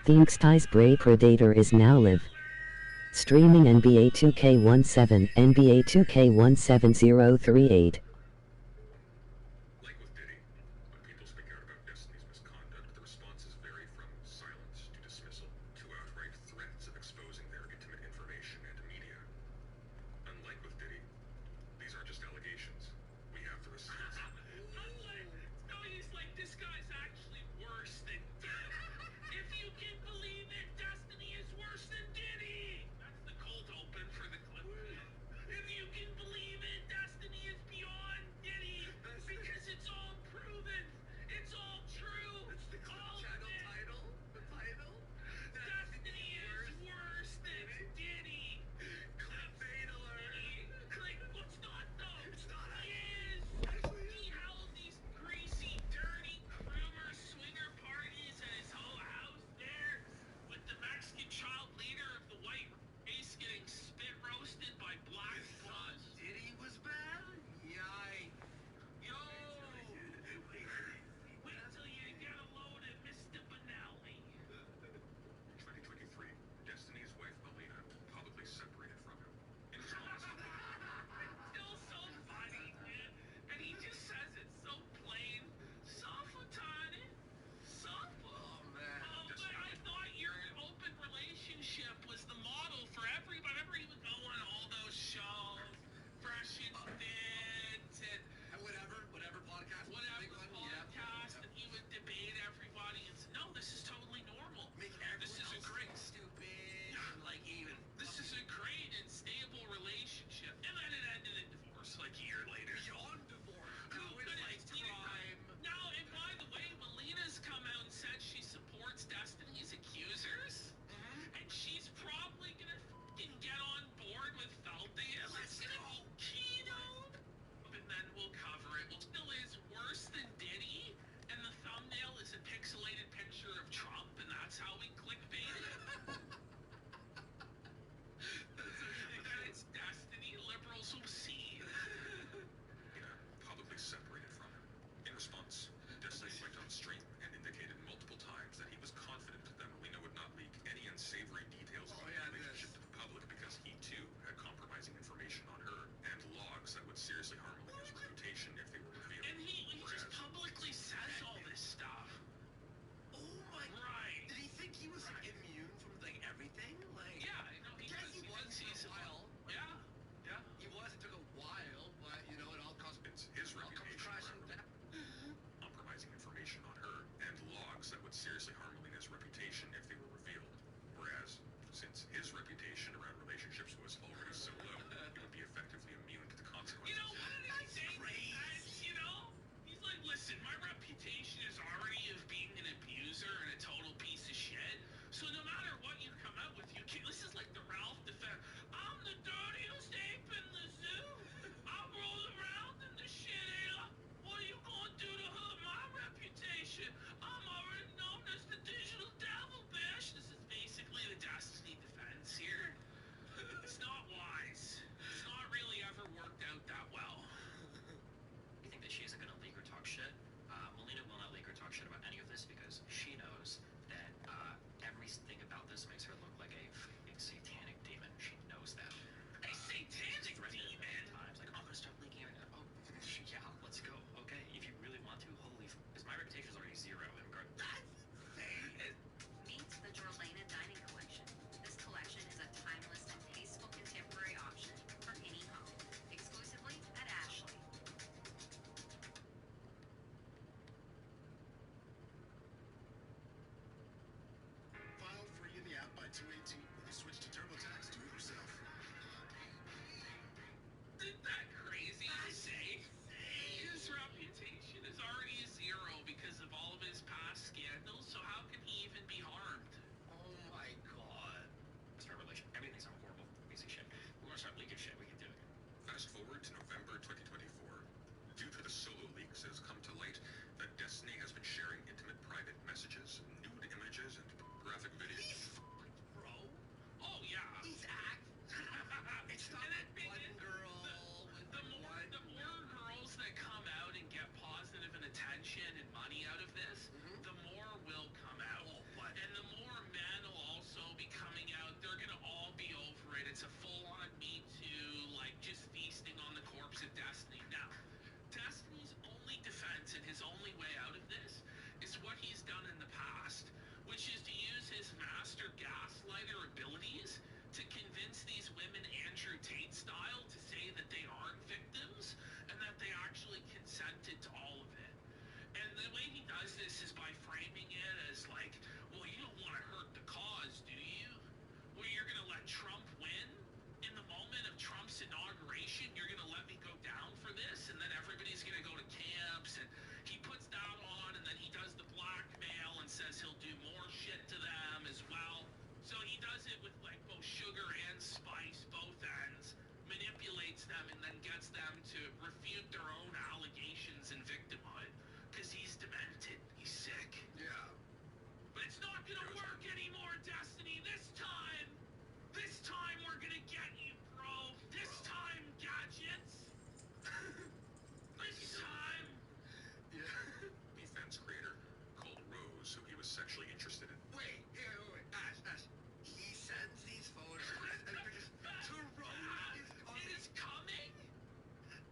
The Inksty's Bray Predator is now live streaming NBA 2K17, NBA 2K17038. Like with Diddy, when people speak out about Destiny's misconduct, the responses vary from silence to dismissal to outright threats of exposing their intimate information and media. Unlike with Diddy, these aren't just allegations. We have the receipts. No, he's like, this guy's actually worse than Diddy. If you can believe it, Destiny is worse than Diddy. That's the cold open for the clip. If you can believe it, Destiny is beyond Diddy. Because it's all proven. It's all true. It's the Channel title? The title? Destiny is worse than Diddy. Clickbait alert. Click, what's not though? It's not He is. He held these greasy, dirty groomer swinger parties at his whole house there with the Mexican child leader of the white race getting spit roasted by black blood. Diddy was bad? Yikes. Yo! Wait till you get a load of Mr. Benelli. 2023, Destiny's wife Melina publicly separated from him. In response, Still so funny, man. And he just says it so plain. Suffocated. Oh, man. But I thought your open relationship was the model for everybody. Remember he would go on all those shows, Fresh and Fit, and And whatever podcast. whatever big one, podcast, and he would debate everybody and say, no, this is totally normal. Make This is a everyone great, else stupid. Like even. this is a great and stable relationship. And then it ended in divorce like a year later. Beyond divorce. Who Now could it's have like seen it? crime. Now, and by the way, Melina's come out and said she supports Destiny's accusers. And she's probably gonna fucking get on board with Felte. And let's go, Kino. And then we'll cover it. Well, still is worse than Diddy. And the thumbnail is a pixelated picture of Trump, and that's how we clickbait it. And it's Destiny. Liberals will see. Melina publicly separated from him. In response, Destiny went on stream and indicated multiple times that he was confident that Melina would not leak any unsavory details of Oh, the yeah, relationship to the public because he too had compromising information on her and logs that would seriously harm Melina's reputation if they were revealed. And he just publicly says all this stuff. Oh my. Right. Did he think he was immune from like everything? Like. Yeah, I know he I guess does. he was thinks for a while. Yeah, yeah. He was. It took a while, but you know it all comes. It's his All comes reputation crashing around down. compromising information on her and logs that would seriously harm Melina's reputation if they were revealed. Whereas, since his reputation around relationships was already so low, he would be effectively immune to the consequences. You know, what did I say? You know? He's like, listen, my reputation is already of being an abuser and a total piece of shit. So no matter what you come out with, you can't. This is like the Ralph defense. I'm the dirtiest ape in the zoo. I roll around in the shit era. What are you gonna do to hurt my reputation? I'm already known as the digital devil, bitch. This is basically the Destiny defense here. It's not wise. It's not really ever worked out that well. You think that she isn't going to leak or talk shit? Melina will not leak or talk shit about any of this because she knows that everything about this makes her look like a fucking satanic demon. She knows that. A satanic demon. Times like, I'm gonna start leaking everything. Oh, yeah, let's go. Okay, if you really want to, holy, because my reputation is already zero. In regard. Meet the Jorlena Dining Collection. This collection is a timeless and tasteful contemporary option for any home, exclusively at Ashley. File free in the app by 218. When you switch to TurboTax, do it yourself. Isn't that crazy to say? His reputation is already zero because of all of his past scandals, so how can he even be harmed? Oh my god. Start relation. Everything's a horrible piece of shit. We're gonna start leaking shit. We can do it. Fast forward to November 2024. Due to the solo leaks, it has come to light that Destiny has been sharing intimate private messages, nude images, and graphic videos. Bro. was sexually interested in. Wait, Ash. He sends these photos and you're just to Rose is coming. It is coming?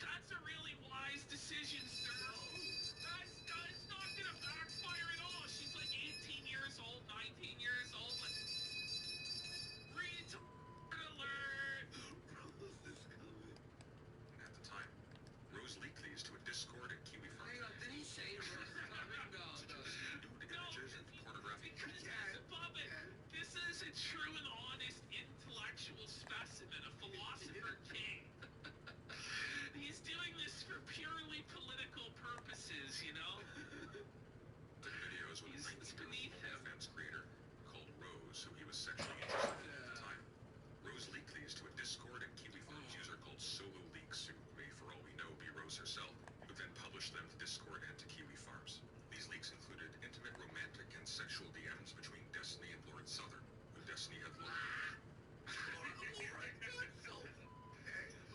That's a really wise decision, sir. That's not gonna backfire at all. She's like 18 years old, 19 years old. Like, retard alert. Rose is coming. And at the time, Rose leaked these to a Discord at Kiwi Farm. Hang on, did he say Rose is coming? No. Nude images and pornographic Because Bubba, this is a true and honest intellectual specimen, a philosopher king. He's doing this for purely political purposes, you know? The videos with a It's 19-year-old beneath him. OnlyFans creator called Rose, who he was sexually interested in at the time. Rose leaked these to a Discord and Kiwi Farms user called Solo Leaks, who may, for all we know, be Rose herself, who then published them to Discord and to Kiwi Farms. These leaks included intimate, romantic, and sexual DMs between Destiny and Lauren Southern, who Destiny had looked.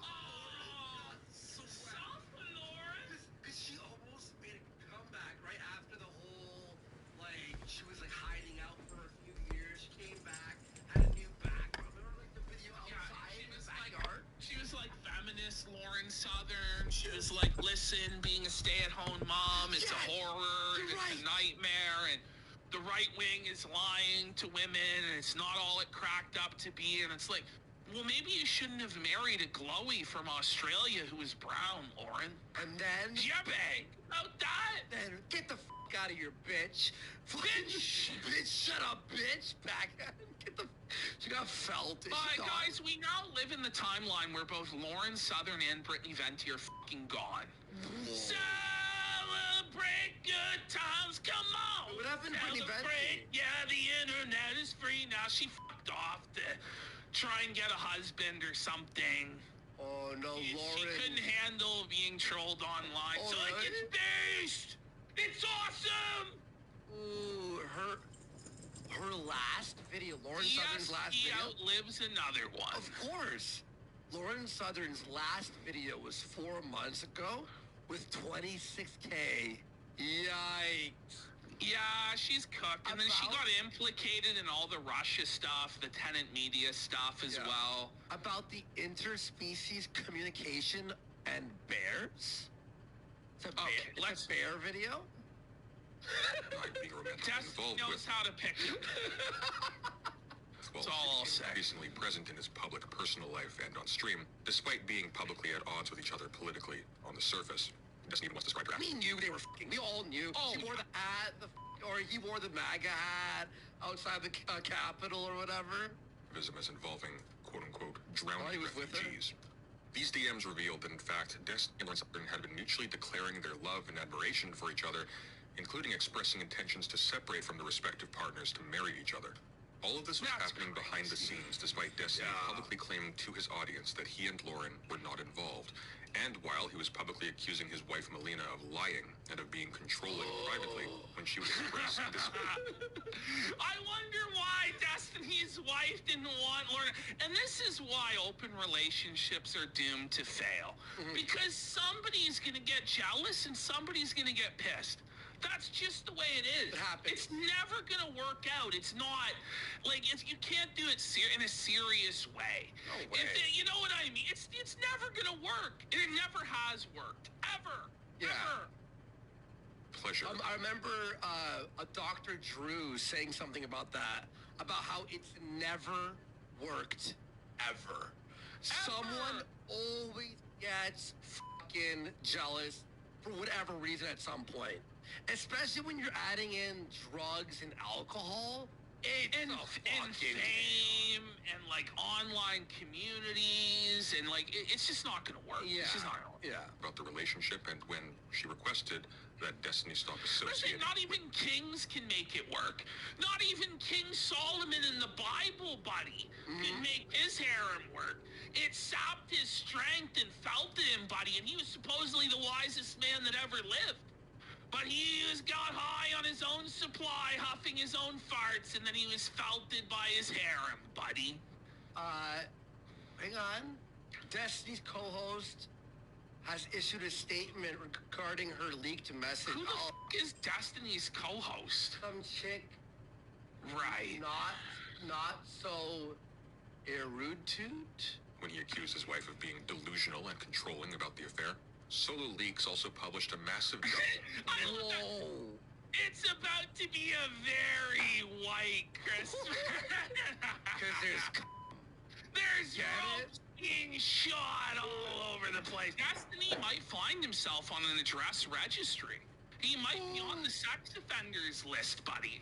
Oh, soft, Lauren. Because she almost made a comeback right after the whole, like, she was like hiding out for a few years. She came back, had a new background. Remember like the video outside she in the was like backyard? She was like feminist Lauren Southern. She was like, listen, being a stay-at-home mom, it's a Yes, horror, and you're it's a nightmare, and the right wing is lying to women, and it's not all it cracked up to be. And it's like, well, maybe you shouldn't have married a glowy from Australia who was brown, Lauren. And then, Jebang about that. then get the out of here, bitch. Bitch. Bitch, shut up, bitch. Back. Get the. She got felt. She thought- Guys, we now live in the timeline where both Lauren Southern and Brittany Venti are fucking gone. Celebrate good times, come on! What happened to Brittany Celebrate, Venti? yeah, the internet is free now. She fucked off to try and get a husband or something. Oh no, She Lauren. couldn't handle being trolled online. Oh, So like, really? it's based! It's awesome! Ooh, her last video, Lauren Yes, Southern's last he video. outlives another one. Of course. Lauren Southern's last video was 4 months ago with 26K. Yikes. Yeah, she's cooked. And then she About- got implicated in all the Russia stuff, the tenant media stuff as Yeah. well. About the interspecies communication and bears? It's a bear, Okay, it's a bear video? Not being romantically Tess involved knows with. how to pick it. Well, That's all I'll he say. became recently present in his public personal life and on stream, despite being publicly at odds with each other politically on the surface. Destiny even once described her We knew they were fucking. We all knew. Oh, She wore the hat, or he wore the MAGA hat outside the Capitol or whatever. activism as involving quote-unquote drowning Oh, he was with her? refugees. These DMs revealed that in fact Destiny and Lauren Southern had been mutually declaring their love and admiration for each other, including expressing intentions to separate from their respective partners to marry each other. All of this was That's happening behind the scenes, despite Destiny publicly claiming to his audience that he and Lauren were not involved, and while he was publicly accusing his wife Melina of lying and of being controlling privately when she would express this. I wonder why Destiny's wife didn't want Lauren. And this is why open relationships are doomed to fail. Because somebody's going to get jealous and somebody's going to get pissed. That's just the way it is. It happens. It's never going to work out. It's not, like, you can't do it in a serious way. No way. You know what I mean? It's never going to work. It never has worked. Ever. Yeah. Ever. Pleasure. I remember a Dr. Drew saying something about that, about how it's never worked ever. Someone always gets fucking jealous for whatever reason at some point. Especially when you're adding in drugs and alcohol. And fame and like online communities and like it's just not gonna work. Yeah. It's just not gonna work. Yeah. About the relationship, and when she requested that Destiny stop Listen, associating not even kings can make it work. Not even King Solomon in the Bible, buddy, can make his harem work. It sapped his strength and felted him, buddy, and he was supposedly the wisest man that ever lived. But he got high on his own supply, huffing his own farts, and then he was felted by his harem, buddy. Hang on. Destiny's co-host has issued a statement regarding her leaked message. Who the fuck is Destiny's co-host? Some chick, Right. not so erudite. When he accused his wife of being delusional and controlling about the affair. Solo Leaks also published a massive I love that. Whoa. It's about to be a very white Christmas. Because There's Get it? ropes being shot all over the place. Destiny might find himself on an address registry. He might be on the sex offenders list, buddy.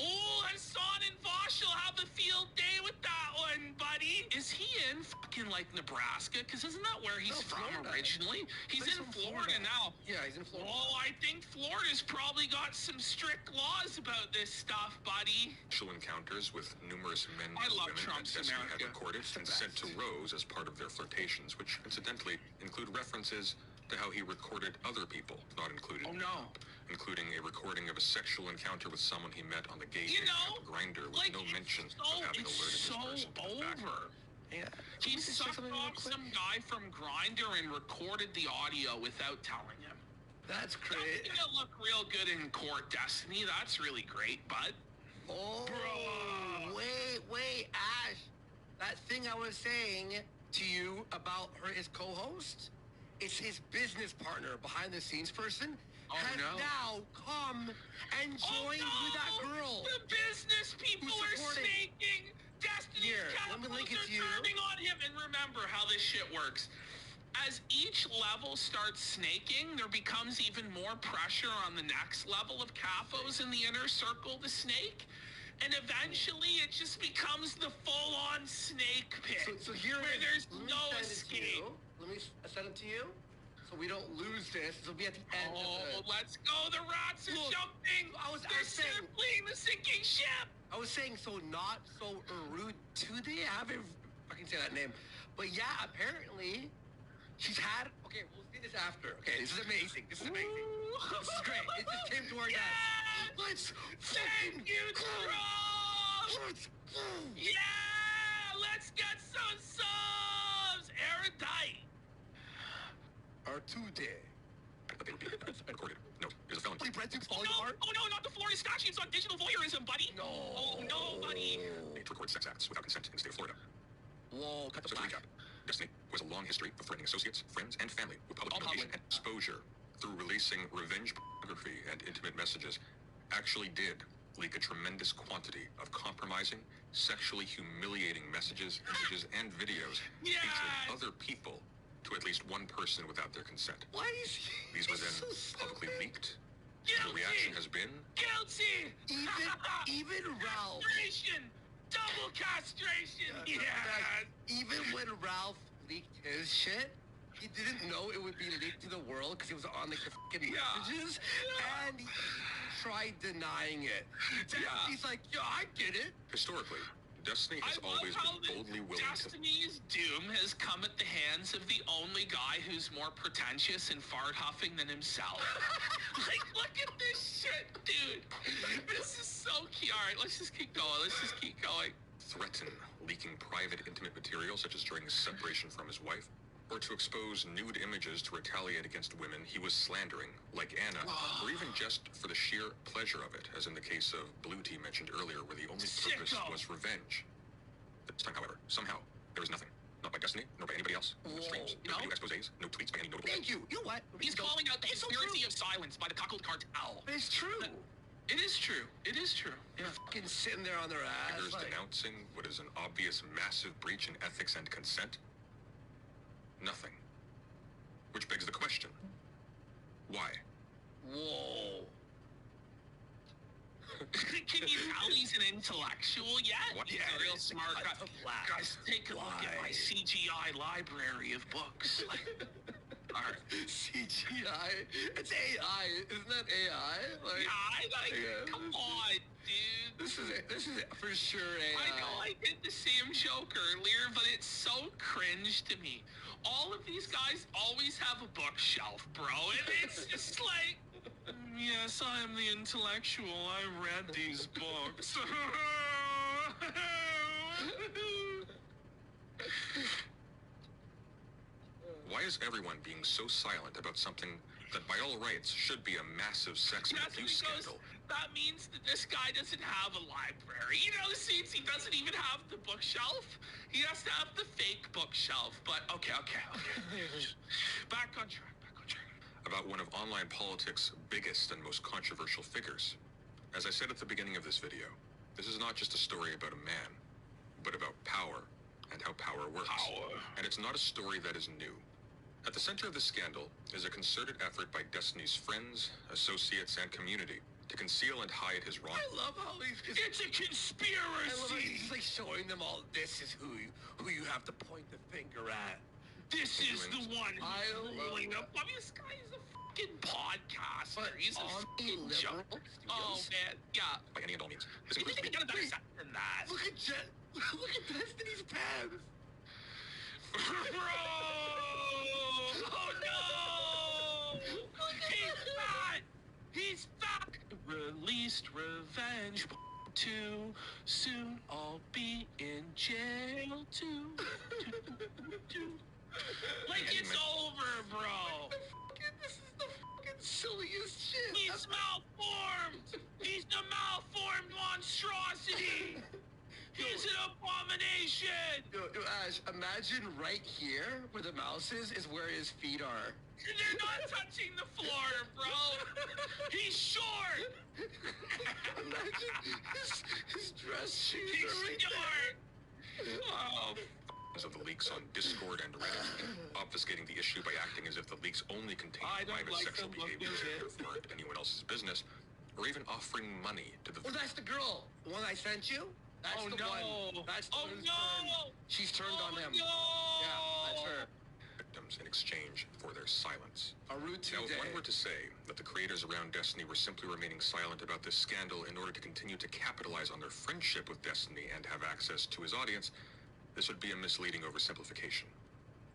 Oh, Hassan and Vosh will have a field day with that one, buddy. Is he in fucking like Nebraska? Because isn't that where he's No, from Florida. originally? He's in Florida now. Yeah, he's in Florida. Oh, I think Florida's probably got some strict laws about this stuff, buddy. sexual encounters with numerous men I and love women Trump's that Destiny had America. recorded It's the and sent to best. Rose as part of their flirtations, which incidentally include references to how he recorded other people not included. Oh, no. Including a recording of a sexual encounter with someone he met on the gay You dating know, app Grindr with like, no it's mention so, of having it's alerted so this person to the fact. over. Yeah. He Can I say sucked something real off quick? some guy from Grindr and recorded the audio without telling him. That's That's great. gonna look real good in court, Destiny. That's really great, bud. Oh, Bro. wait, Ash. That thing I was saying to you about his co-host, it's his business partner, behind the scenes person, Oh, has no. now come and joined with that girl. The business people Who's are supporting? snaking. Destiny's Here, let me capitals link it are to you. turning on him. And remember how this shit works. As each level starts snaking, there becomes even more pressure on the next level of CAFOs in the inner circle to snake. And eventually it just becomes the full-on snake pit. So here where it is. there's Let me no send it to escape. you. Let me send it to you, so we don't lose this. This will be at the end Oh, of the. let's go. The rats are Look, jumping. I was They're saying- circling the sinking ship. I was saying so not so rude to the I haven't I can say that name. But yeah, apparently she's had okay, we'll see this after. Okay, this is amazing. This is amazing. This is great. It just came to our Yes! desk. Let's fucking Thank you, go. Trump! Let's go. Yeah! Let's get some subs! Erudite! Our 2-day. But they would be recorded. No, it is a felony. Buddy, Brett Duke's falling No, apart. oh no, not the Florida statutes on digital voyeurism, buddy! No. Oh no, buddy! Made to record sex acts without consent in the state of Florida. Whoa, cut the So to black. recap, Destiny, who has a long history of threatening associates, friends, and family with public All humiliation public. and exposure through releasing revenge pornography and intimate messages, actually did leak a tremendous quantity of compromising, sexually humiliating messages, images, and videos Yes! featuring other people to at least one person without their consent. Why is he? These were he's then so publicly stupid. leaked. The reaction has been Guilty! Even Ralph. Castration! Double castration! Yeah! Even when Ralph leaked his shit, he didn't know it would be leaked to the world because he was on like the fucking Yeah. messages, Yeah. and he tried denying it. Yeah. He's like, yeah, I get it. historically, Destiny has I love always how been boldly willing to Destiny's doom has come at the hands of the only guy who's more pretentious and fart huffing than himself. Like, look at this shit, dude. This is so cute. All right, let's just keep going. Let's just keep going. threaten leaking private intimate material such as during his separation from his wife, or to expose nude images to retaliate against women he was slandering, like Anna, or even just for the sheer pleasure of it, as in the case of Blue Tea mentioned earlier, where the only purpose Sicko. was revenge. This time, however, somehow, there was nothing, not by Destiny, nor by anybody else. No streams, no No. video exposés, no tweets by any notable. Thank you. You know what? He's calling out the It's so conspiracy true. of silence by the cuckold cartel. It's true. It is true. It is true. They're fucking sitting there on their ass. Figures Like, denouncing what is an obvious massive breach in ethics and consent? Nothing. Which begs the question, why? whoa. Can you tell he's an intellectual yet? What? He's a real smart guy. Cut the black. Guys, take a look at my Why? CGI library of books. Like, all right. CGI. It's AI. Isn't that AI? Like, yeah. Come on, dude. This is it. This is it for sure AI. I know I did the same joke earlier, but it's so cringe to me. All of these guys always have a bookshelf, bro, and it's just like, yes, I am the intellectual. I read these books. Why is everyone being so silent about something that by all rights should be a massive sex and Yes, abuse because scandal? that means that this guy doesn't have a library. You know, this means he doesn't even have the bookshelf. He has to have the fake bookshelf. But okay. Back on track. About one of online politics' biggest and most controversial figures. As I said at the beginning of this video, this is not just a story about a man, but about power and how power works. And it's not a story that is new. At the center of the scandal is a concerted effort by Destiny's friends, associates, and community to conceal and hide his wrong. I love how he's... It's a conspiracy. I love how he's like showing them all, this is who you have to point the finger at. This is the one I who's love ruling that. up. I mean, this guy is a fucking podcaster. But He's a on fucking the joke. liberal Oh, studios. man. Yeah. By any and all means. This You includes think being I got a better set than that? Look at look at Destiny's pants. Bro! Oh, no! He's fat! He's fat! Released Revenge 2. Soon I'll be in jail too. Like it's over, bro. This is the fucking silliest shit. He's malformed. He's a malformed monstrosity. He's an abomination. Yo, Ash, imagine right here where the mouse is where his feet are. They're not touching the floor, bro. He's short. Imagine his dress shoes He's are right there. short. Oh, of the leaks on Discord and Reddit, obfuscating the issue by acting as if the leaks only contained I don't private like sexual them looking behavior at that weren't anyone else's business, or even offering money to the Oh, that's the girl. The one I sent you? That's Oh, the no. one. That's the Oh, one who's no. turned. She's turned on him. No. Yeah, that's her. victims in exchange for their silence. A route Now, if one today. were to say that the creators around Destiny were simply remaining silent about this scandal in order to continue to capitalize on their friendship with Destiny and have access to his audience, this would be a misleading oversimplification.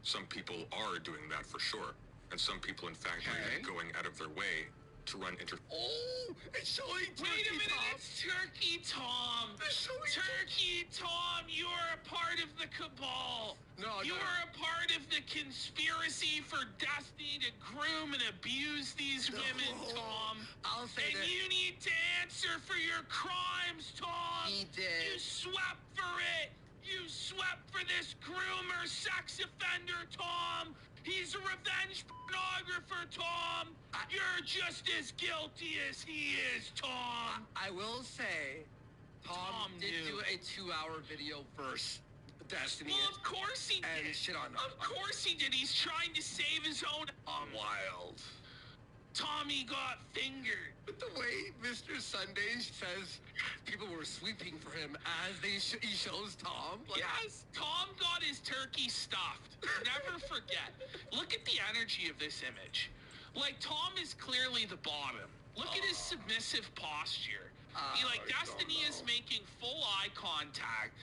Some people are doing that for sure, and some people, in fact, are Okay. even going out of their way to run Oh, it's showing Wait a Turkey minute, Tom. it's Turkey Tom. It's showing Turkey Tom, you're a part of the cabal. No, You're no. a part of the conspiracy for Destiny to groom and abuse these women, No. Tom. I'll say And that you need to answer for your crimes, Tom. he You did. swept for it. You swept for this groomer, sex offender, Tom. He's a revenge pornographer, Tom. You're just as guilty as he is, Tom. I will say, Tom did knew. do a 2-hour video verse Destiny Well, of course he and did. shit on him. Of course he did. He's trying to save his own. I'm wild. Tommy got fingered. But the way Mr. Sunday says people were sweeping for him as he shows Tom. Like, Yes, Tom got his turkey stuffed. Never forget. Look at the energy of this image. Like, Tom is clearly the bottom. Look at his submissive posture. I Destiny don't is know. making full eye contact,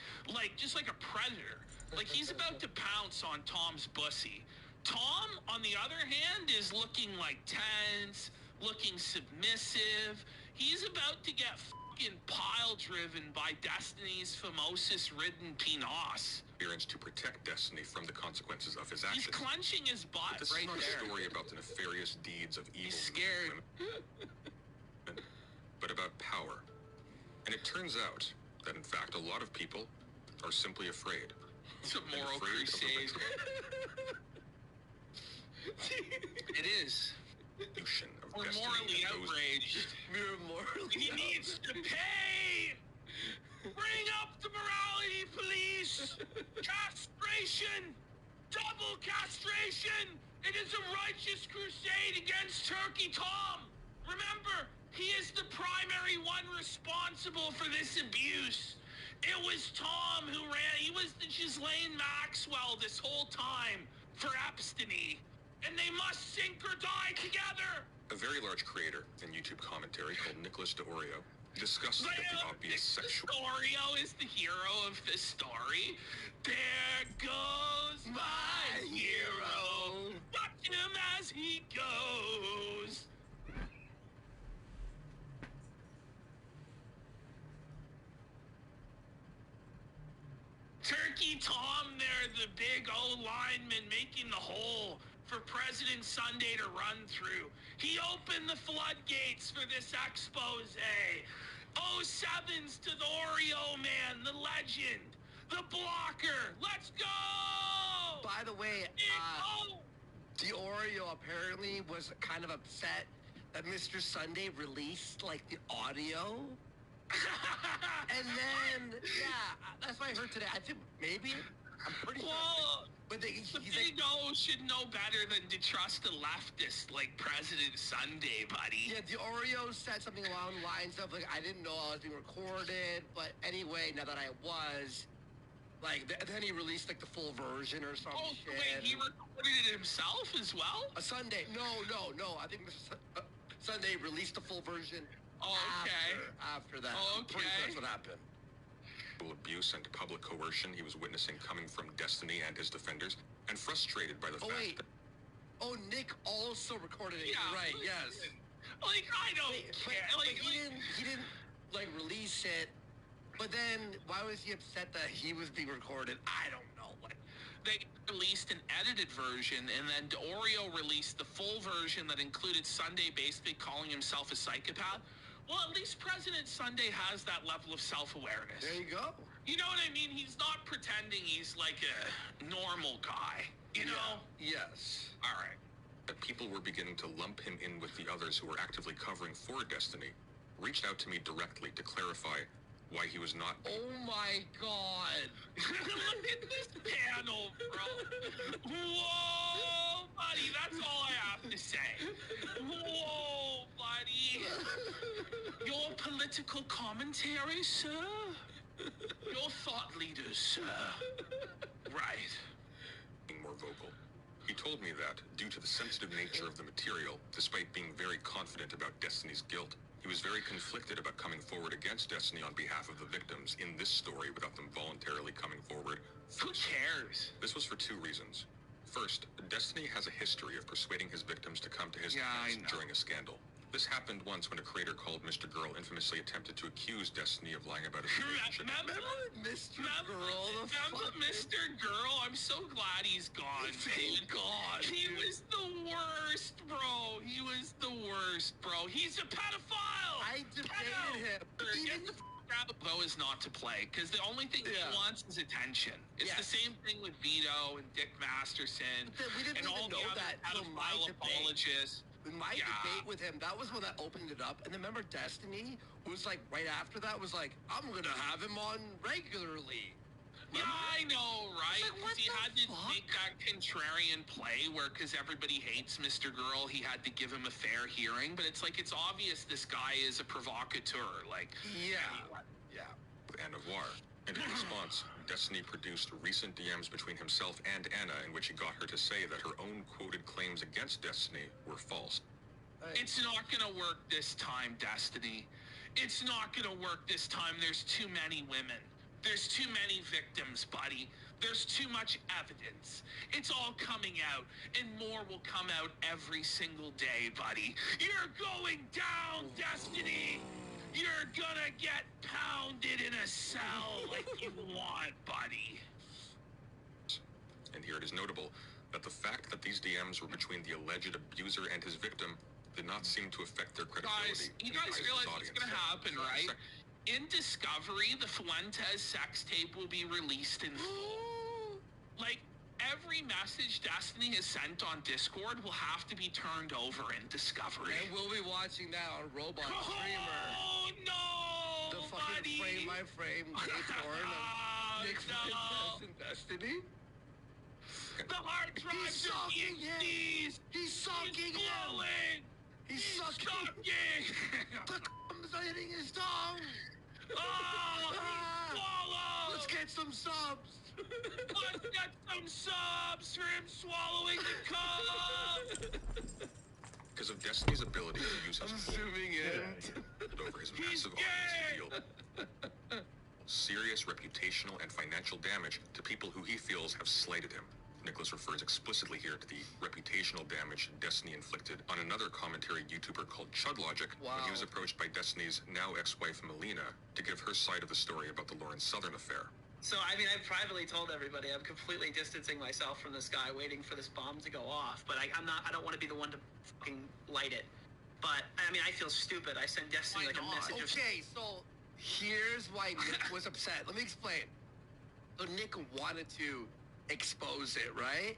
just like a predator. Like, he's about to pounce on Tom's bussy. Tom, on the other hand, is looking like tense, looking submissive. He's about to get fucking pile-driven by Destiny's Phimosis-ridden penis. Appearance to protect Destiny from the consequences of his He's actions. clenching his butt But this right is not there. a story about the nefarious deeds of evil He's scared. women, but about power. And it turns out that, in fact, a lot of people are simply afraid. It's a And moral afraid of the crusade. It is. retribution of We're Destiny morally and those outraged. We're morally He needs to pay! Bring up the morality police! Castration! Double castration! It is a righteous crusade against Turkey Tom! Remember, he is the primary one responsible for this abuse. It was Tom who ran. He was the Ghislaine Maxwell this whole time for Epstein. And they must sink or die together! A very large creator in YouTube commentary called Nicholas DeOrio discusses that the obvious sexual Oreo is the hero of this story. There goes my hero. Watch him as he goes. Turkey Turkey Tom there, the big O lineman making the hole for President Sunday to run through. He opened the floodgates for this expose. 07s to the Oreo man, the legend, the blocker. Let's go! By the way, the Oreo apparently was kind of upset that Mr. Sunday released like the audio. And then, yeah, that's what I heard today. I think maybe, I'm pretty sure. Well, But the he's big O should know better than to trust a leftist like President Sunday, buddy. yeah, the Oreo said something along the lines of like, I didn't know I was being recorded, but anyway, now that I was, like, then he released like the full version or some Oh, shit. wait, he recorded it himself as well? A Sunday? No. I think Mr. Sunday released the full version. Oh, okay. After that. Oh, I'm pretty sure okay. that's what happened. Abuse and public coercion he was witnessing coming from Destiny and his defenders, and frustrated by the Oh fact wait. that Oh, Nick also recorded it. Yeah, You're right. listen. Yes. Like, I don't Wait, care. but Like, he didn't like release it. But then why was he upset that he was being recorded? I don't know. Like, they released an edited version, and then Oreo released the full version that included Sunday basically calling himself a psychopath. Well, at least President Sunday has that level of self-awareness. there you go. You know what I mean? He's not pretending he's like a normal guy. You know? Yes. All right. that people were beginning to lump him in with the others who were actively covering for Destiny, reached out to me directly to clarify why he was not. Oh my God. Look at this panel, bro. Whoa, buddy. That's all I have to say. Whoa, buddy. Your political commentary, sir? Your thought leaders, sir. Right. Being more vocal. He told me that, due to the sensitive nature of the material, despite being very confident about Destiny's guilt, he was very conflicted about coming forward against Destiny on behalf of the victims in this story without them voluntarily coming forward. Who cares? This was for two reasons. First, Destiny has a history of persuading his victims to come to his Yeah, I defense know. during a scandal. This happened once when a creator called Mr. Girl infamously attempted to accuse Destiny of lying about his relationship. Remember Mr. Girl, the Remember fuck? Mr. Girl? I'm so glad he's gone. Thank God. He was the worst, bro. He was the worst, bro. He's a pedophile. I debated him. Even Get the f- out, though, is not to play, because the only thing Yeah. he wants is attention. It's Yes. the same thing with Vito and Dick Masterson we didn't and even all the know other that till my pedophile debate. apologists. in my Yeah. debate with him, that was when that opened it up. And then remember Destiny was like right after that was like, I'm gonna have him on regularly. Yeah, I know, right? It's like, what Because he the had to fuck? make that contrarian play where, because everybody hates Mr. Girl, he had to give him a fair hearing. But it's like, it's obvious this guy is a provocateur. Like, Yeah. Yeah. With Anna Voir. And in response, Destiny produced recent DMs between himself and Anna in which he got her to say that her own quoted claims against Destiny were false. it's not going to work this time, Destiny. It's not going to work this time. There's too many women. There's too many victims, buddy. There's too much evidence. It's all coming out, and more will come out every single day, buddy. You're going down, Destiny. You're gonna get pounded in a cell like you want, buddy. And here it is notable that the fact that these DMs were between the alleged abuser and his victim did not seem to affect their credibility. Guys, you in the guys eyes of his realize what's audience. gonna happen, right? In Discovery, the Fuentes sex tape will be released in full. Like, every message Destiny has sent on Discord will have to be turned over in Discovery. And we'll be watching that on Robot Streamer. Oh, no, The fucking buddy. frame by frame gay porn Oh, of Nick no. Fuentes and Destiny. The hard drives He's are sucking being him. seized. He's sucking He's him. blowing. He's sucking. Sucking. The cum's hitting his tongue. Oh, he swallowed. Let's get some subs. Let's get some subs for him swallowing the cup. Because of Destiny's ability to use his I'm full zooming in. over his He's massive gay. audience field. Serious reputational and financial damage to people who he feels have slighted him. Nicholas refers explicitly here to the reputational damage Destiny inflicted on another commentary YouTuber called Chudlogic when Wow. he was approached by Destiny's now ex-wife Melina to give her side of the story about the Lauren Southern affair. So, I mean, I've privately told everybody I'm completely distancing myself from this guy, waiting for this bomb to go off. But I don't want to be the one to fucking light it. But, I mean, I feel stupid. I send Destiny Why like not? a message. Okay, so here's why Nick was upset. Let me explain. So Nick wanted to expose it, right?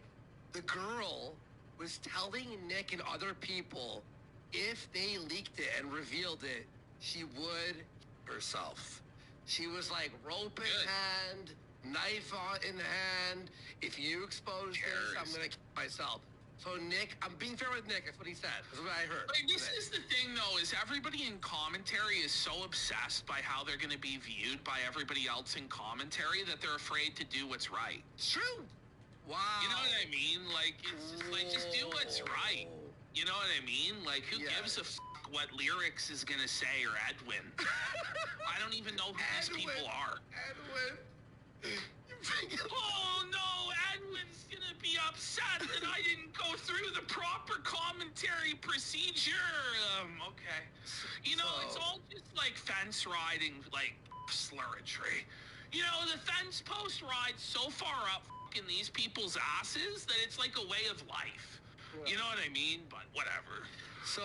The girl was telling Nick and other people if they leaked it and revealed it, she would herself. She was like rope in hand, knife in hand. If you expose this, I'm gonna kill myself. So Nick, I'm being fair with Nick. That's what he said. That's what I heard. Like, this is the thing, though, is everybody in commentary is so obsessed by how they're going to be viewed by everybody else in commentary that they're afraid to do what's right. It's true. Wow. You know what I mean? Like, it's just like, just do what's right. You know what I mean? Like, who gives a fuck what Lyrics is going to say or Edwin? I don't even know who these people are. Edwin. Oh, no, Edwin's going to be upset that I didn't go through the proper commentary procedure. Okay. You know, it's all just like fence riding, like, slurritry. You know, the fence post rides so far up fucking these people's asses that it's like a way of life. You know what I mean? But whatever. So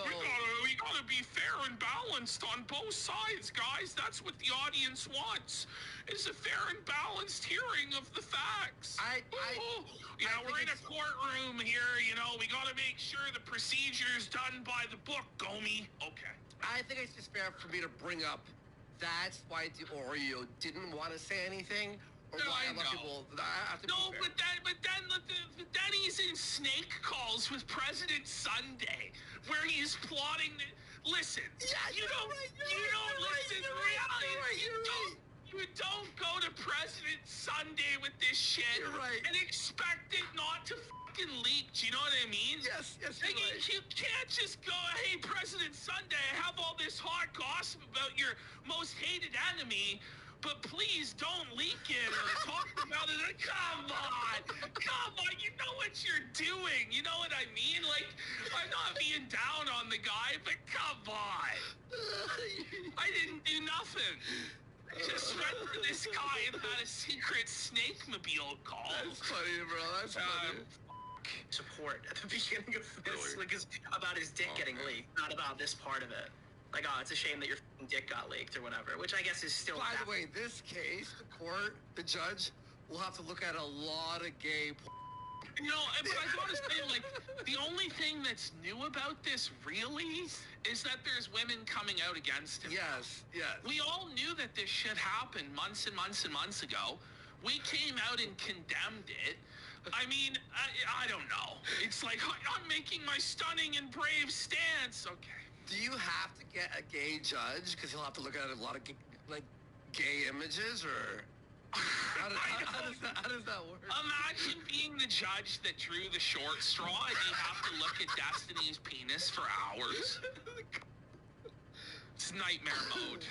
We gotta be fair and balanced on both sides, guys. That's what the audience wants. Is a fair and balanced hearing of the facts. Yeah, we're in a courtroom here, you know, we gotta make sure the procedure's done by the book, Gomi. Okay. I think it's just fair for me to bring up that's why the Oreo didn't want to say anything. Or No, why I a lot of know. people. I have to be fair. but then he's in snake calls with President Sunday, where he's plotting. Listen, you don't listen. You don't go to President Sunday with this shit and expect it not to fucking leak. Do you know what I mean? Yes, Like, you can't just go, hey, President Sunday, I have all this hot gossip about your most hated enemy, but please don't leak it or talk about it. Come on, you know what you're doing. You know what I mean? Like, I'm not being down on the guy, but come on. I didn't do nothing. I just went to this guy and had a secret snake-mobile call. That's funny, bro. That's funny. Support at the beginning of this, Really? like, it's about his dick getting leaked, not about this part of it. Like, oh, it's a shame that your fucking dick got leaked or whatever, which I guess is still. By the way, this case, the court, the judge, will have to look at a lot of gay. You know, but I gotta say, like, the only thing that's new about this, really, is that there's women coming out against him. Yes. We all knew that this shit happened months and months and months ago. We came out and condemned it. I mean, I don't know. It's like, I'm making my stunning and brave stance. Okay. Do you have to get a gay judge because he'll have to look at a lot of gay images, or how does that work? Imagine being the judge that drew the short straw and you have to look at Destiny's penis for hours. It's nightmare mode.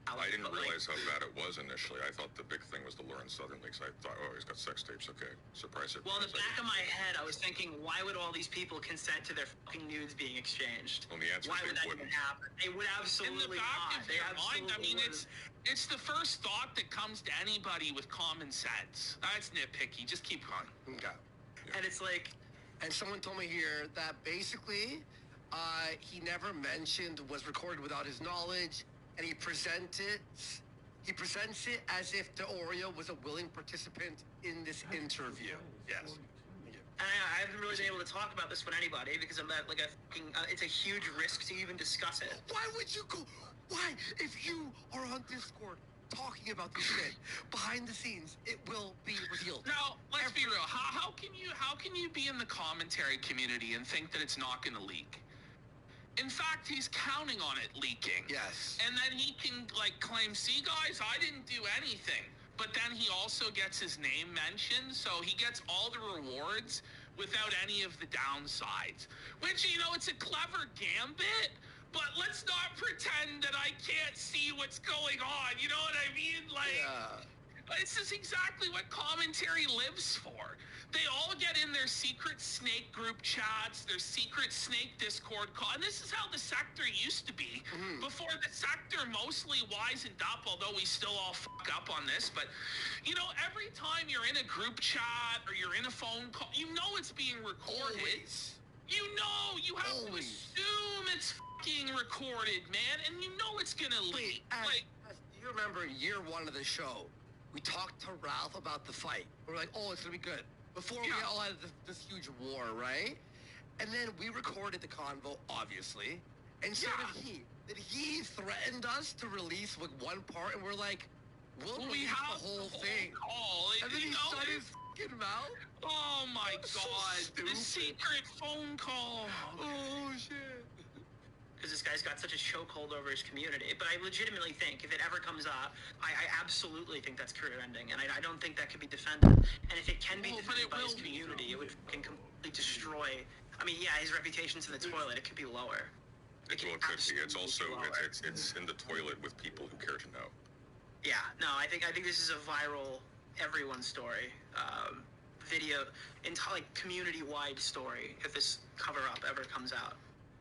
I didn't realize how bad it was initially. I thought the big thing was the Lauren Southern leaks. I thought, oh, he's got sex tapes. Okay, surprise. Well, in the back of my head, I was thinking, why would all these people consent to their fucking nudes being exchanged? Well, the answer Why is would they that even wouldn't. happen? They would absolutely In the back not. of They your mind, I absolutely mean, wouldn't. it's the first thought that comes to anybody with common sense. That's nitpicky. Just keep going. Okay. And it's like, And someone told me here that basically he never mentioned was recorded without his knowledge, and he presents it as if the Oreo was a willing participant in this interview. Yes. and I haven't really been able to talk about this with anybody because I'm not like it's a huge risk to even discuss it. Why would you go? Why? If you are on Discord talking about this shit behind the scenes, it will be revealed. Now, let's be real. How can you be in the commentary community and think that it's not going to leak? In fact, he's counting on it leaking. Yes. And then he can, like, claim, see, guys, I didn't do anything. But then he also gets his name mentioned, so he gets all the rewards without any of the downsides. Which, you know, it's a clever gambit, but let's not pretend that I can't see what's going on. You know what I mean? Like, This is exactly what commentary lives for. They all get in their secret snake group chats, their secret snake Discord call, and this is how the sector used to be. Before the sector mostly wisened up, although we still all fuck up on this, but you know, every time you're in a group chat or you're in a phone call, you know it's being recorded. Always. You know, you have to Always. assume it's fucking recorded, man, and you know it's gonna leak. Do you remember year one of the show? We talked to Ralph about the fight. We're like, oh, it's gonna be good. Before we all had this huge war, right? And then we recorded the convo, obviously. And so did he. Did he threatened us to release with one part? And we're like, we'll we release have the whole thing. Call. And then he shut his fucking mouth. Oh my So god, stupid. the secret phone call. Oh, shit. Because this guy's got such a chokehold over his community. But I legitimately think if it ever comes up, I absolutely think that's career ending, and I don't think that could be defended. And if it can be Well, but defended it by his will be. community, it would fucking completely destroy. I mean, yeah, his reputation's in the toilet. It could be lower. Well, it could be. It's also absolutely be lower. it's in the toilet with people who care to know. Yeah, no, I think this is a viral everyone story, video, entire like community-wide story. If this cover-up ever comes out.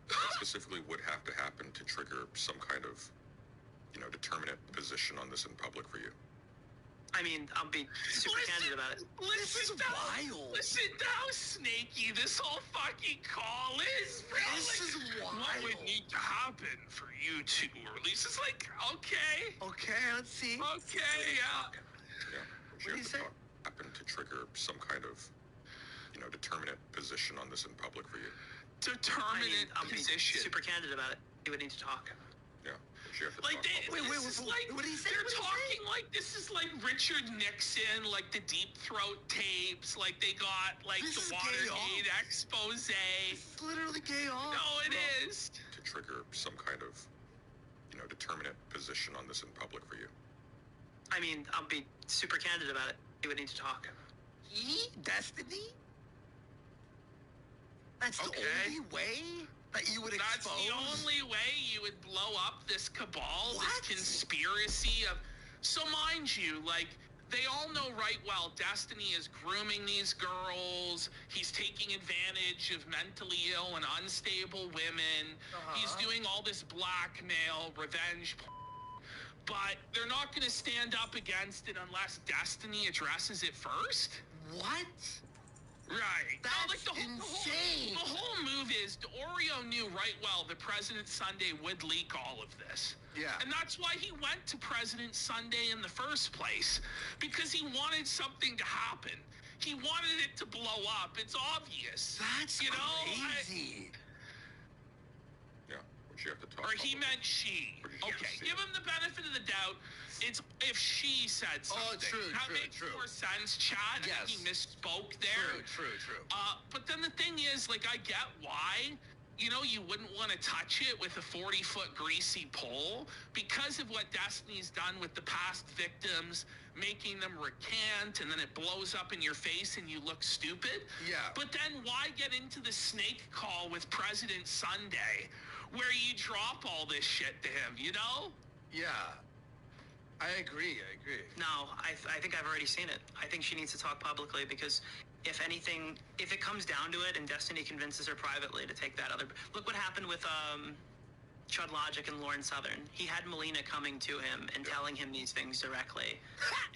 What specifically would have to happen to trigger some kind of, determinate position on this in public for you? I mean, I'll be super candid about it. Listen to wild. Listen to how snaky this whole fucking call is, bro. This is What wild. would need to happen for you to release? It's like, okay, Okay, let's see. yeah. Yeah. What do you say? Happen to trigger some kind of, determinate position on this in public for you? Determinate I'll be position. super candid about it. We would need to talk. Yeah. Would you have to Like talk they, publicly? this is like what did he say? they're What did he talking like this is like Richard Nixon, like the Deep Throat tapes, like they got like This the is gay Watergate off. expose. It's literally gay off. No, it bro. is. To trigger some kind of, determinate position on this in public for you? I mean, I'll be super candid about it. We would need to talk. Destiny? That's Okay. the only way that you would That's expose? the only way you would blow up this cabal, What? this conspiracy of. So mind you, like they all know right well, Destiny is grooming these girls. He's taking advantage of mentally ill and unstable women. He's doing all this blackmail, revenge. But they're not going to stand up against it unless Destiny addresses it first. What? Right. That's the insane. The whole move is Oreo knew right well that President Sunday would leak all of this. Yeah. And that's why he went to President Sunday in the first place, because he wanted something to happen. He wanted it to blow up. It's obvious. That's crazy. Yeah. Would you have to talk Or he publicly? meant she. Or did you Okay, see give it? him the benefit of the doubt. It's if she said something. true, That true, makes true. more sense, Chad. Yes. He misspoke there. True. But then the thing is, like, I get why. You know, you wouldn't want to touch it with a 40-foot greasy pole because of what Destiny's done with the past victims, making them recant, and then it blows up in your face and you look stupid. Yeah. But then why get into the snake call with President Sunday where you drop all this shit to him, you know? Yeah. I agree. No, I think I've already seen it. I think she needs to talk publicly because if anything, if it comes down to it and Destiny convinces her privately to take that other... Look what happened with Chud Logic and Lauren Southern. He had Melina coming to him and telling him these things directly.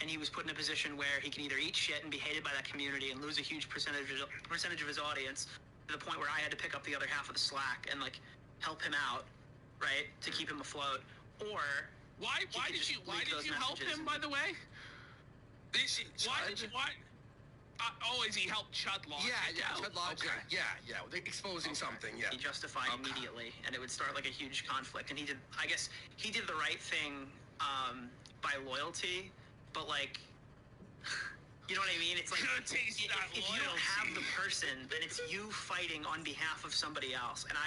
And he was put in a position where he can either eat shit and be hated by that community and lose a huge percentage of his audience to the point where I had to pick up the other half of the slack and, like, help him out, right, to keep him afloat. Or... Why could did just you leak those help messages him, and- by the way? Is he helped Chud Logic out? Chud Logic. Okay. Yeah. They're exposing something, yeah. He justified immediately, and it would start like a huge conflict. And I guess he did the right thing by loyalty, but like, you know what I mean? It's like Gonna taste that if you don't have loyalty. the person, then it's you fighting on behalf of somebody else. And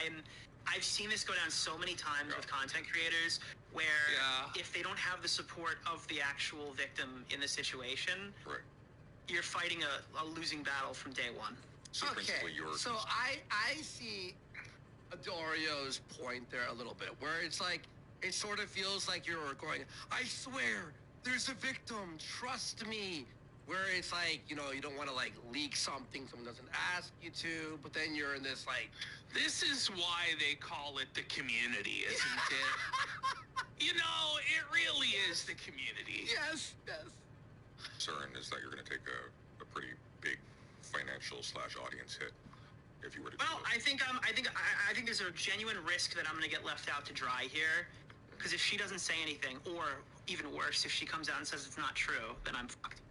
I've seen this go down so many times with content creators where if they don't have the support of the actual victim in the situation, Right. you're fighting a losing battle from day one. So principally, you're... So I see Adorio's point there a little bit, where it's like, it sort of feels like you're going, I swear, there's a victim. Trust me. Where it's like, you know, you don't want to like leak something someone doesn't ask you to, but then you're in this like, This is why they call it the community, isn't it? You know, it really is the community. yes. Concern is that you're going to take a pretty big financial / audience hit if you were to Well, do this. I think there's a genuine risk that I'm gonna get left out to dry here, because if she doesn't say anything, or even worse, if she comes out and says it's not true, then I'm fucked.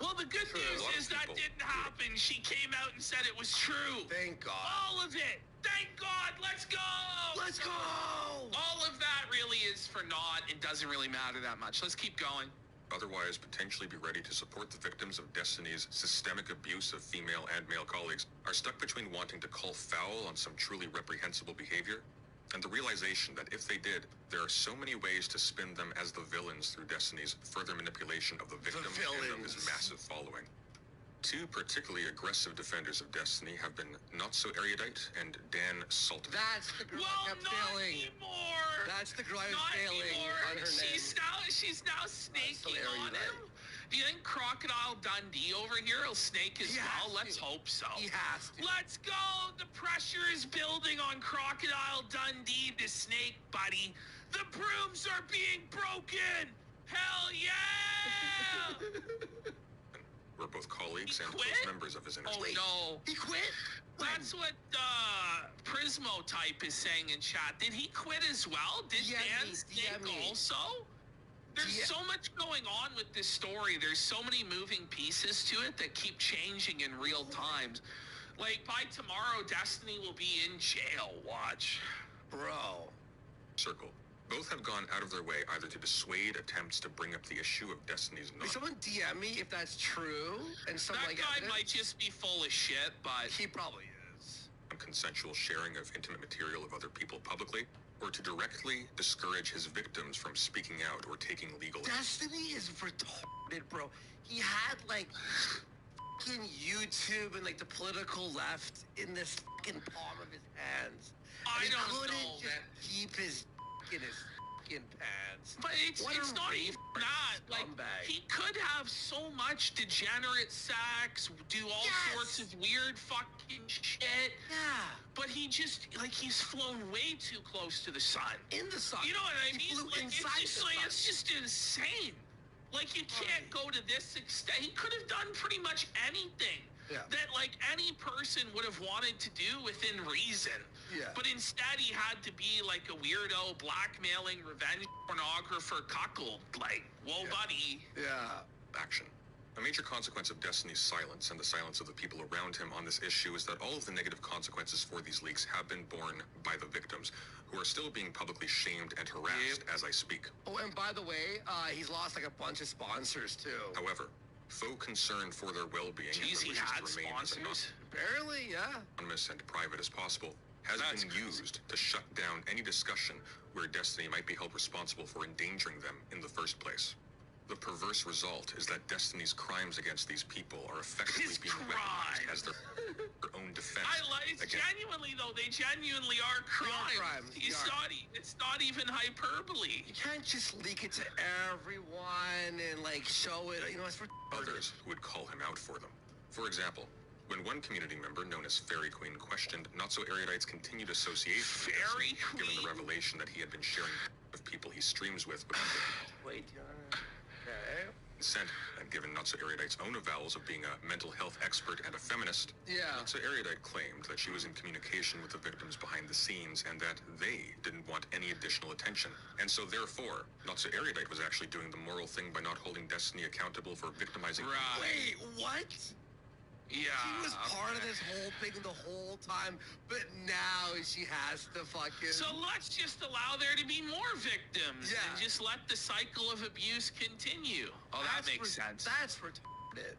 Well, the good Sure, a news lot of is that people didn't do it. happen. She came out and said it was true. Thank God. All of it. Thank God. Let's go. Let's go. All of that really is for naught. It doesn't really matter that much. Let's keep going. Otherwise, potentially be ready to support the victims of Destiny's systemic abuse of female and male colleagues, are stuck between wanting to call foul on some truly reprehensible behavior and the realization that if they did, there are so many ways to spin them as the villains through Destiny's further manipulation of the victim and of his villains. massive following. Two particularly aggressive defenders of Destiny have been Not So Erudite and Dan Sultan. That's the girl I Well, kept not failing. anymore. That's the girl I was Not failing anymore. on her She's name. now snaking Not so on erudite. him. Do you think Crocodile Dundee over here will snake as He has well? Let's to. hope so. He has to. Let's go! The pressure is building on Crocodile Dundee to snake, buddy. The brooms are being broken! Hell yeah! We're both colleagues He and quit? close members of his inner Oh circle. no. He quit? That's what Prismo type is saying in chat. Did he quit as well? Did DM Dan me, snake DM me. also? There's Yeah. so much going on with this story. There's so many moving pieces to it that keep changing in real time. Like by tomorrow, Destiny will be in jail. Watch. Bro. Circle. Both have gone out of their way either to dissuade attempts to bring up the issue of Destiny's Did non someone DM me if that's true? And some That like guy evidence? might just be full of shit, but He probably is. consensual sharing of intimate material of other people publicly, or to directly discourage his victims from speaking out or taking legal action. Destiny is retarded, bro. He had like fucking YouTube and like the political left in this fucking palm of his hands. I And he don't couldn't know, just man. keep his dick in his fucking pants. But it's What it's a not even that. Like scumbag. he could have so much degenerate sex, do all Yes. sorts of weird fucking shit. Yeah. But he just like he's flown way too close to the sun. In the sun. You know what I He mean? flew Like it's inside just the like sun. it's just insane. Like you can't go to this extent. He could have done pretty much anything Yeah. that like any person would have wanted to do within reason. Yeah. But instead he had to be like a weirdo blackmailing revenge pornographer cuckold. Like, whoa Yeah. buddy. Yeah. Action. A major consequence of Destiny's silence and the silence of the people around him on this issue is that all of the negative consequences for these leaks have been borne by the victims, who are still being publicly shamed and harassed as I speak. Oh, and by the way, he's lost like a bunch of sponsors too. However, faux concern for their well-being Jeez, and he their wishes had to remain as sponsors. Barely, yeah. anonymous and private as possible has That's been crazy. used to shut down any discussion where Destiny might be held responsible for endangering them in the first place. The perverse result is that Destiny's crimes against these people are effectively His being weaponized as their own defense I like it's against genuinely though, they genuinely are crimes. crimes, He's they are. not it's not even hyperbole. You can't just leak it to everyone and like show it. You know, it's for others who would call him out for them. For example, when one community member known as Fairy Queen questioned Not So Erudite's continued association with Fairy Destiny, given the Queen? revelation that he had been sharing of people he streams with Wait, okay. consent, and given Not So Erudite's own avowals of being a mental health expert and a feminist, Yeah. Not So Erudite claimed that she was in communication with the victims behind the scenes and that they didn't want any additional attention. And so therefore, Not So Erudite was actually doing the moral thing by not holding Destiny accountable for victimizing Right. Wait, what? Yeah. She was part of okay. this whole thing the whole time, but now she has to fucking. So let's just allow there to be more victims Yeah. and just let the cycle of abuse continue. Oh, that That's makes sense. That's retarded.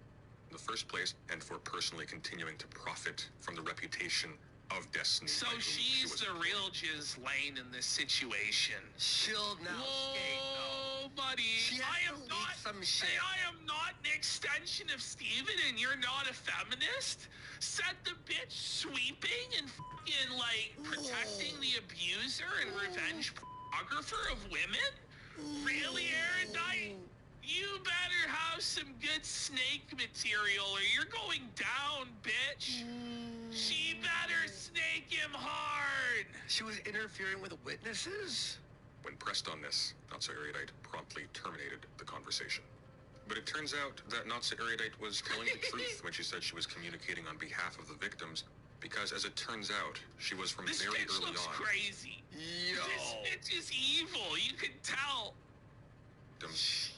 in the first place and for personally continuing to profit from the reputation of Destiny. So by whom she she's was the real Ghislaine in this situation. She'll now skate. Whoa, buddy. She has I to am leak not some shit. Hey, I am not an extension of Steven and you're not a feminist. Set the bitch sweeping and fucking like protecting Whoa. the abuser and revenge pornographer of women? Really, Erudite? good snake material or you're going down, bitch. She better snake him hard. She was interfering with witnesses? When pressed on this, Not So Erudite promptly terminated the conversation. But it turns out that Not So Erudite was telling the truth when she said she was communicating on behalf of the victims, because as it turns out, she was from This very bitch early looks on. crazy. Yo. This bitch is evil. You can tell.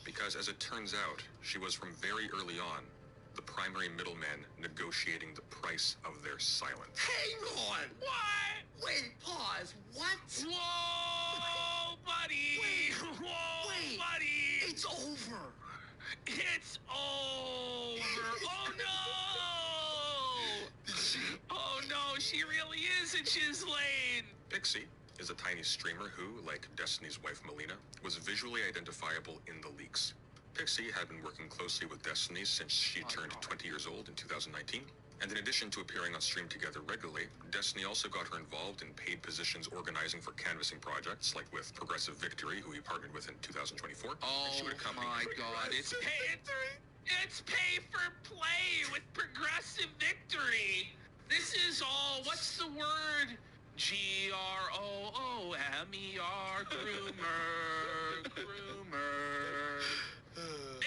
Because as it turns out, she was from very early on the primary middleman negotiating the price of their silence. Hang on. What? Wait, pause. What? Whoa, buddy. Wait. Whoa, Wait. buddy. It's over. It's over. Oh no. Oh no, she really is a Ghislaine. Pixie is a tiny streamer who, like Destiny's wife Melina, was visually identifiable in the leaks. Pixie had been working closely with Destiny since she turned 20 years old in 2019, and in addition to appearing on stream together regularly, Destiny also got her involved in paid positions organizing for canvassing projects, like with Progressive Victory, who he partnered with in 2024. and she would accompany my God. It's pay for play with Progressive Victory. This is all, what's the word? Groomer, groomer.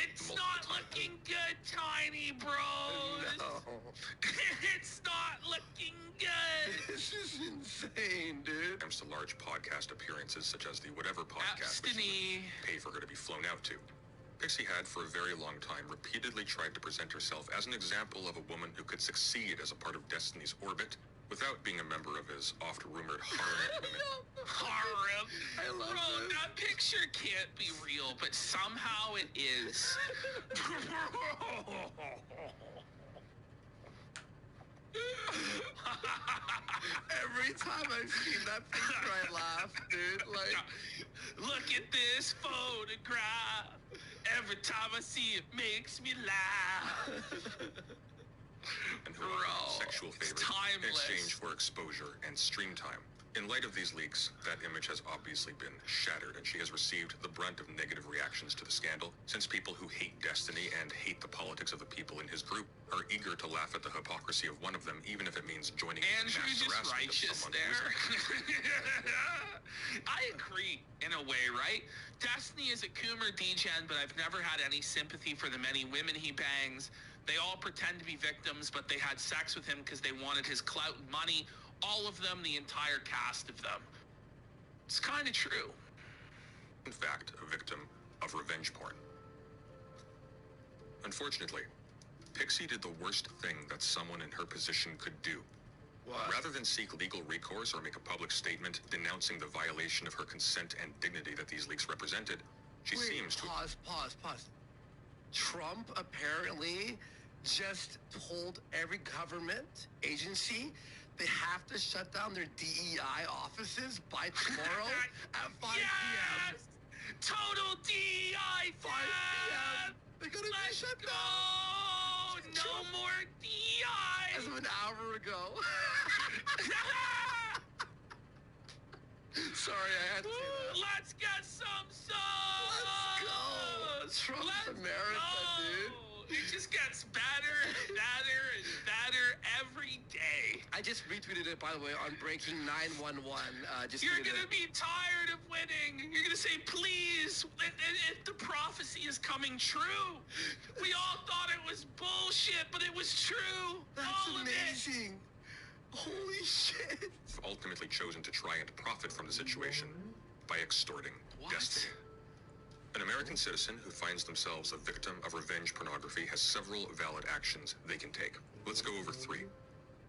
It's not looking good, Tiny Bros. No. It's not looking good. This is insane, dude. comes to large podcast appearances such as the Whatever podcast, which Destiny. pay for her to be flown out to. Pixie had, for a very long time, repeatedly tried to present herself as an example of a woman who could succeed as a part of Destiny's orbit without being a member of his oft-rumored harem of women. Harem. I love Bro, this. that picture can't be real, but somehow it is. Every time I've seen that picture, I laugh, dude. Like, Look at this photograph. Every time I see it, makes me laugh. And who Bro, offered sexual it's favors in timeless. exchange for exposure and stream time. In light of these leaks, that image has obviously been shattered, and she has received the brunt of negative reactions to the scandal, since people who hate Destiny and hate the politics of the people in his group are eager to laugh at the hypocrisy of one of them, even if it means joining in the Andrew mass just harassment of righteous someone who there. isn't. I agree in a way, right? Destiny is a Coomer degen, but I've never had any sympathy for the many women he bangs. They all pretend to be victims, but they had sex with him because they wanted his clout and money. All of them, the entire cast of them. It's kind of true. In fact, a victim of revenge porn. Unfortunately, Pixie did the worst thing that someone in her position could do. what? Rather than seek legal recourse or make a public statement denouncing the violation of her consent and dignity that these leaks represented, she Wait, seems to pause. Trump apparently just told every government agency they have to shut down their DEI offices by tomorrow at 5 p.m. Yes! Total DEI 5 p.m. They're gonna be Let's shut go! down. No more DEI! As of an hour ago. Sorry, I had to say that. Let's get some sun! Let's go! Trump's Let's America, go! dude. It just gets better and better and better every day. I just retweeted it, by the way, on Breaking 911. Just You're tweeted gonna it. be tired of winning. You're gonna say, please, if the prophecy is coming true. We all thought it was bullshit, but it was true. That's all of it. amazing. Holy shit. ultimately chosen to try and profit from the situation by extorting What? Destiny. An American citizen who finds themselves a victim of revenge pornography has several valid actions they can take. Let's go over 3.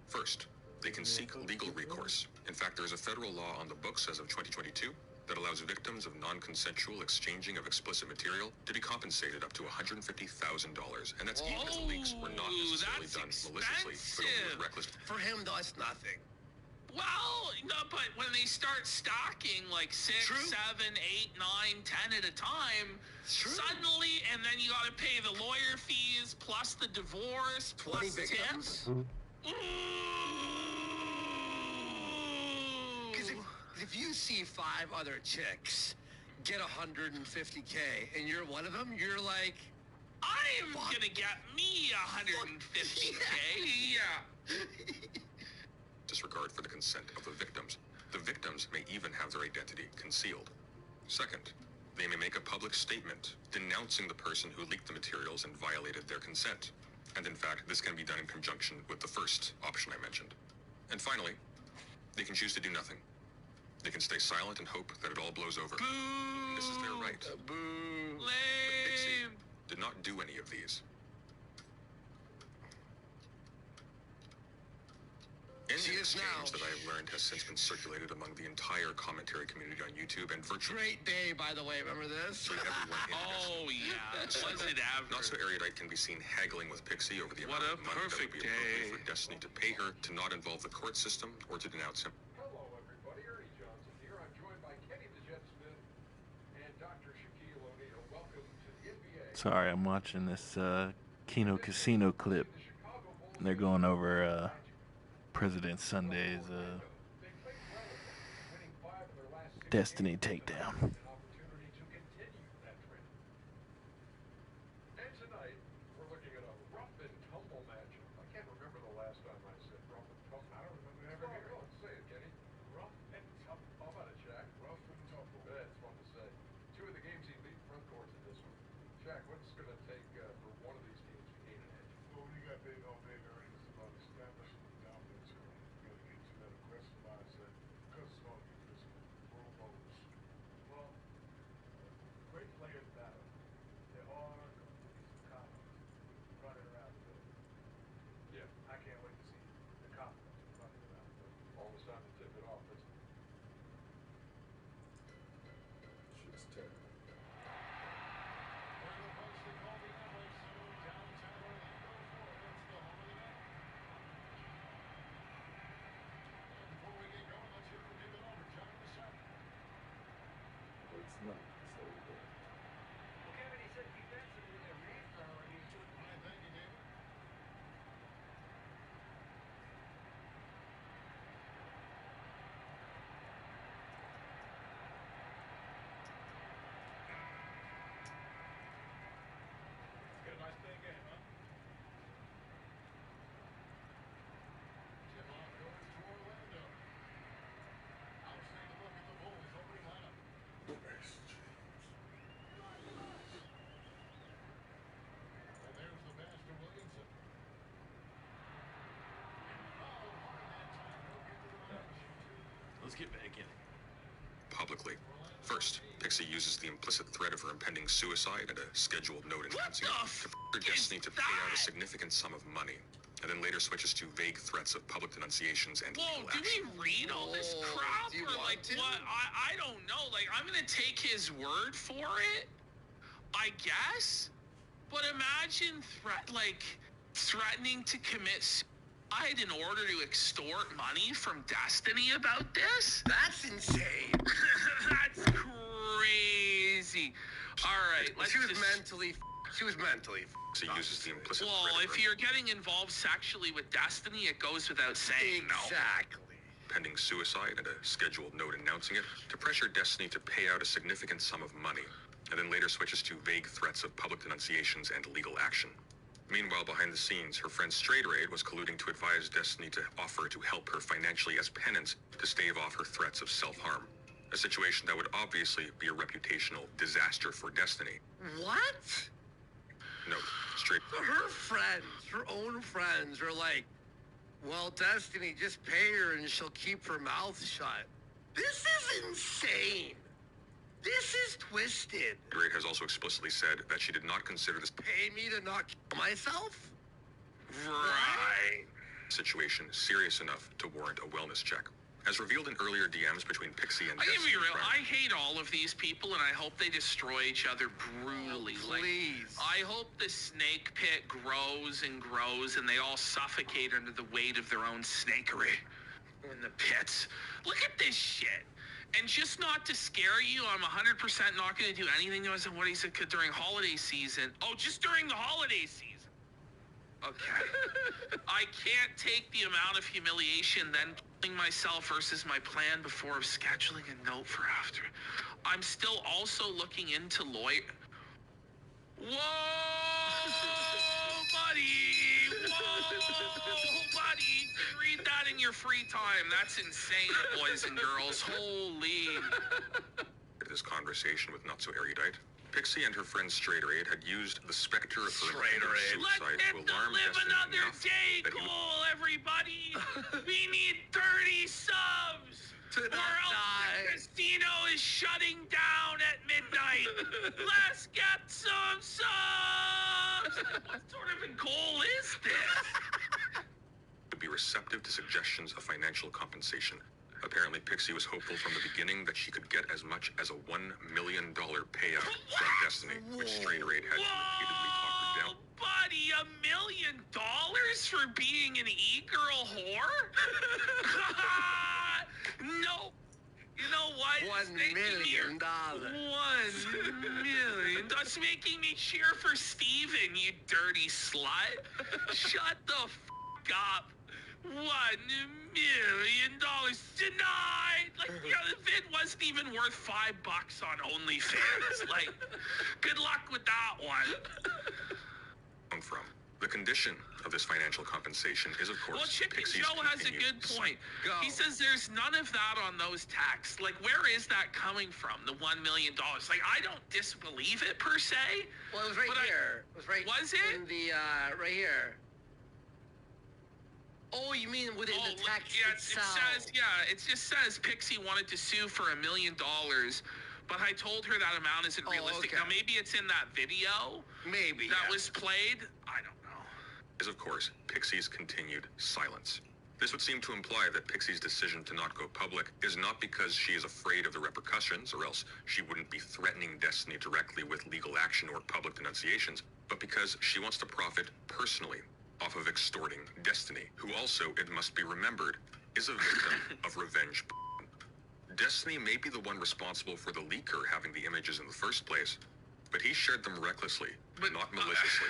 First, they can seek legal recourse. In fact, there is a federal law on the books as of 2022 that allows victims of non-consensual exchanging of explicit material to be compensated up to $150,000, and that's even if the leaks were not necessarily that's done maliciously, but only expensive. with reckless. For him, though, it's nothing. Well, no, but when they start stocking like 6, True. 7, 8, 9, 10 at a time, True. suddenly, and then you got to pay the lawyer fees plus the divorce 20 plus victims? tips. Because if you see 5 other chicks get 150K and you're one of them, you're like, I'm gonna get me 150K. Yeah. Disregard for the consent of the victims. The victims may even have their identity concealed. Second, they may make a public statement denouncing the person who leaked the materials and violated their consent. And in fact, this can be done in conjunction with the first option I mentioned. And finally, they can choose to do nothing. They can stay silent and hope that it all blows over. Boo! This is their right. Boo. Lame. Did not do any of these. In She an is exchange now. that I have learned has since been circulated among the entire commentary community on YouTube and virtually Great day, by the way. Remember this? everyone in Oh, yeah. Was it ever? Not so erudite can be seen haggling with Pixie over the What amount a of money that would perfect be appropriate day. for Destiny to pay her to not involve the court system or to denounce him. Hello, everybody. Ernie Johnson here. I'm joined by Kenny the Jet Smith and Dr. Shaquille O'Neal. Welcome to the NBA. Sorry, I'm watching this Kino Casino clip. And they're going over President Sunday's Destiny takedown. An opportunity to continue that trend. And tonight, we're looking at a rough and tumble matchup. I can't remember the last time I said rough and tumble. I don't remember ever hearing it. Say it, Kenny. Rough and tumble. How about it, Shaq? Rough and tumble. That's fun to say. Two of the game's elite front courts in this one. Shaq, what's it going to take for one of these teams to gain an edge? Well, when you got big on big earnings, it's about establishing the dominance early. You gotta get to that aggressive mindset because it's going to be physical. Pro bowls. Well, great players matter. There are going to be some confidence running around the field. Yeah. I can't wait to see the confidence running around the field. Almost time to tip it off. Let's Shit's terrible. Got a nice big game, huh? Tip off goes to Orlando. I'll take a look at the Bulls opening lineup. Best James. And there's the Master Williamson. Foul hard that time. He'll get to the line. Let's get back in it. Publicly. First, Pixie uses the implicit threat of her impending suicide and a scheduled note announcing the it f- to her Destiny to pay out a significant sum of money, and then later switches to vague threats of public denunciations and Whoa, legal do action. we read all this Whoa, crap? do you Or want like to? what? I don't know. Like, I'm gonna take his word for it, I guess. But imagine threatening to commit suicide in order to extort money from Destiny about this? That's insane. That's crazy. All right, let's She was just... mentally. She was mentally. She uses the implicit Well, threat of if her you're getting involved sexually with Destiny, it goes without saying no. Exactly. pending suicide and a scheduled note announcing it to pressure Destiny to pay out a significant sum of money, and then later switches to vague threats of public denunciations and legal action. Meanwhile, behind the scenes, her friend Straightraid was colluding to advise Destiny to offer to help her financially as penance to stave off her threats of self-harm. A situation that would obviously be a reputational disaster for Destiny. What? Note, Straight... Her friends, her own friends, are like, well, Destiny, just pay her and she'll keep her mouth shut. This is insane. This is twisted. Straightraid has also explicitly said that she did not consider this Pay me to not kill myself? Right. situation serious enough to warrant a wellness check. As revealed in earlier DMs between Pixie and I can be Destiny's real. friend, I hate all of these people, and I hope they destroy each other brutally. Please. I hope the snake pit grows and grows, and they all suffocate under the weight of their own snakery in the pits. Look at this shit. And just not to scare you, I'm 100% not going to do anything. What he said during holiday season. Oh, just during the holiday season. Okay. I can't take the amount of humiliation then killing myself versus my plan before of scheduling a note for after. I'm still also looking into lawyer. Whoa! buddy, you can read that in your free time. That's insane, boys and girls. Holy. This conversation with not so erudite, Pixie and her friend Straighterade had used the specter of her impending Let suicide him to alarm live Destiny another enough day, that he would goal, everybody. We need 30 subs. To or not else die. the casino is shutting down at midnight. Let's get some subs. What sort of a goal is this? be receptive to suggestions of financial compensation. Apparently, Pixie was hopeful from the beginning that she could get as much as a $1 million payout from Destiny, which Straighterade had repeatedly talked her down. Buddy, $1 million for being an e-girl whore? No. You know what? $1 million. $1 million. That's making me cheer for Steven, you dirty slut. Shut the f*** up. $1 million denied. Like, you know, the vid wasn't even worth $5 on OnlyFans. Like, good luck with that one. From the condition of this financial compensation is, of course, Well, Chicken Pixie's Joe has a continued good point. Go. He says there's none of that on those texts. Like, where is that coming from, the $1 million? Like, I don't disbelieve it, per se. Well, it was right But here. It was right. Was it? In the right here. Oh, you mean within the text yeah, itself? it just says Pixie wanted to sue for $1 million, but I told her that amount isn't realistic. okay. Now, maybe it's in that video Maybe. that was played. I don't know. is, of course, Pixie's continued silence. This would seem to imply that Pixie's decision to not go public is not because she is afraid of the repercussions, or else she wouldn't be threatening Destiny directly with legal action or public denunciations, but because she wants to profit personally off of extorting Destiny, who also, it must be remembered, is a victim of revenge. Destiny may be the one responsible for the leaker having the images in the first place, but he shared them recklessly, but not maliciously.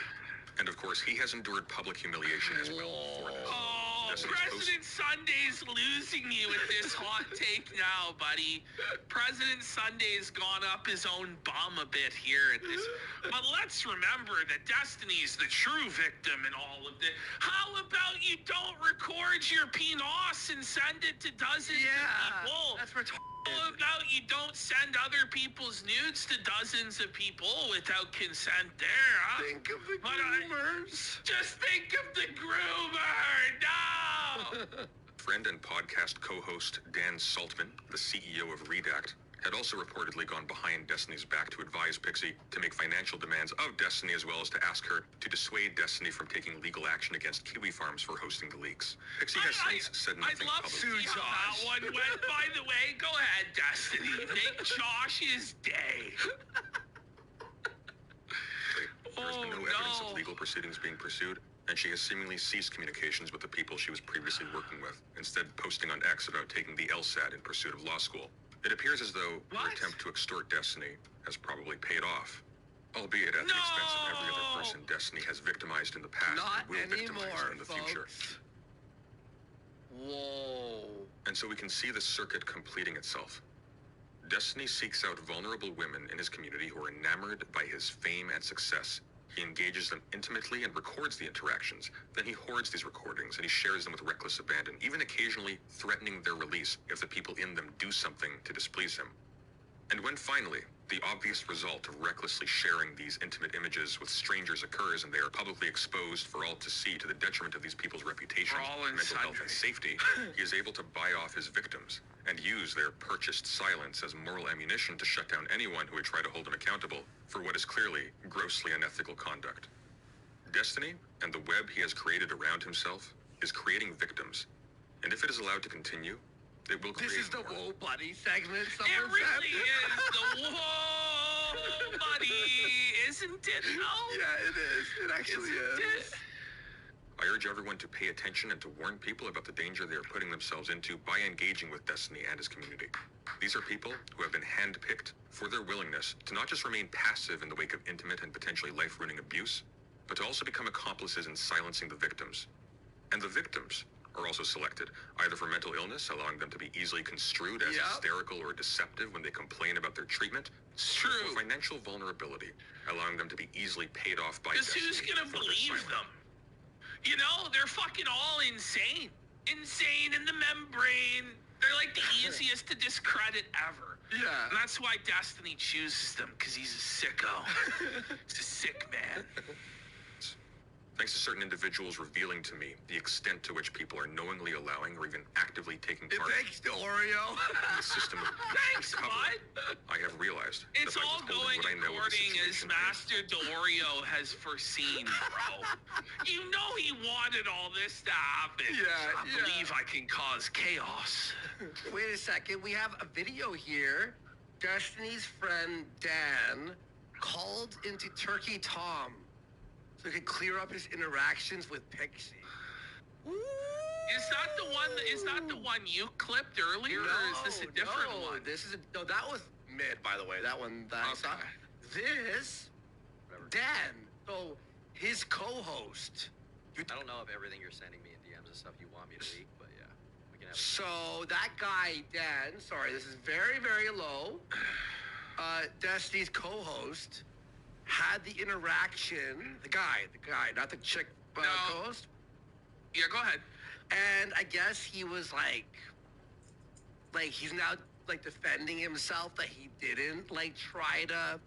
And of course, he has endured public humiliation as well for this. Oh, Destiny's President Sunday's losing you with this hot take now, buddy. President Sunday's gone up his own bum a bit here at this. But let's remember that Destiny's the true victim in all of this. How about you don't record your penis and send it to dozens of people? That's retarded. How about you don't send other people's nudes to dozens of people without consent there, huh? Think of the But groomers. just think of the groomer! No! Friend and podcast co-host Dan Saltman, the CEO of Redact, had also reportedly gone behind Destiny's back to advise Pixie to make financial demands of Destiny, as well as to ask her to dissuade Destiny from taking legal action against Kiwi Farms for hosting the leaks. Pixie has since said nothing I'd love to publicly. see how that one went. By the way, go ahead, Destiny. Make Josh's day. There has been no evidence of legal proceedings being pursued, and she has seemingly ceased communications with the people she was previously working with, instead posting on X about taking the LSAT in pursuit of law school. It appears as though her attempt to extort Destiny has probably paid off, albeit at the expense of every other person Destiny has victimized in the past Not and will victimize anymore, in the folks. future. Whoa. And so we can see the circuit completing itself. Destiny seeks out vulnerable women in his community who are enamored by his fame and success. He engages them intimately and records the interactions. Then he hoards these recordings and he shares them with reckless abandon, even occasionally threatening their release if the people in them do something to displease him. And when finally, the obvious result of recklessly sharing these intimate images with strangers occurs and they are publicly exposed for all to see to the detriment of these people's reputations, For all and mental health, sundry. and safety, he is able to buy off his victims and use their purchased silence as moral ammunition to shut down anyone who would try to hold him accountable for what is clearly grossly unethical conduct. Destiny and the web he has created around himself is creating victims, and if it is allowed to continue, it will create This is the more. Whoa Buddy segment. It Someone really said. is the whoa, buddy, isn't it? No. Yeah, it is. It actually is. I urge everyone to pay attention and to warn people about the danger they are putting themselves into by engaging with Destiny and his community. These are people who have been handpicked for their willingness to not just remain passive in the wake of intimate and potentially life-ruining abuse, but to also become accomplices in silencing the victims. And the victims are also selected, either for mental illness, allowing them to be easily construed as hysterical or deceptive when they complain about their treatment, True. or for financial vulnerability, allowing them to be easily paid off by Because Destiny who's gonna for their believe silence. them? You know, they're fucking all insane. Insane in the membrane. They're like the easiest to discredit ever. Yeah. And that's why Destiny chooses them, because he's a sicko. He's a sick man. Thanks to certain individuals revealing to me the extent to which people are knowingly allowing or even actively taking part Thanks to Oreo. in the system of Thanks, bud. I have realized It's that by all withholding going what I know of the according as situation, Master Dorio has foreseen, bro. You know he wanted all this to happen. Yeah, I believe I can cause chaos. Wait a second. We have a video here. Destiny's friend Dan called into Turkey Tom so he could clear up his interactions with Pixie. Is that the one you clipped earlier, or is this a different one? No, that was mid, by the way. That one that I saw. This, Dan, so his co-host. I don't know if everything you're sending me in DMs is stuff you want me to leak, but yeah, we can have it. So that guy, Dan, sorry, this is very, very low. Destiny's co-host had the interaction, the guy, not the chick No. co-host. Yeah, go ahead. And I guess he was like he's now like defending himself that he didn't like try to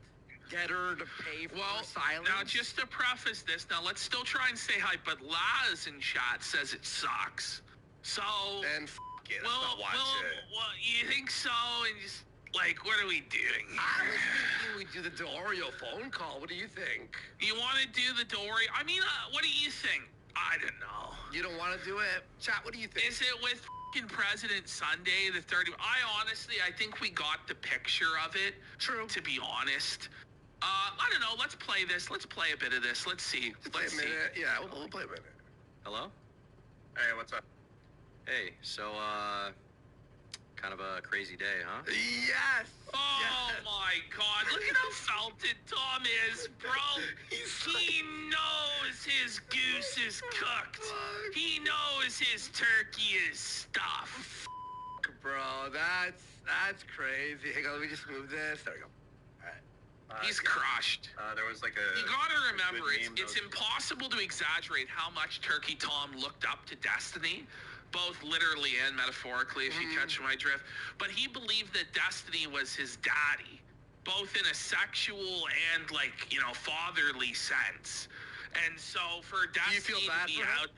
get her to pay for her silence. Now just to preface this, now let's still try and say hi, but Laz in chat says it sucks. So then f it, let's not watch it. Well, you think so? And just like, what are we doing? I was thinking we do the Dorio phone call. What do you think? You want to do the Dory? I mean, what do you think? I don't know. You don't want to do it? Chat, what do you think? Is it with f***ing President Sunday, the 30? I think we got the picture of it. True. To be honest. I don't know. Let's play this. Let's play a bit of this. Let's see. Let's play a minute. Yeah, we'll play a minute. Hello? Hey, what's up? Hey, so, kind of a crazy day, huh? Yes! Oh yes. my God! Look at how felted Tom is, bro. He knows his goose is cooked. He knows his turkey is stuffed. Bro, that's crazy. Hang on, let me just move this. There we go. He's crushed. There was like a... You gotta remember, good meme it's that was- impossible to exaggerate how much Turkey Tom looked up to Destiny, both literally and metaphorically, if you catch my drift. But he believed that Destiny was his daddy, both in a sexual and, like, you know, fatherly sense. And so for Destiny feel bad to be for him? out...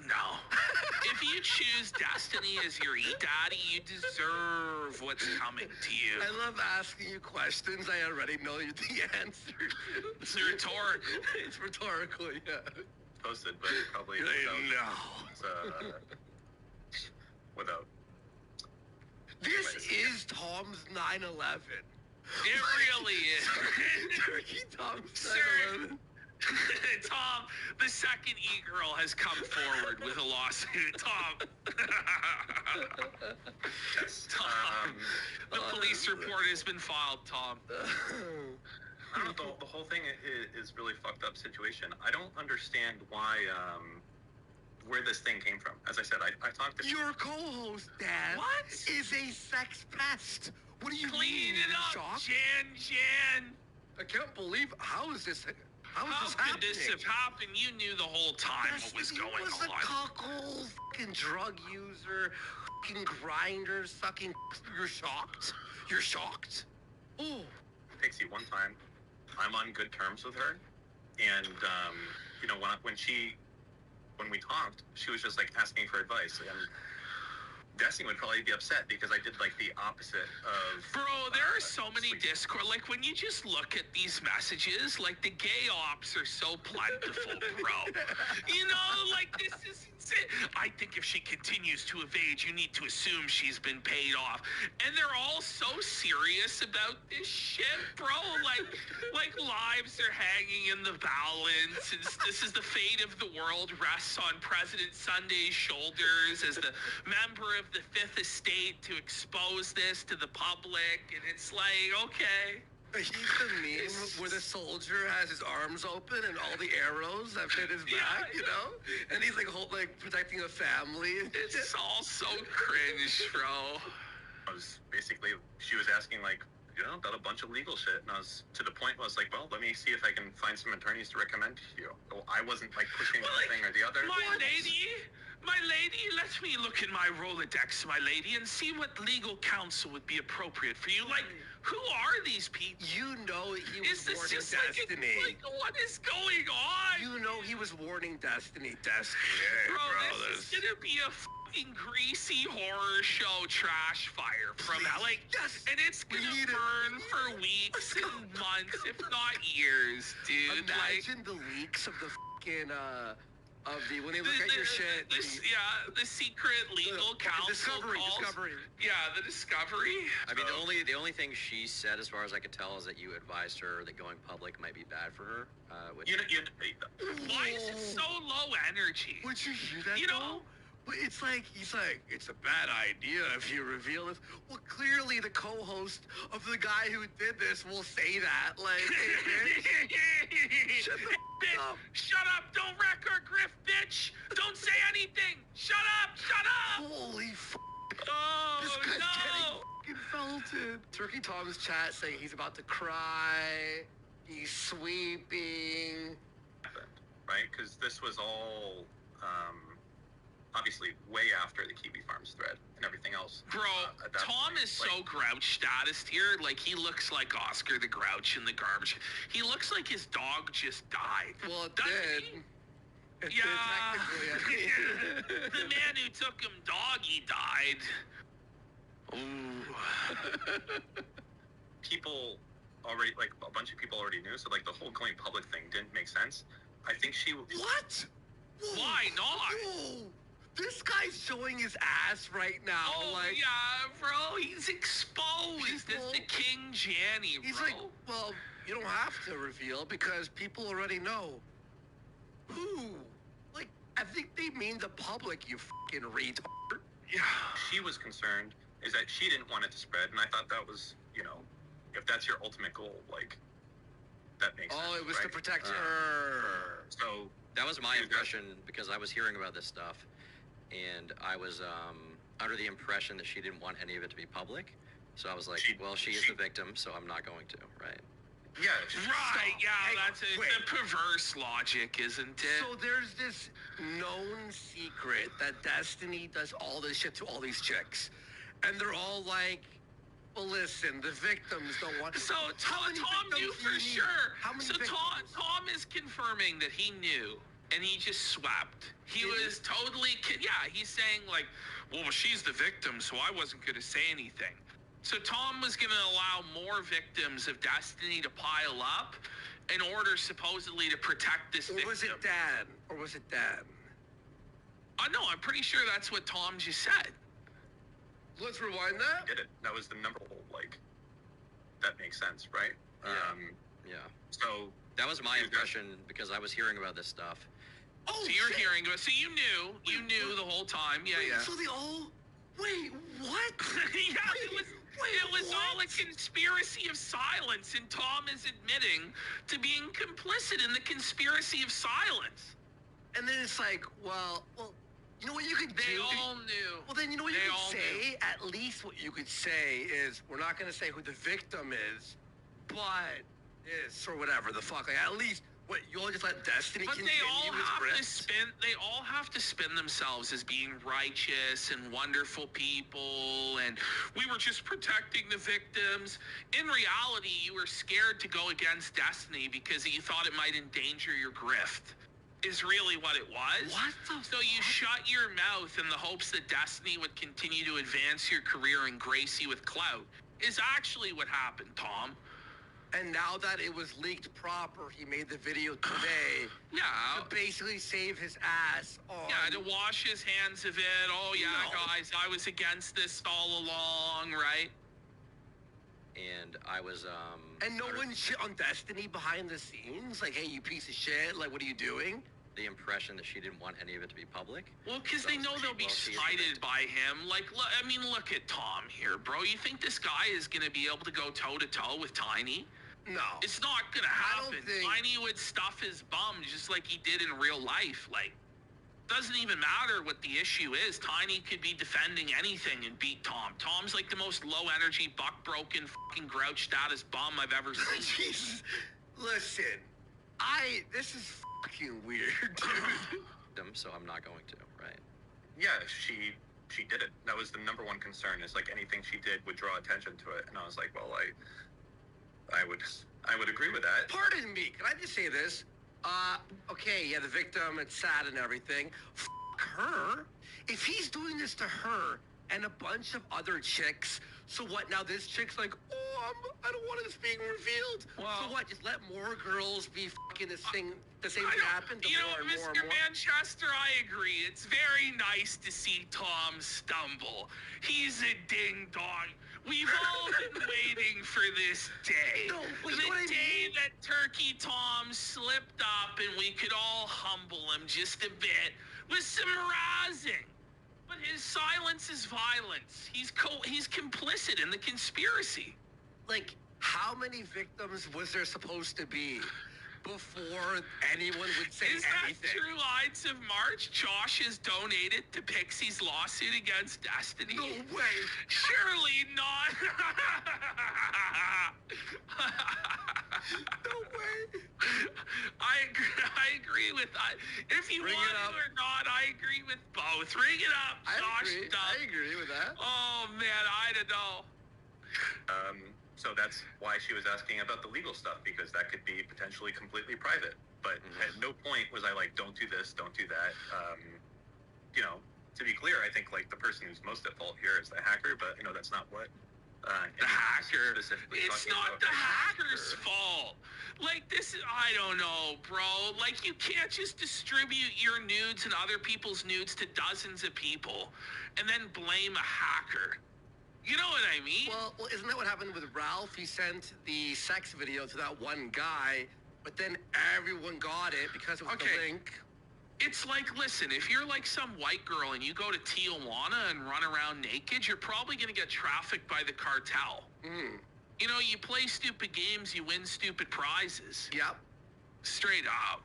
No. If you choose Destiny as your e-daddy, you deserve what's coming to you. I love asking you questions I already know the answer to. It's rhetorical. It's rhetorical, yeah. posted, but probably without. This is Tom's 9/11. It really is. Turkey Tom's Sir. 9/11. Tom, the second e-girl has come forward with a lawsuit. Tom. Yes. Tom. The police report has been filed, Tom. I don't know, the whole thing is really fucked up situation. I don't understand why, where this thing came from. As I said, I talked to... Your co-host, Dad, What? is a sex pest. What do you Clean mean? it up, Shocked? Jan. I can't believe, how is this How happening? could this have happened? You knew the whole time what was He going was on. a cuckold, fucking drug user, fucking grinder, sucking. You're shocked? You're shocked? Oh. Pixie, one time, I'm on good terms with her, and you know, when we talked, she was just like asking for advice, and Destiny would probably be upset because I did like the opposite of... Bro, there are so many sleep. Discord, like when you just look at these messages, like the gay ops are so plentiful, bro. You know, like this is insane. I think if she continues to evade, you need to assume she's been paid off. And they're all so serious about this shit, bro. Like lives are hanging in the balance. This is the fate of the world rests on President Sunday's shoulders as the member of the Fifth Estate to expose this to the public, and it's like, okay. He's the meme where the soldier has his arms open and all the arrows that fit his back, you know? And he's like protecting a family. It's all so cringe, bro. was basically, she was asking like, got a bunch of legal shit, and I was to the point where I was like, well, let me see if I can find some attorneys to recommend to you. So I wasn't like pushing Well, one thing or the other. My lady, let me look in my Rolodex, my lady, and see what legal counsel would be appropriate for you. Like, who are these people? You know he Is was this warning just like, Destiny. what is going on? You know he was warning Destiny. Destiny. Bro, this is gonna be a fucking greasy horror show trash fire from like, Yes. and it's gonna need it. burn for weeks and months, if not years, dude. Imagine the leaks of the fucking when they look at your shit. The secret legal counsel Discovery. Yeah, the discovery. I mean, the only thing she said, as far as I could tell, is that you advised her that going public might be bad for her. Which Why is it so low energy? Would you hear that? You know? But it's like, he's like, it's a bad idea if you reveal this. Well, clearly the co-host of the guy who did this will say that. Like, hey, bitch, shut the Bitch, up. shut up! Don't wreck our grift, bitch! Don't say anything! Shut up! Shut up! Holy f***. Oh, This guy's no! getting fucking felted. Turkey Tom's chat saying he's about to cry. He's sweeping. Right? Because this was all obviously way after the Kiwi Farms thread and everything else. Bro, at that Tom point, is so Grouch status here. Like, he looks like Oscar the Grouch in the garbage. He looks like his dog just died. Well, it Doesn't did. he? It Yeah. did technically, I think. The man who took him doggy died. Ooh. People already, like, a bunch of people already knew, so, like, the whole going public thing didn't make sense. I think she... What? Whoa. Why not? Whoa. This guy's showing his ass right now. Oh, like, yeah, bro. He's exposed as People- the King Janny, bro. he's like, well, you don't have to reveal because people already know. Who? Like, I think they mean the public, you fucking retard. Yeah. She was concerned is that she didn't want it to spread, and I thought that was, if that's your ultimate goal, like, that makes sense. Oh, it was to right? protect her. So, that was my She's got- impression, because I was hearing about this stuff, and I was under the impression that she didn't want any of it to be public. So I was like, She- well, she is she- the victim, so I'm not going to, right? yeah. Right, yeah, Hang on, that's a wait. perverse logic, isn't it? So there's this known secret that Destiny does all this shit to all these chicks. And they're all like, well, listen, the victims don't want... So How Tom many knew victims do for you need? sure. How many So victims? Tom is confirming that he knew, and he just swept. He Did was totally, yeah, he's saying like, well, she's the victim, so I wasn't going to say anything. So Tom was going to allow more victims of Destiny to pile up in order supposedly to protect this Or victim. was it Dan? Or was it Dan? No, I'm pretty sure that's what Tom just said. Let's rewind that. Did it. That was the number, like, that makes sense, right? Yeah. Yeah. So, That was my She's got- impression, because I was hearing about this stuff. Oh, So you're shit. hearing about, so you knew the whole time. Yeah, Wait, yeah. So they all... Wait, what? Yeah, it was all a conspiracy of silence, and Tom is admitting to being complicit in the conspiracy of silence. And then it's like, well, you know what you could They do? all knew. Well, then you know what you They could all say? At least what you could say is, we're not going to say who the victim is, but this or whatever the fuck. Like, at least, what, you'll just let Destiny But continue they all his have to grift? spin. They all have to spin themselves as being righteous and wonderful people, and we were just protecting the victims. In reality, you were scared to go against Destiny because you thought it might endanger your grift. Is really what it was. What the So you shut your mouth in the hopes that Destiny would continue to advance your career and grace you with clout. Is actually what happened, Tom. And now that it was leaked proper, he made the video today Yeah. to basically save his ass on... Yeah, to wash his hands of it. Oh, yeah, No. guys, I was against this all along, right? And I was, And no one shit on Destiny behind the scenes? Like, hey, you piece of shit, like, what are you doing? the impression that she didn't want any of it to be public. Well, because So they know they'll be well, she is slighted by him. Like, I mean, look at Tom here, bro. You think this guy is going to be able to go toe-to-toe with Tiny? No. It's not going to I don't happen. think- Tiny would stuff his bum just like he did in real life. Like, Doesn't even matter what the issue is. Tiny could be defending anything and beat Tom. Tom's like the most low energy, buck broken, fucking grouch status bum I've ever seen. Jesus. Listen, this is fucking weird, dude. So I'm not going to, right? Yeah, she did it. That was the number one concern, is like anything she did would draw attention to it. And I was like, well, I would agree with that. Pardon me, can I just say this? Okay, yeah, the victim, it's sad and everything. Fuck her. If he's doing this to her and a bunch of other chicks, so what, now this chick's like, oh, I don't want this being revealed. Well, so what, just let more girls be fucking the same thing happen to You know, more and more Mr. and more? Manchester, I agree. It's very nice to see Tom stumble. He's a ding dong. We've all been waiting for this day. No, but you the know what I day mean? that Turkey Tom slipped up and we could all humble him just a bit with some razzing. But his silence is violence. He's complicit in the conspiracy. Like, how many victims was there supposed to be before anyone would say Is that anything? true? Ides of March? Josh has donated to Pixie's lawsuit against Destiny. No way. Surely not. No way. I agree with that. If you Bring want it to up. or not, I agree with both. Ring it up, Josh. I agree with that. Oh man, I don't know. So that's why she was asking about the legal stuff, because that could be potentially completely private. But at no point was I like, don't do this, don't do that. You know, to be clear, I think like the person who's most at fault here is the hacker, but you know, that's not what The hacker. specifically It's talking not about the hacker's fault. Like, this is, I don't know, bro. Like, you can't just distribute your nudes and other people's nudes to dozens of people and then blame a hacker. You know what I mean? Well, isn't that what happened with Ralph? He sent the sex video to that one guy, but then everyone got it because it was Okay. the link. It's like, listen, if you're like some white girl and you go to Tijuana and run around naked, you're probably going to get trafficked by the cartel. Mm. You know, you play stupid games, you win stupid prizes. Yep. Straight up.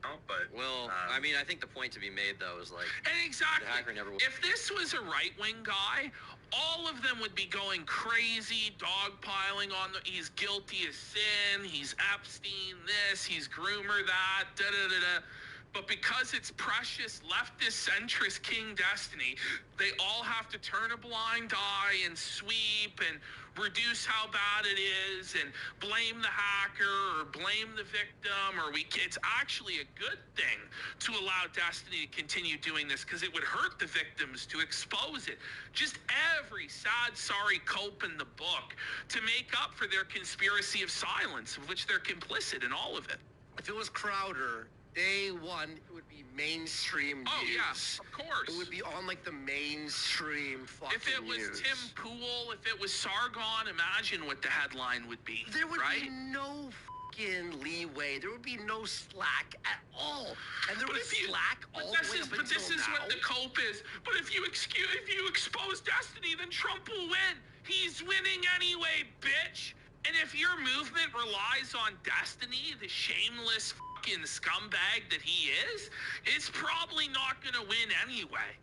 No, but Well, I mean, I think the point to be made, though, is like, And exactly. The hacker never will. If this was a right-wing guy, all of them would be going crazy, dogpiling on he's guilty of sin, he's Epstein this, he's groomer that, da-da-da-da. But because it's precious leftist centrist King Destiny, they all have to turn a blind eye and sweep and reduce how bad it is and blame the hacker or blame the victim, or it's actually a good thing to allow Destiny to continue doing this, because it would hurt the victims to expose it. Just every sad, sorry cope in the book to make up for their conspiracy of silence, of which they're complicit in all of it. If it was Crowder, day one, it would be mainstream news. Oh, yeah, of course. It would be on, like, the mainstream fucking If it was news. Tim Pool, if it was Sargon, imagine what the headline would be. There would right? be no fucking leeway. There would be no slack at all. And there But was if you- slack all the way up But this until is now. what the cope is. But if you expose Destiny, then Trump will win. He's winning anyway, bitch. And if your movement relies on Destiny, the shameless fucking scumbag that he is, it's probably not gonna win anyway.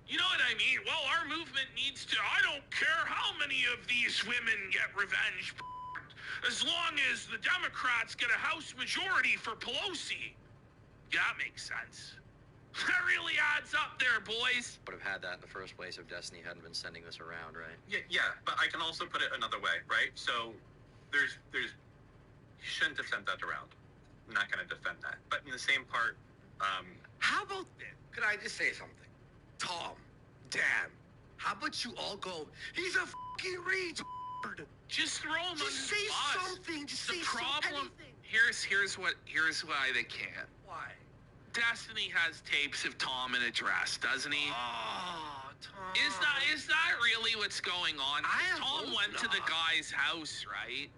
You know what I mean? Well, our movement needs to, I don't care how many of these women get revenge, as long as the Democrats get a House majority for Pelosi. Yeah, that makes sense. That really adds up there, boys. would have had that in the first place if Destiny hadn't been sending this around, right? yeah, but I can also put it another way, right? So there's you shouldn't have sent that around. I'm not going to defend that. But in the same part, How about this? Could I just say something? Tom, Dan, how about you all go, he's a fucking retard. Just throw him Just under say the bus. something. Just The say problem anything. here's why they can't. Why? Destiny has tapes of Tom in a dress, doesn't he? Oh, Tom. Is that really what's going on? I Tom hope went to the not. guy's house, right?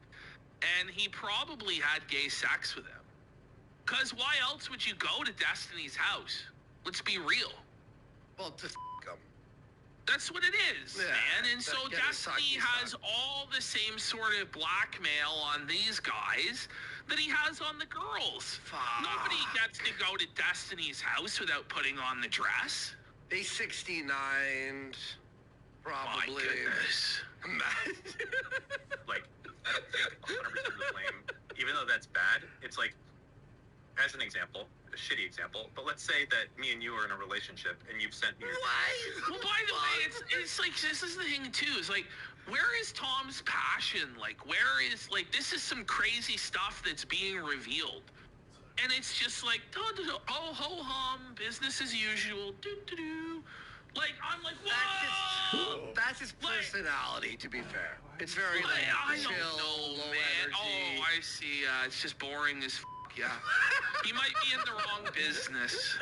And he probably had gay sex with him. Cause why else would you go to Destiny's house? Let's be real. Well, just him. That's what it is, Yeah, man. And that- so get his Destiny sucky has suck. all the same sort of blackmail on these guys that he has on the girls. Nobody gets to go to Destiny's house without putting on the dress. They 69, probably. My goodness. Like, I don't think 100% of the blame, even though that's bad, it's like, as an example, a shitty example, but let's say that me and you are in a relationship and you've sent me your Well, by the way, it's like, this is the thing too, is like, where is Tom's passion? Like, where is, like, this is some crazy stuff that's being revealed. And it's just like, oh, ho hum, business as usual, do. Like, I'm like, whoa! That's his personality, to be fair. It's very, like, I chill, don't know, low man. energy. Oh, I see. It's just boring as yeah. He might be in the wrong business.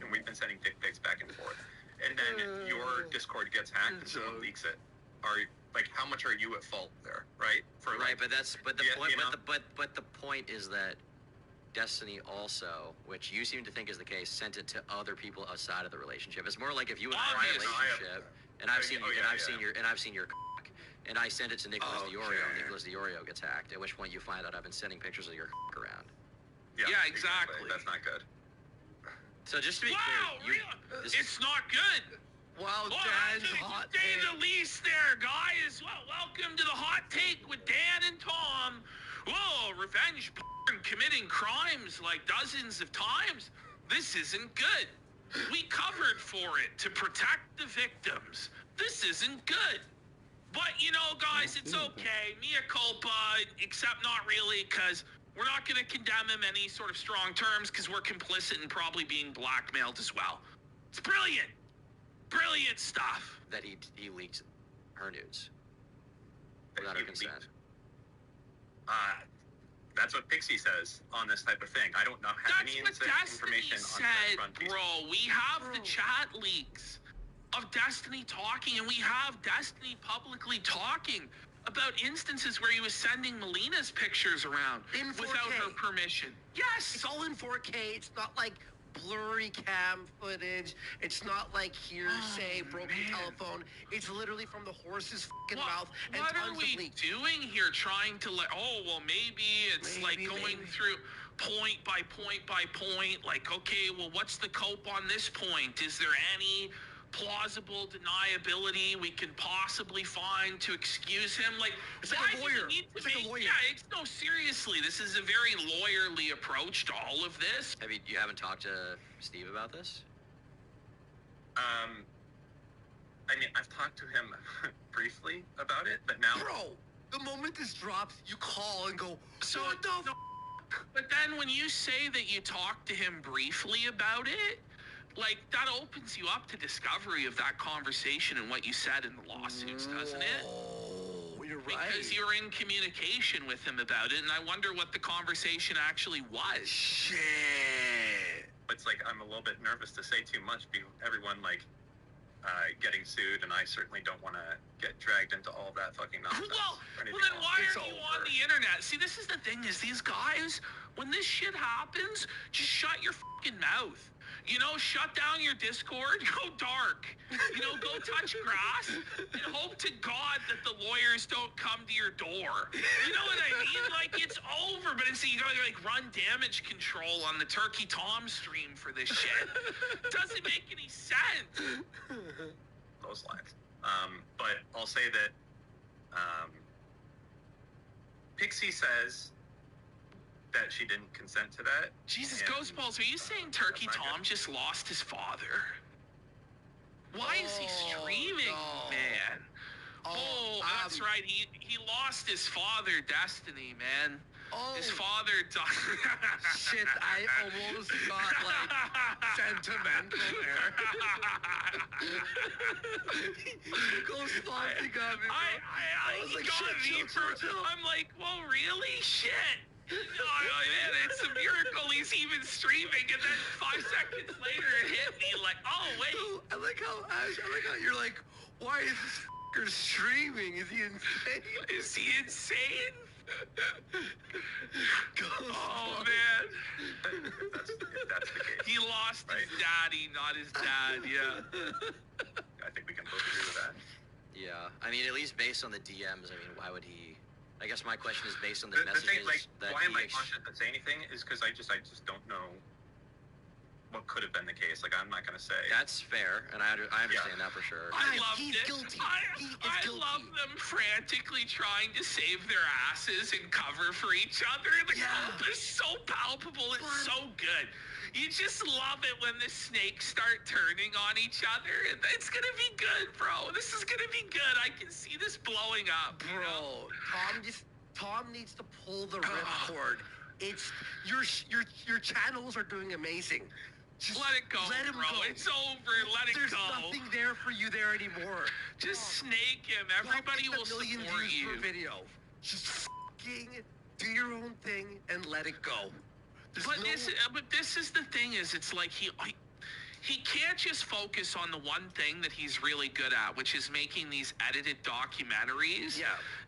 and we've been sending dick pics back and forth. And then your Discord gets hacked and someone leaks it. Like, how much are you at fault there, right? For Right, like, but the point, you know? but the point is that Destiny also, which you seem to think is the case, sent it to other people outside of the relationship. It's more like if you and I are in a relationship, and I've seen your cock, and I send it to Nicholas Diorio, and Nicholas Diorio gets hacked. At which point you find out I've been sending pictures of your cock around. Yeah, exactly. That's not good. So just to be clear, it's not good. Wow, Well, Dan's to hot say take. the least there, guys. Well, welcome to the Hot Take with Dan and Tom. Whoa, revenge porn, committing crimes like dozens of times. This isn't good. We covered for it to protect the victims. This isn't good. But, you know, guys, it's okay. Mea culpa, except not really, because we're not going to condemn him any sort of strong terms because we're complicit in probably being blackmailed as well. It's brilliant. Brilliant stuff. that he leaked her nudes without her consent. That's what Pixie says on this type of thing. I don't know how any Destiny information said, on that front. bro. We have the chat leaks of Destiny talking, and we have Destiny publicly talking about instances where he was sending Melina's pictures around In 4K. without her permission. Yes. It's all in 4K. It's not like blurry cam footage. It's not like hearsay, broken telephone. It's literally from the horse's fucking mouth and what tons are of we leaks. doing here? Trying to maybe it's like going through point by point by point. Like, okay, well, what's the cope on this point? Is there any plausible deniability we can possibly find to excuse him? Like, It's like why a do lawyer. we need to It's like a make- lawyer. Yeah, no, seriously, this is a very lawyerly approach to all of this. You haven't talked to Steve about this? I mean, I've talked to him briefly about it, but now... Bro, the moment this drops, you call and go, So, what the no, but then when you say that you talked to him briefly about it, like, that opens you up to discovery of that conversation and what you said in the lawsuits, doesn't it? Oh, you're right. Because you're in communication with him about it, and I wonder what the conversation actually was. Shit. It's like I'm a little bit nervous to say too much. Everyone, like, getting sued, and I certainly don't want to get dragged into all that fucking nonsense. Well, or anything then else. why It's are you over. on the internet? See, this is the thing, is these guys, when this shit happens, just shut your fucking mouth. You know, shut down your Discord, go dark. You know, go touch grass, and hope to God that the lawyers don't come to your door. You know what I mean? Like, it's over, but it's, you gotta, like, run damage control on the Turkey Tom stream for this shit. Doesn't make any sense. Those lines. But I'll say that Pixie says that she didn't consent to that. Jesus, and Ghost Balls, are you saying Turkey that's not Tom good. just lost his father? Why is he Oh, streaming, no. man? Oh, that's right. He lost his father, Destiny, man. His father died. Shit, I almost got, like, sentimental there. Ghost Balls, you got me, bro. I was he like, got shit, me chill, for. chill. I'm like, well, really? Shit. No, man, it's a miracle he's even streaming, and then 5 seconds later it hit me like, oh, wait. No, I like how you're like, why is this f***er streaming? Is he insane? Is he insane? Ghost Oh, Balls. man. if that's the case. He lost his daddy, not his dad, yeah. I think we can both agree with that. Yeah. I mean, at least based on the DMs, I mean, why would he I guess my question is based on The the thing, messages like, that why am I he cautious to say anything is because I just don't know what could have been the case. Like, I'm not gonna say. That's fair, and I understand that for sure. I loved He's it. guilty. He is I guilty. love them frantically trying to save their asses and cover for each other. The hope is so palpable. It's so good. You just love it when the snakes start turning on each other. It's gonna be good, bro. This is gonna be good. I can see this blowing up. You know? Bro, Tom needs to pull the ripcord. It's your channels are doing amazing. Just let it go, let him bro. go. It's over. Let it There's go. nothing there for you there anymore. Just snake him. Everybody Don't get will the million support views you. per video. Just fucking do your own thing and let it go. But this is the thing is it's like he can't just focus on the one thing that he's really good at, which is making these edited documentaries. Yeah.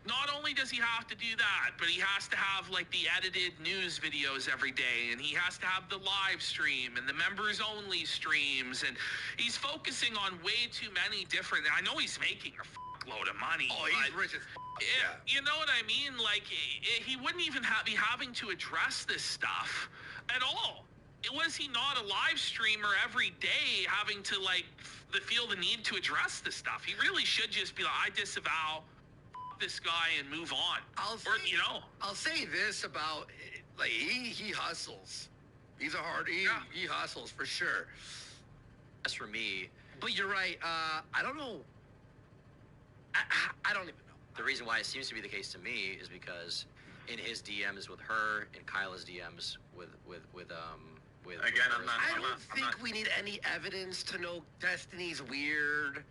Not only does he have to do that, but he has to have like the edited news videos every day, and he has to have the live stream and the members only streams, and he's focusing on way too many different. I know he's making a fuckload of money. Oh, he's rich as yeah, you know what I mean? Like, he wouldn't even be having to address this stuff at all. Was he not a live streamer every day having to, like, feel the need to address this stuff? He really should just be like, I disavow this guy and move on. I'll say this about, like, he hustles. He's he hustles for sure. As for me, but you're right. I don't know. I don't even know. The reason why it seems to be the case to me is because in his DMs with her and Kyla's DMs with Again, her I don't think we need any evidence to know Destiny's weird,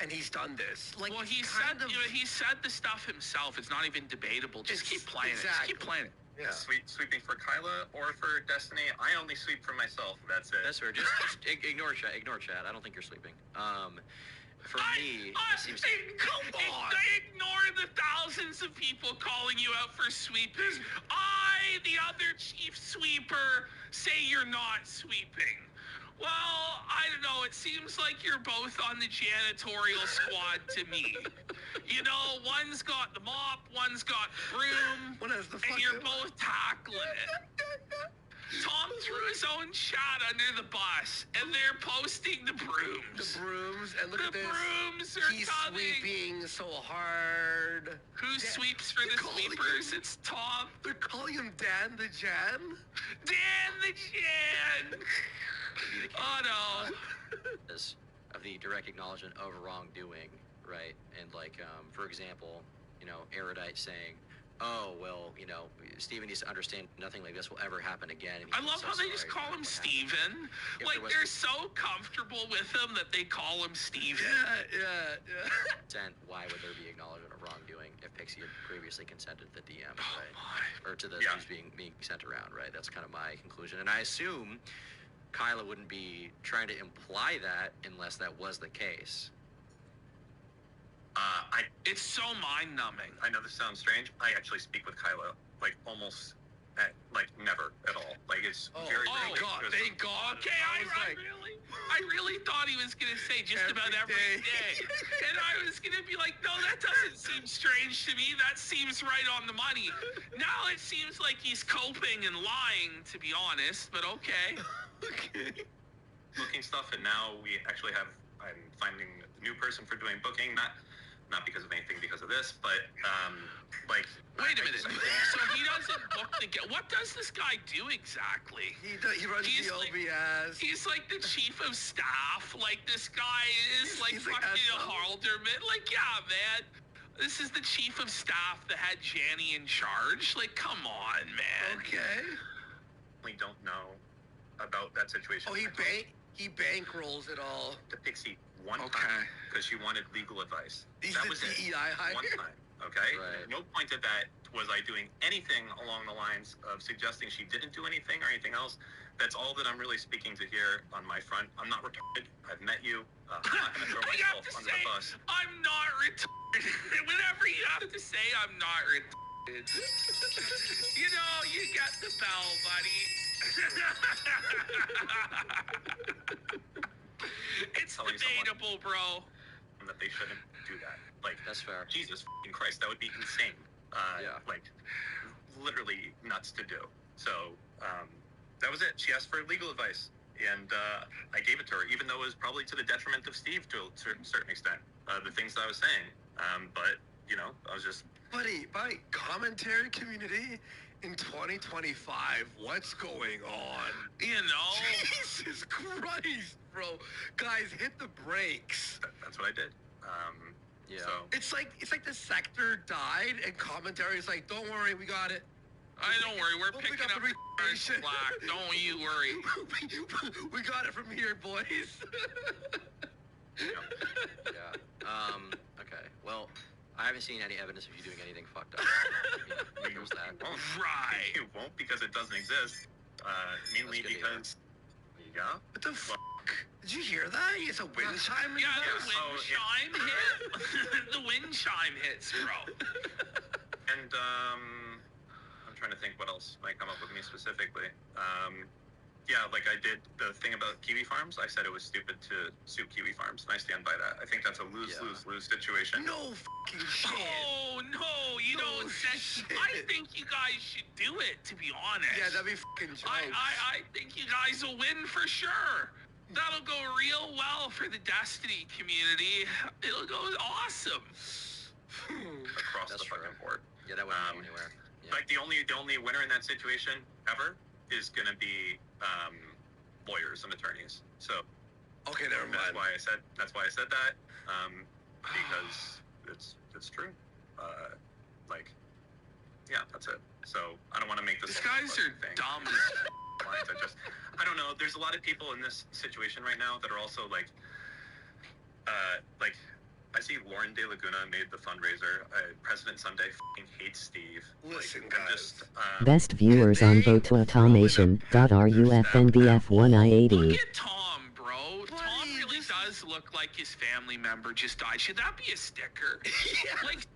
and he's done this. Like, well, he said the stuff himself. It's not even debatable. Just keep playing it. Just keep playing it. Yeah. Sweeping for Kyla or for Destiny, I only sweep for myself. That's it. That's fair. Just ignore chat. Ignore chat. I don't think you're sleeping. For me, it seems to ignore the thousands of people calling you out for sweeping. I, the other chief sweeper, say you're not sweeping. Well, I don't know. It seems like you're both on the janitorial squad to me. You know, one's got the mop, one's got the broom, and you're both tackling it. Tom threw his own shot under the bus, and they're posting the brooms. The brooms, and look at this. The brooms are He's coming. sweeping so hard. Who sweeps for the sweepers? It's Tom. They're calling him Dan the Jan. Dan the Jan. Oh no. Of the direct acknowledgement of wrongdoing, right? And like, for example, Erudite saying, oh, well, Steven needs to understand nothing like this will ever happen again. I love how they just call him Steven. Like, they're so comfortable with him that they call him Steven. Yeah. Why would there be acknowledgement of wrongdoing if Pixie had previously consented to the DM, right? Or to the news being sent around, right? That's kind of my conclusion. And I assume Kyla wouldn't be trying to imply that unless that was the case. It's so mind-numbing. I know this sounds strange. I actually speak with Kyla, like, almost, never at all. Like, it's very rarely. Thank God. Okay, I really thought he was going to say just about every day. And I was going to be like, no, that doesn't seem strange to me. That seems right on the money. Now it seems like he's coping and lying, to be honest, but okay. Booking stuff, and now I'm finding a new person for doing booking, not because of anything, because of this, but wait a minute. So he doesn't book what does this guy do exactly? He runs the OBS. He's like the chief of staff. Like, this guy is like fucking a alderman. Like, yeah, man. This is the chief of staff, the head Janny in charge. Like, come on, man. Okay. We don't know about that situation. Oh, he bankrolls it all. To Pixie one time because she wanted legal advice. That was DEI hire. One time. Okay? Right. No point at that was I doing anything along the lines of suggesting she didn't do anything or anything else. That's all that I'm really speaking to here on my front. I'm not retarded. I've met you. I'm not going to throw myself under the bus. I'm not retarded. Whatever you have to say, I'm not retarded. You got the bell, buddy. It's debatable, bro. That they shouldn't do that. Like, that's fair. Jesus fucking Christ, that would be insane. Yeah. Like, literally nuts to do. So that was it. She asked for legal advice, and I gave it to her, even though it was probably to the detriment of Steve to a certain extent. The things that I was saying, but you know, I was just Buddy, commentary community in 2025, what's going on? You know? Jesus Christ, bro. Guys, hit the brakes. that's what I did. Yeah. So It's like the sector died and commentary is like, don't worry, we got it. Don't worry, we're We'll pick picking up up the the orange black. Don't you worry. We got it from here, boys. Yeah. Okay. Well, I haven't seen any evidence of you doing anything fucked up. There's that. you won't. Right. You won't because it doesn't exist. Mainly That's good to because yeah. What the fuck? Did you hear that? It's a wind chime in Yeah, his the house? wind Oh, yeah. chime hit. The wind chime hits, bro. And I'm trying to think what else might come up with me specifically. Yeah, like I did the thing about Kiwi Farms. I said it was stupid to sue Kiwi Farms, and I stand by that. I think that's a lose-lose-lose situation. No fucking shit. Oh no, you No don't say. shit. I think you guys should do it. To be honest. Yeah, that'd be fucking jokes. I think you guys will win for sure. That'll go real well for the Destiny community. It'll go awesome. Across That's the fucking true. board. Yeah, that wouldn't go anywhere. Yeah. Like the only winner in that situation ever is gonna be lawyers and attorneys. So Okay, never that's mind. why I said that. Because it's true. Like, yeah, that's it. So I don't want to make this. These guys are thing. dumb. I don't know. There's a lot of people in this situation right now that are also like I see Lauren De Laguna made the fundraiser. President Sunday fucking hates Steve. Listen, I'm guys. just, Best viewers on voteautomation.rufnbf1i80. Look at Tom, bro. Tom Buddy, really does look like his family member just died. Should that be a sticker? Yeah. Like,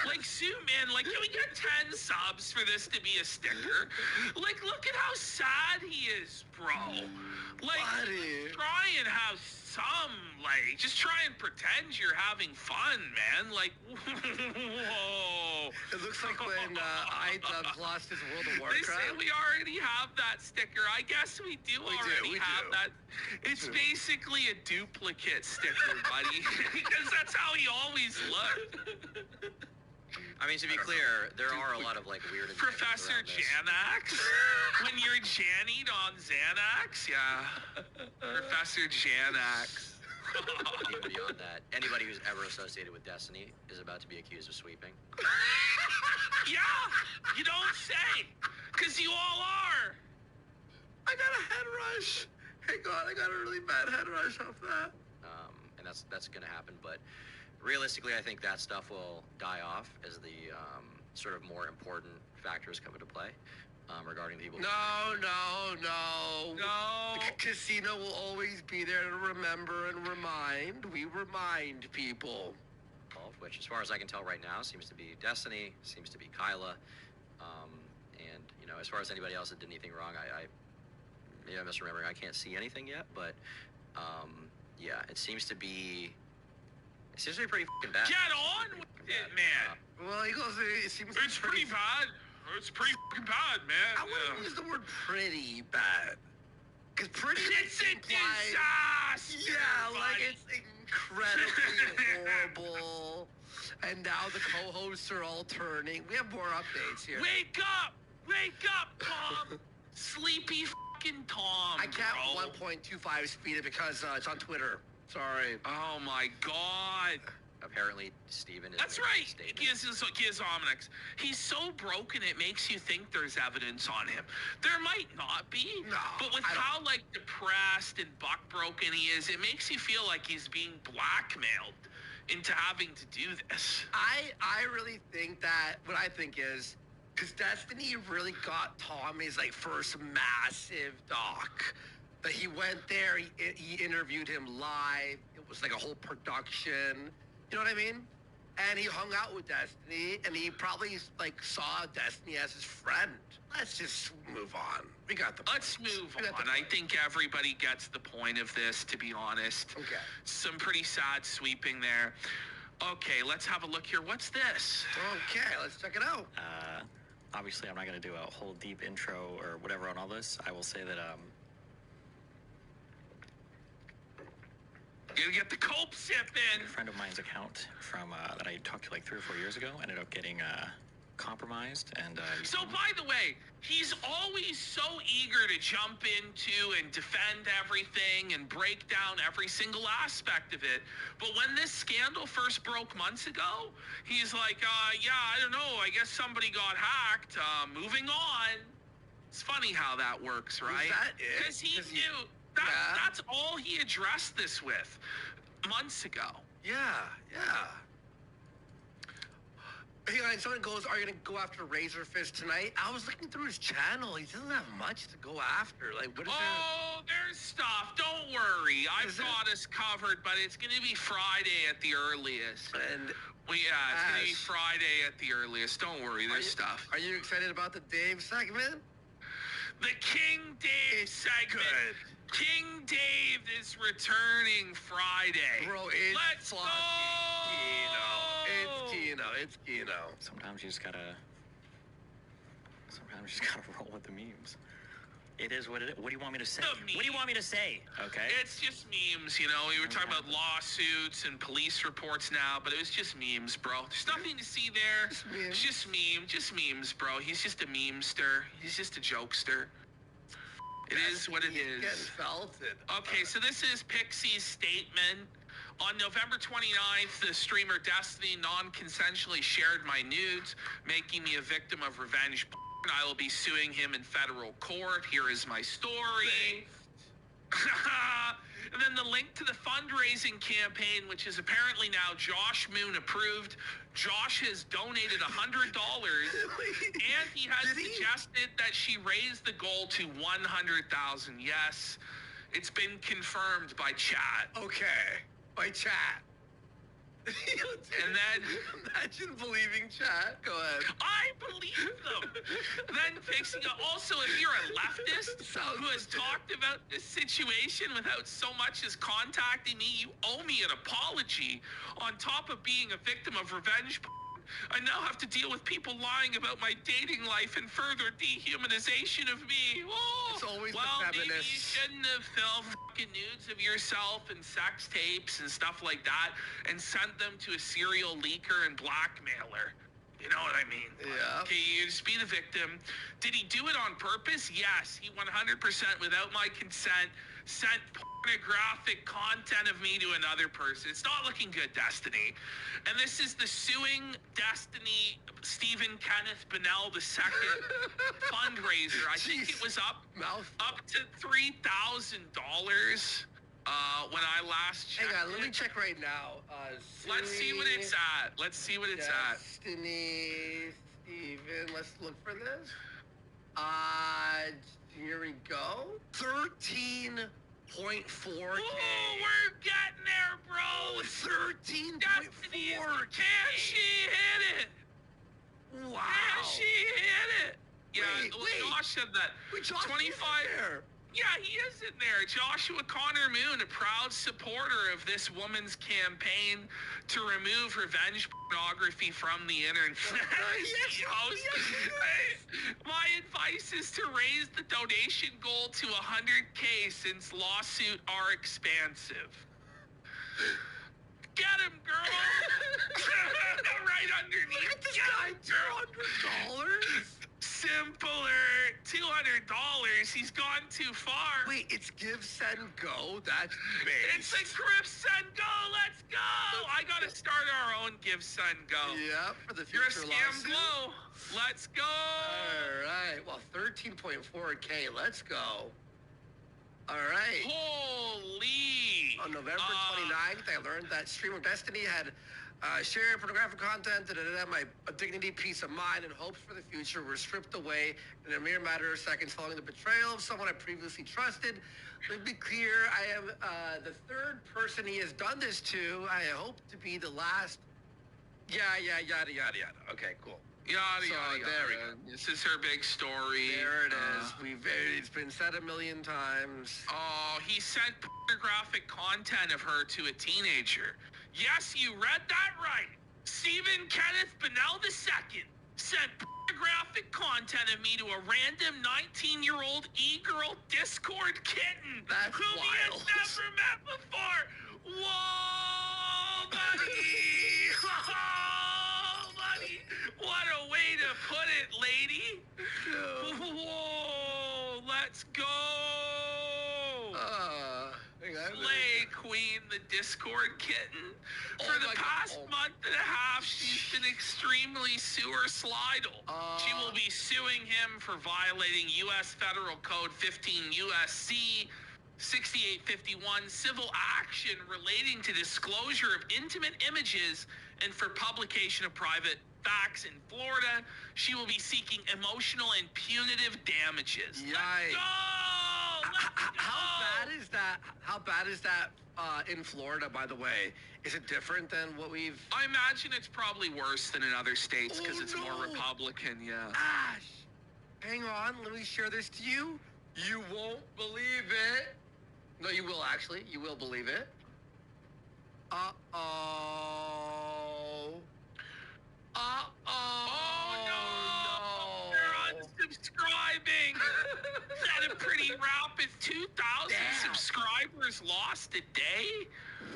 like, Sue, man, like, can we get 10 subs for this to be a sticker? Like, look at how sad he is, bro. Like, Buddy. try and have some, like, just try and pretend you're having fun, man. Like, whoa. It looks like when iDubbbz lost his World of They Warcraft. say we already have that sticker. I guess we do already have that. It's basically a duplicate sticker, buddy. Because that's how he always looked. I mean, to be clear, there are a lot of like weird intentions Professor around this. Janax? When you're Jannied on Xanax? Yeah. Professor Janax. Even beyond that, anybody who's ever associated with Destiny is about to be accused of sweeping. Yeah! You don't say! Because you all are! I got a head rush. Hey God, I got a really bad head rush off that. And that's going to happen. But realistically, I think that stuff will die off as the sort of more important factors come into play regarding the people. No. No. The casino will always be there to remember and remind. We remind people. Involved, which, as far as I can tell right now, seems to be Destiny, seems to be Kyla, and you know, as far as anybody else that did anything wrong, I maybe I'm misremembering. I can't see anything yet, but yeah, it seems to be It's usually pretty fucking bad. Get on with it, man. Well, he goes, it seems It's pretty bad. It's pretty fucking bad, man. I wouldn't use the word pretty bad. Because pretty It's a disaster. Yeah, like buddy. it's incredibly horrible. And now the co-hosts are all turning. We have more updates here. Wake up! Wake up, Tom! Sleepy fucking Tom. I can't bro. 1.25 speed it because it's on Twitter. Sorry. Oh my god. Apparently, Steven is That's making a right. statement. Giz Omnix. He's so broken it makes you think there's evidence on him. There might not be. No, But with I don't- how like depressed and buck broken he is, it makes you feel like he's being blackmailed into having to do this. I really think that what I think is because Destiny really got Tommy's like first massive doc. But he went there, he interviewed him live. It was like a whole production. You know what I mean? And he hung out with Destiny, and he probably like saw Destiny as his friend. Let's just move on. We got the point. Let's move We got on. the I point. think everybody gets the point of this, to be honest. Okay. Some pretty sad sweeping there. Okay, let's have a look here. What's this? Okay, let's check it out. Obviously, I'm not going to do a whole deep intro or whatever on all this. I will say that Gotta get the cope sip in. a friend of mine's account from that I talked to like 3 or 4 years ago ended up getting compromised, and So, by the way, he's always so eager to jump into and defend everything and break down every single aspect of it. But when this scandal first broke months ago, he's like, yeah, I don't know. I guess somebody got hacked. Moving on. It's funny how that works, right? that it? Because he 'Cause he- knew. Yeah. That's all he addressed this with months ago. Yeah. Hey, and someone goes, are you going to go after Razorfist tonight? I was looking through his channel. He doesn't have much to go after. Like, what is Oh, there's stuff. Don't worry. I've Is it? got us covered, but it's going to be Friday at the earliest. there? And It's going to be Ash. Friday at the earliest. Don't worry. There's stuff. Are you excited about the Dave segment? The King Dave It's segment. good. King Dave is returning Friday. Bro, it's Let's fucking go! Kino. It's Kino. sometimes you just gotta roll with the memes. It is what it is. What do you want me to say? The What do you want me to say? Okay. It's just memes, you know. We were talking about lawsuits and police reports now, but it was just memes, bro. There's nothing to see there. Just memes. It's just memes, bro. He's just a memester. He's just a jokester. It is what it He's is. getting felted. Okay, so this is Pixie's statement. On November 29th, the streamer Destiny non-consensually shared my nudes, making me a victim of revenge porn. I will be suing him in federal court. Here is my story. And then the link to the fundraising campaign, which is apparently now Josh Moon approved. Josh has donated $100, and he has Did he? suggested that she raise the goal to 100,000. Yes, it's been confirmed by chat. Okay. By chat. And then Imagine believing chat. Go ahead. I believe them. Then Pixie, also, if you're a leftist who has talked about this situation without so much as contacting me, you owe me an apology. On top of being a victim of revenge porn, I now have to deal with people lying about my dating life and further dehumanization of me. Oh, It's always the well, maybe you feminists. shouldn't have filmed fucking nudes of yourself and sex tapes and stuff like that and sent them to a serial leaker and blackmailer. You know what I mean? Yeah. Okay, you just be the victim. Did he do it on purpose? Yes. He 100% without my consent sent pornographic content of me to another person. It's not looking good, Destiny. And this is the suing Destiny Stephen Kenneth Bennell II fundraiser. I think it was up to $3,000 when I last checked. Hang on, let me it. check right now. Let's see what it's at. Let's see what it's at. Destiny, Steven, let's look for this. Here we go. 13.4K. Oh, we're getting there, bro. 13.4K. Can she hit it? Wow. Can she hit it? Yeah, Wait, well, wait. Josh said that. Wait, Josh, 25. there. Yeah, he is in there. Joshua Connor Moon, a proud supporter of this woman's campaign to remove revenge pornography from the internet. He hosts, my advice is to raise the donation goal to 100K since lawsuits are expansive. Get him, girl! Right underneath. Look at this guy, $200? Simpler, $200. He's gone too far. Wait, it's Give, Send, Go? That's base. It's a Give, Send, Go. Let's go. I gotta start our own Give, Send, Go. Yeah, for the You're a future scam lawsuit. blow. Let's go. All right. Well, 13.4K. Let's go. All right. Holy. On November 29th, I learned that Stream of Destiny had shared pornographic content. My dignity, peace of mind, and hopes for the future were stripped away in a mere matter of seconds following the betrayal of someone I previously trusted. Let me be clear, I am the third person he has done this to. I hope to be the last. Yada, yada. Okay, cool. Yada, So, yada, there we yada. go. This is her big story. There it is. It's been said a million times. Oh, he sent pornographic content of her to a teenager. Yes, you read that right. Stephen Kenneth Bennell II sent pornographic content of me to a random 19-year-old e-girl Discord kitten That's whom he has wild. never met before. Whoa, buddy. Oh, buddy. What a way to put it, lady. Whoa, let's go. Hang on. Slay Queen, the Discord kitten. For the past month and a half, she's been extremely suicidal. She will be suing him for violating U.S. Federal Code 15 U.S.C. 6851 civil action relating to disclosure of intimate images and for publication of private facts in Florida. She will be seeking emotional and punitive damages. Yikes. Let's go! Let's go! How bad is that in Florida, by the way? Is it different than what we've... I imagine it's probably worse than in other states because Oh, it's more no. Republican, yeah. Ash, hang on, let me share this to you. You won't believe it. No, you will actually. You will believe it. Uh-oh. Oh no! They're unsubscribing! Is that a pretty rapid 2,000 Damn. subscribers lost a day?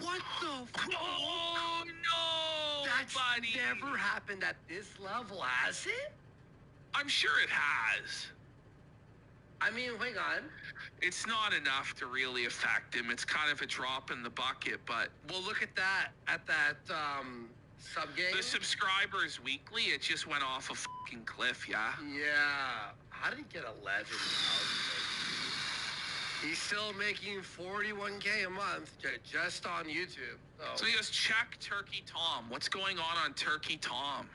What the fuck? Oh no, That's buddy! never happened at this level, has it? I'm sure it has. I mean, hang on. It's not enough to really affect him. It's kind of a drop in the bucket, but Well, look at that. Sub game. the subscribers weekly, it just went off a fucking cliff, yeah? Yeah. How did he get 11,000? He's still making 41K a month just on YouTube. So he goes, check Turkey Tom. What's going on Turkey Tom?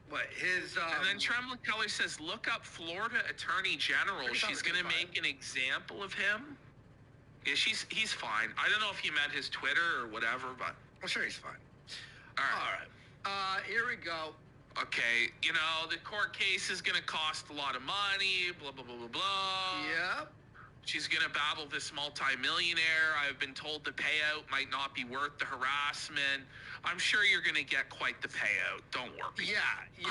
What his? And then Tremblay Keller says, look up Florida Attorney General. Turkey She's Tom's gonna fine. make an example of him. Yeah, he's fine. I don't know if you meant his Twitter or whatever, but I'm sure he's fine. all All right. right. Here we go. Okay, you know, the court case is gonna cost a lot of money, blah, blah, blah, blah, blah. Yep. She's gonna battle this multimillionaire. I've been told the payout might not be worth the harassment. I'm sure you're gonna get quite the payout. Don't worry. Yeah.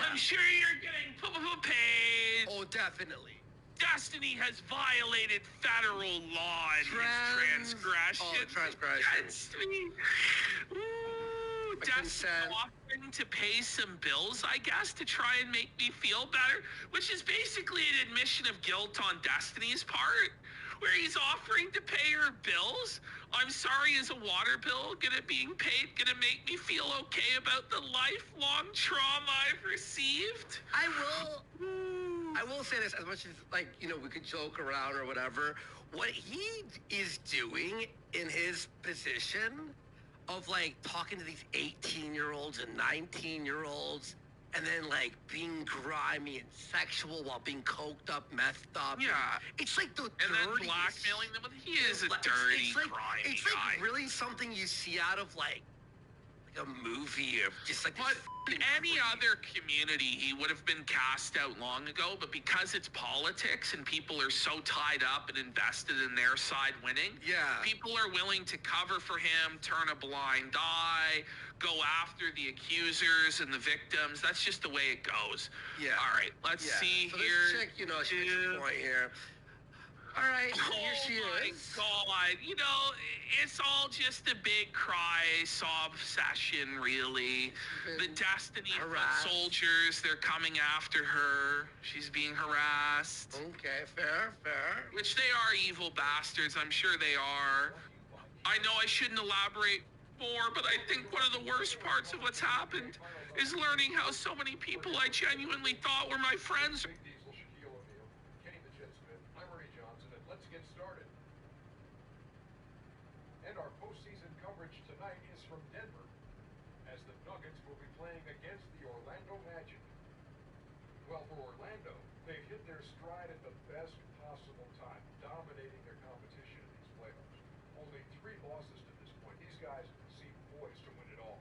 I'm sure you're getting paid. Oh, definitely. Destiny has violated federal law and his transgression. Oh, transgression. Against me. Ooh, My Destiny consent. offering to pay some bills, I guess, to try and make me feel better, which is basically an admission of guilt on Destiny's part, where he's offering to pay her bills. I'm sorry, is a water bill being paid gonna make me feel okay about the lifelong trauma I've received? I will say this, as much as, like, you know, we could joke around or whatever, what he is doing in his position of, like, talking to these 18-year-olds and 19-year-olds and then, like, being grimy and sexual while being coked up, methed up. Yeah. It's like the And then dirtiest- blackmailing them. He is a dirty, it's like, grimy it's guy. like really something you see out of, like like a movie or just like. But this in any other community, he would have been cast out long ago. But because it's politics and people are so tied up and invested in their side winning, Yeah. people are willing to cover for him, turn a blind eye, go after the accusers and the victims. That's just the way it goes. Yeah. All right, let's Yeah. see so here. This chick, you know, she makes a point here. All right, here she is. Oh my God, you know, it's all just a big cry, sob session, really. The Been Destiny harassed. soldiers, they're coming after her. She's being harassed. Okay, fair. Which they are evil bastards, I'm sure they are. I know I shouldn't elaborate more, but I think one of the worst parts of what's happened is learning how so many people I genuinely thought were my friends. Big Diesel, Shaquille O'Neal, Kenny the Jet Smith, I'm Ernie Johnson, and let's get started. And our postseason coverage tonight is from Denver, as the Nuggets will be playing against the Orlando Magic. Well, for Orlando, they've hit their stride at the best possible time, dominating their competition in these playoffs. Only 3 losses to this point. These guys seem poised to win it all.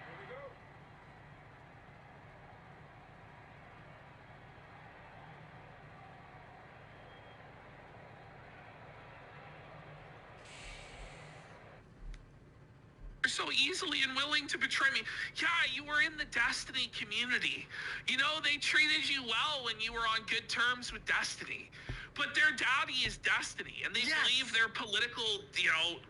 Here we go. So easily and willing to betray me. Yeah, you were in the Destiny community. You know, they treated you well when you were on good terms with Destiny. But their daddy is Destiny, and they Yes. believe their political,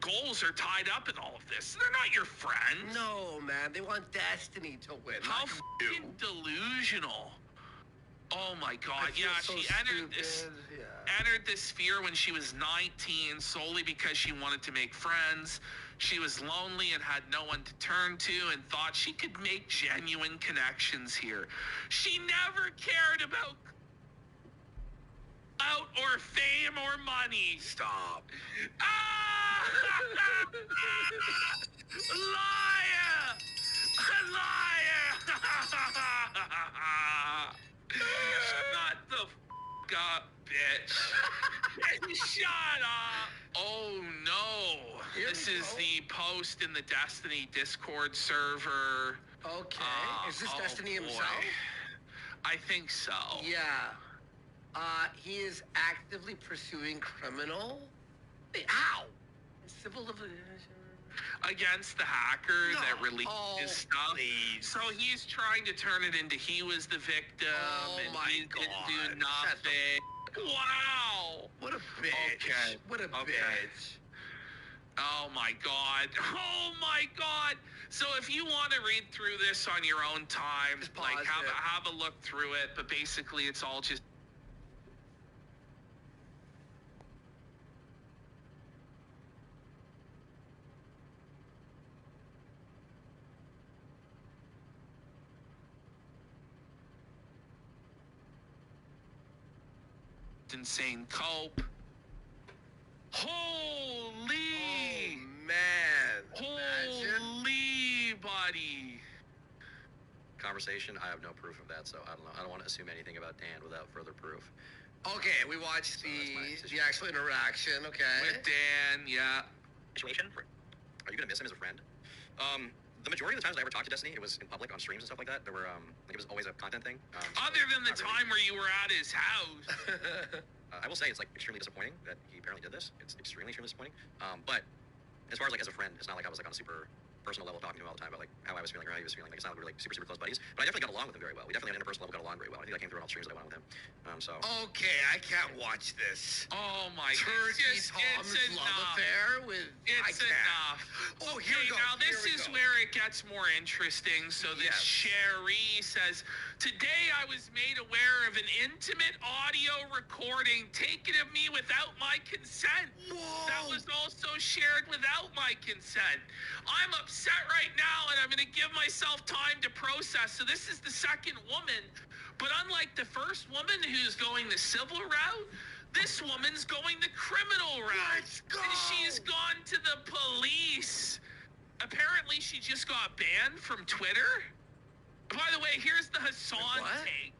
goals are tied up in all of this. They're not your friends. No, man, they want Destiny to win. How not fucking you. delusional. Oh my I God, feel yeah, so she entered this stupid. Yeah. entered this sphere when she was 19 solely because she wanted to make friends. She was lonely and had no one to turn to and thought she could make genuine connections here. She never cared about or fame or money. Stop. Ah! Liar! Liar! Shut the up, bitch. Shut up. Oh no. Here This we is go. the post in the Destiny Discord server. Okay. Is this Oh, Destiny boy. himself? I think so. Yeah. He is actively pursuing criminal. Wait, how? Civil litigation. Against the hacker No. that released Oh, his stuff. please. So he's trying to turn it into he was the victim Oh and my he didn't God. do nothing. Wow. What a bitch. Okay. What a Okay. bitch. Oh my God. Oh my God. So if you want to read through this on your own time, Just like pause it. have a look through it, but basically it's all just insane cope. Holy! Oh, man. Imagine. Holy, buddy. Conversation. I have no proof of that, so I don't know. I don't want to assume anything about Dan without further proof. Okay, we watched So that's my the decision. actual interaction. Okay. With Dan, yeah. Situation. Are you gonna miss him as a friend? The majority of the times I ever talked to Destiny, it was in public on streams and stuff like that. There were like it was always a content thing. Other than the not really. time where you were at his house. I will say it's like extremely disappointing that he apparently did this. It's extremely disappointing. But as far as like as a friend, it's not like I was like on a super personal level talking to him all the time about like how I was feeling or how he was feeling. Like it's not like we were like super close buddies, but I definitely got along with him very well. We definitely on an interpersonal level got along very well. I think that came through on all the streams that I went on with him. Okay, I can't watch this. Oh my Turkey goodness. Tom's It's love enough. affair with. I It's can't. enough. Oh, Okay, here we go. now this Here we is go. where it gets more interesting. So this Yes. Sherry says, today I was made aware of an intimate audio recording taken of me without my consent. Whoa. That was also shared without my consent. I'm upset right now and I'm going to give myself time to process. So this is the second woman. But unlike the first woman who's going the civil route, this woman's going the criminal route. Let's go. And she's gone to the police. Apparently she just got banned from Twitter. By the way, here's the Hassan What? take.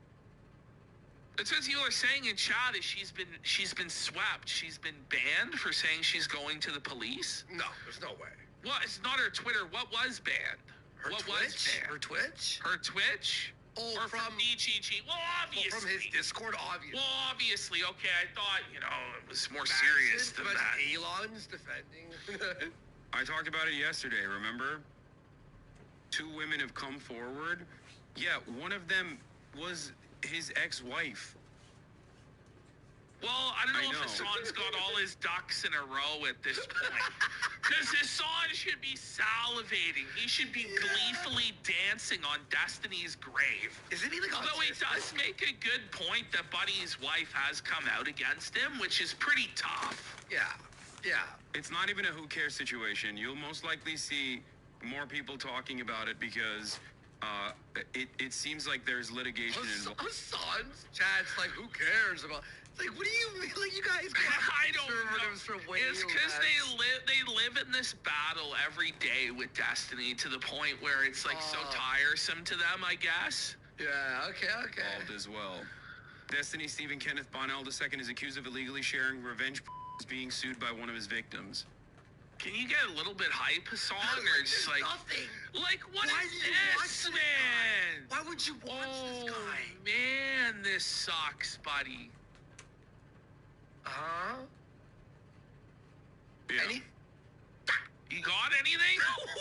That's what you are saying in chat is she's been swept. She's been banned for saying she's going to the police. No, there's no way. What? It's not her Twitter. What was banned? Her what Twitch? was banned? Her Twitch? Her Twitch? Oh, Or from DGG? Well, obviously. From his Discord, obviously. Well, obviously. Okay, I thought, it was more serious than but that. Elon's defending. I talked about it yesterday, remember? 2 women have come forward. Yeah, one of them was his ex-wife. Well, I don't know I if know. Hassan's got all his ducks in a row at this point. Because Hassan should be salivating. He should be gleefully dancing on Destiny's grave. Isn't he like Although he autistic? does make a good point that Buddy's wife has come out against him, which is pretty tough. Yeah. Yeah. It's not even a who cares situation. You'll most likely see more people talking about it because it seems like there's litigation involved. Hassan's chat's like, who cares about? Like, what do you mean? Like, you guys I don't conservatives know. for way It's because they live in this battle every day with Destiny to the point where it's like so tiresome to them, I guess. Yeah, okay. Involved as well. Destiny Stephen Kenneth Bonnell II is accused of illegally sharing revenge being sued by one of his victims. Can you get a little bit hype, Hassan, or just like nothing. Like what Why is do you watch this, this man? Why would you watch this guy? Man, this sucks, buddy. Huh? Yeah. Any? You got anything?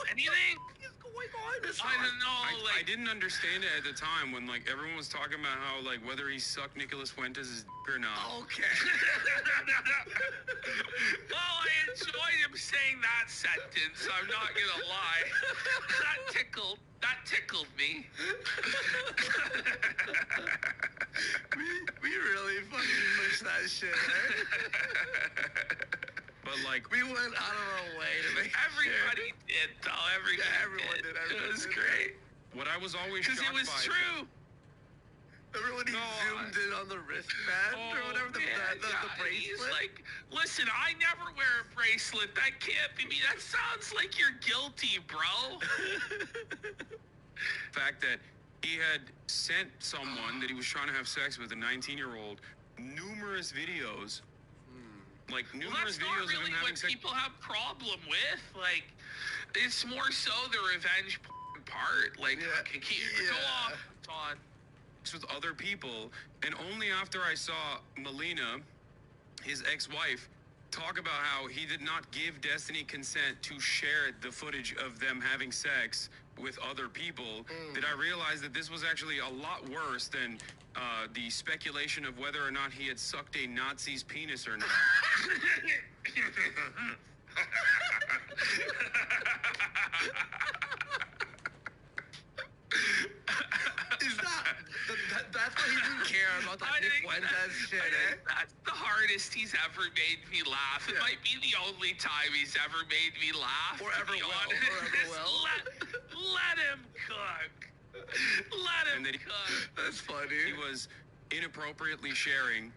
Anything? What is going on? This I don't know. I didn't understand it at the time when like everyone was talking about how like whether he sucked Nicholas Fuentes' dick or not. Okay. Well, I enjoyed him saying that sentence. I'm not gonna lie. That tickled me. we really fucking pushed that shit, eh? But like We went out of our way to make Everybody did, though. everyone did. It was great. what I was always Because shocked it was by true. Remember when he zoomed in on the wristband or whatever, the He's bracelet? like, listen, I never wear a bracelet. That can't be me. That sounds like you're guilty, bro. fact that he had sent someone that he was trying to have sex with, a 19-year-old, numerous videos. Like Well, numerous that's not videos of really him having what sex. people have problem with. Like, it's more so the revenge part. Like, Yeah. okay, Yeah. go off, Todd. With other people, and only after I saw Melina, his ex-wife, talk about how he did not give Destiny consent to share the footage of them having sex with other people, did I realize that this was actually a lot worse than the speculation of whether or not he had sucked a Nazi's penis or not. Is that's why he didn't care about that Nick Fuentes shit, eh? That's the hardest he's ever made me laugh. It Yeah. might be the only time he's ever made me laugh. Or to ever be will, honest. or ever will. Let him cook. Let him And then cook. That's funny. He was inappropriately sharing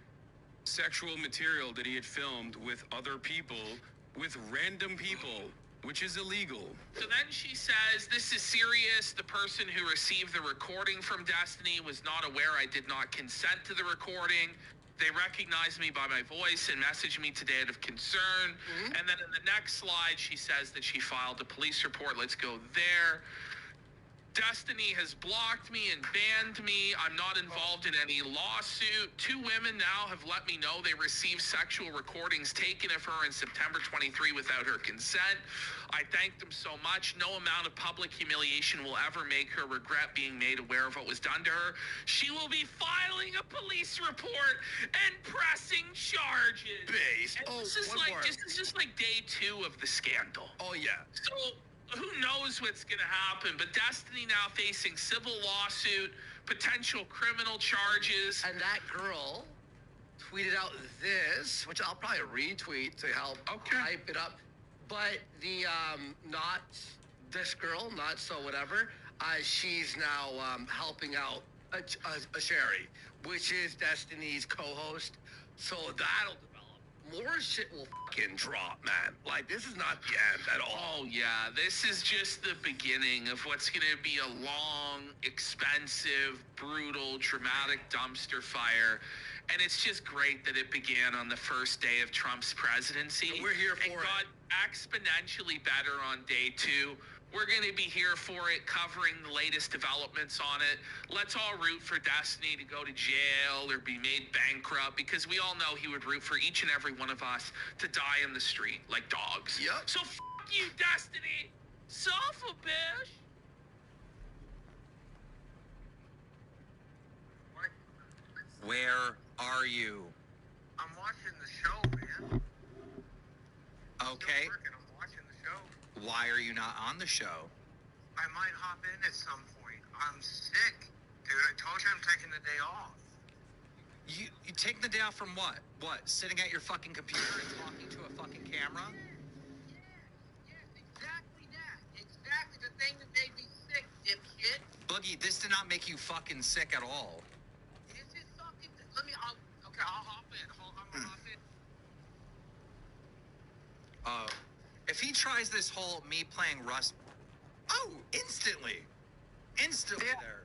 sexual material that he had filmed with other people, with random people, which is illegal. So then she says, this is serious. The person who received the recording from Destiny was not aware I did not consent to the recording. They recognized me by my voice and messaged me today out of concern. Mm-hmm. And then in the next slide, she says that she filed a police report. Let's go there. Destiny has blocked me and banned me. I'm not involved in any lawsuit. 2 women now have let me know they received sexual recordings taken of her in September 23 without her consent. I thank them so much. No amount of public humiliation will ever make her regret being made aware of what was done to her. She will be filing a police report and pressing charges. Base. And Oh, this is one like more. this is just like day 2 of the scandal. Oh, yeah. So who knows what's going to happen? But Destiny now facing civil lawsuit, potential criminal charges. And that girl tweeted out this, which I'll probably retweet to help hype it up. But the not this girl, not so whatever. She's now helping out a Sherry, which is Destiny's co-host. So that'll develop. More shit will fucking drop, man. Like, this is not the end at all. Oh, yeah. This is just the beginning of what's going to be a long, expensive, brutal, dramatic dumpster fire. And it's just great that it began on the first day of Trump's presidency. And we're here for it. Got exponentially better on day 2. We're going to be here for it, covering the latest developments on it. Let's all root for Destiny to go to jail or be made bankrupt, because we all know he would root for each and every one of us to die in the street like dogs. Yep. So f*** you, Destiny. Son of a bitch. Where are you? I'm watching the show, man. Okay. I'm watching the show. Why are you not on the show? I might hop in at some point. I'm sick, dude. I told you I'm taking the day off. You taking the day off from what? What? Sitting at your fucking computer and talking to a fucking camera? Yes, exactly that. Exactly the thing that made me sick, dipshit. Boogie, this did not make you fucking sick at all. This is fucking. I'll hop in. I'm gonna hop in. If he tries this whole me playing Rust, instantly Yeah. there.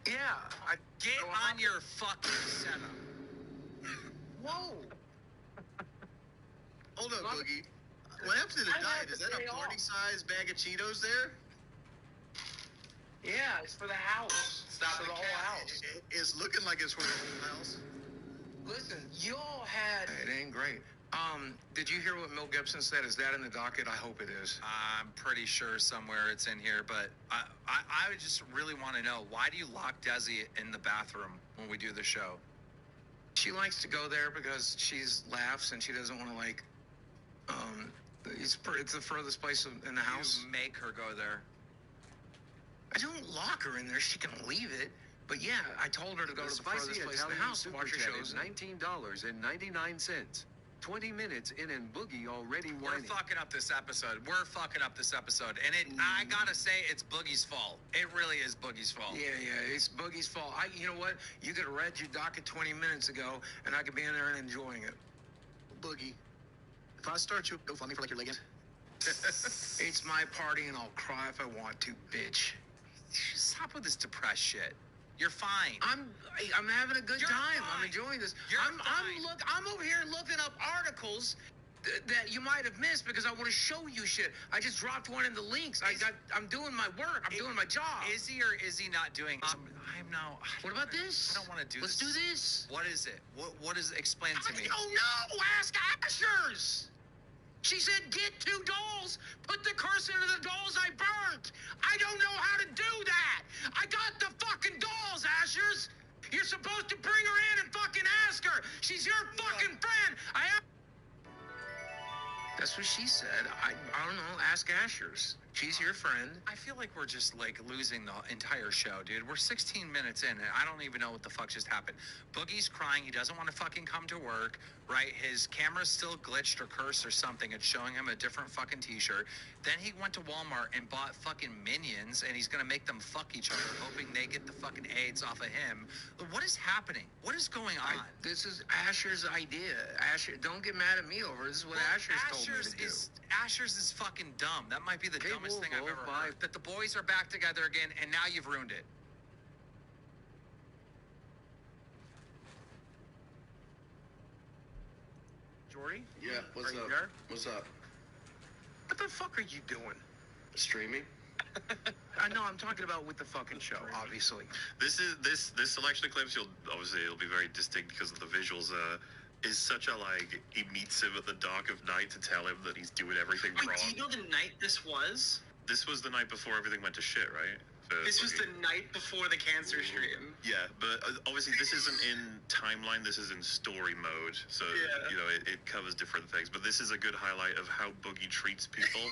Yeah. Get on your fucking setup. Whoa. Hold up, Boogie. What happened to the diet? Is that a party-sized bag of Cheetos there? Yeah, it's for the house. It's for the whole house. It's looking like it's for the whole house. Listen, you all had. It ain't great. Did you hear what Mel Gibson said? Is that in the docket? I hope it is. I'm pretty sure somewhere it's in here, but I would just really want to know, why do you lock Desi in the bathroom when we do the show? She likes to go there because she laughs and she doesn't want to it's the furthest place in the house. You make her go there. I don't lock her in there. She can leave it. But yeah, I told her to go to the furthest place in the house to watch her shows. $19.99. 20 minutes in and Boogie already We're whining. fucking up this episode. And I gotta say, it's Boogie's fault. It really is Boogie's fault. Yeah, it's Boogie's fault. You know what? You could have read your docket 20 minutes ago, and I could be in there and enjoying it. Boogie, if I start you, go find me for like your leg. It's my party, and I'll cry if I want to, bitch. Stop with this depressed shit. You're fine. I'm having a good You're time. fine. I'm enjoying this. You're I'm fine. over here looking up articles that you might have missed because I want to show you shit. I just dropped one in the links. I'm doing my work. I'm doing my job. Is he or is he not doing? I'm no. What about this? I don't want to do Let's this. do this. What is it? What is it? Explain to me. I don't know. Ask Ashers. She said, get 2 dolls, put the curse into the dolls I burnt. I don't know how to do that. I got the fucking dolls, Ashers. You're supposed to bring her in and fucking ask her. She's your fucking friend. That's what she said. I don't know. Ask Ashers. She's your friend. I feel like we're just like losing the entire show, dude. We're 16 minutes in, and I don't even know what the fuck just happened. Boogie's crying. He doesn't want to fucking come to work, right? His camera's still glitched or cursed or something. It's showing him a different fucking t-shirt. Then he went to Walmart and bought fucking Minions, and he's gonna make them fuck each other, hoping they get the fucking AIDS off of him. What is happening? What is going on? This is Asher's idea. Asher, don't get mad at me over it. This is what Asher's told me to do. Asher's is fucking dumb. That might be the dumbest thing I've ever heard. That the boys are back together again, and now you've ruined it. Jory? Yeah, what's Are you up? there? What's up? What the fuck are you doing? Streaming? I know, I'm talking about with the fucking show, obviously. This selection of clips, it'll be very distinct because of the visuals. Is such a like he meets him at the dark of night to tell him that he's doing everything Wait, wrong. do you know the night this was? This was the night before everything went to shit, right? This was the night before the cancer stream. Yeah, but obviously this isn't in timeline. This is in story mode, so you know it covers different things. But this is a good highlight of how Boogie treats people,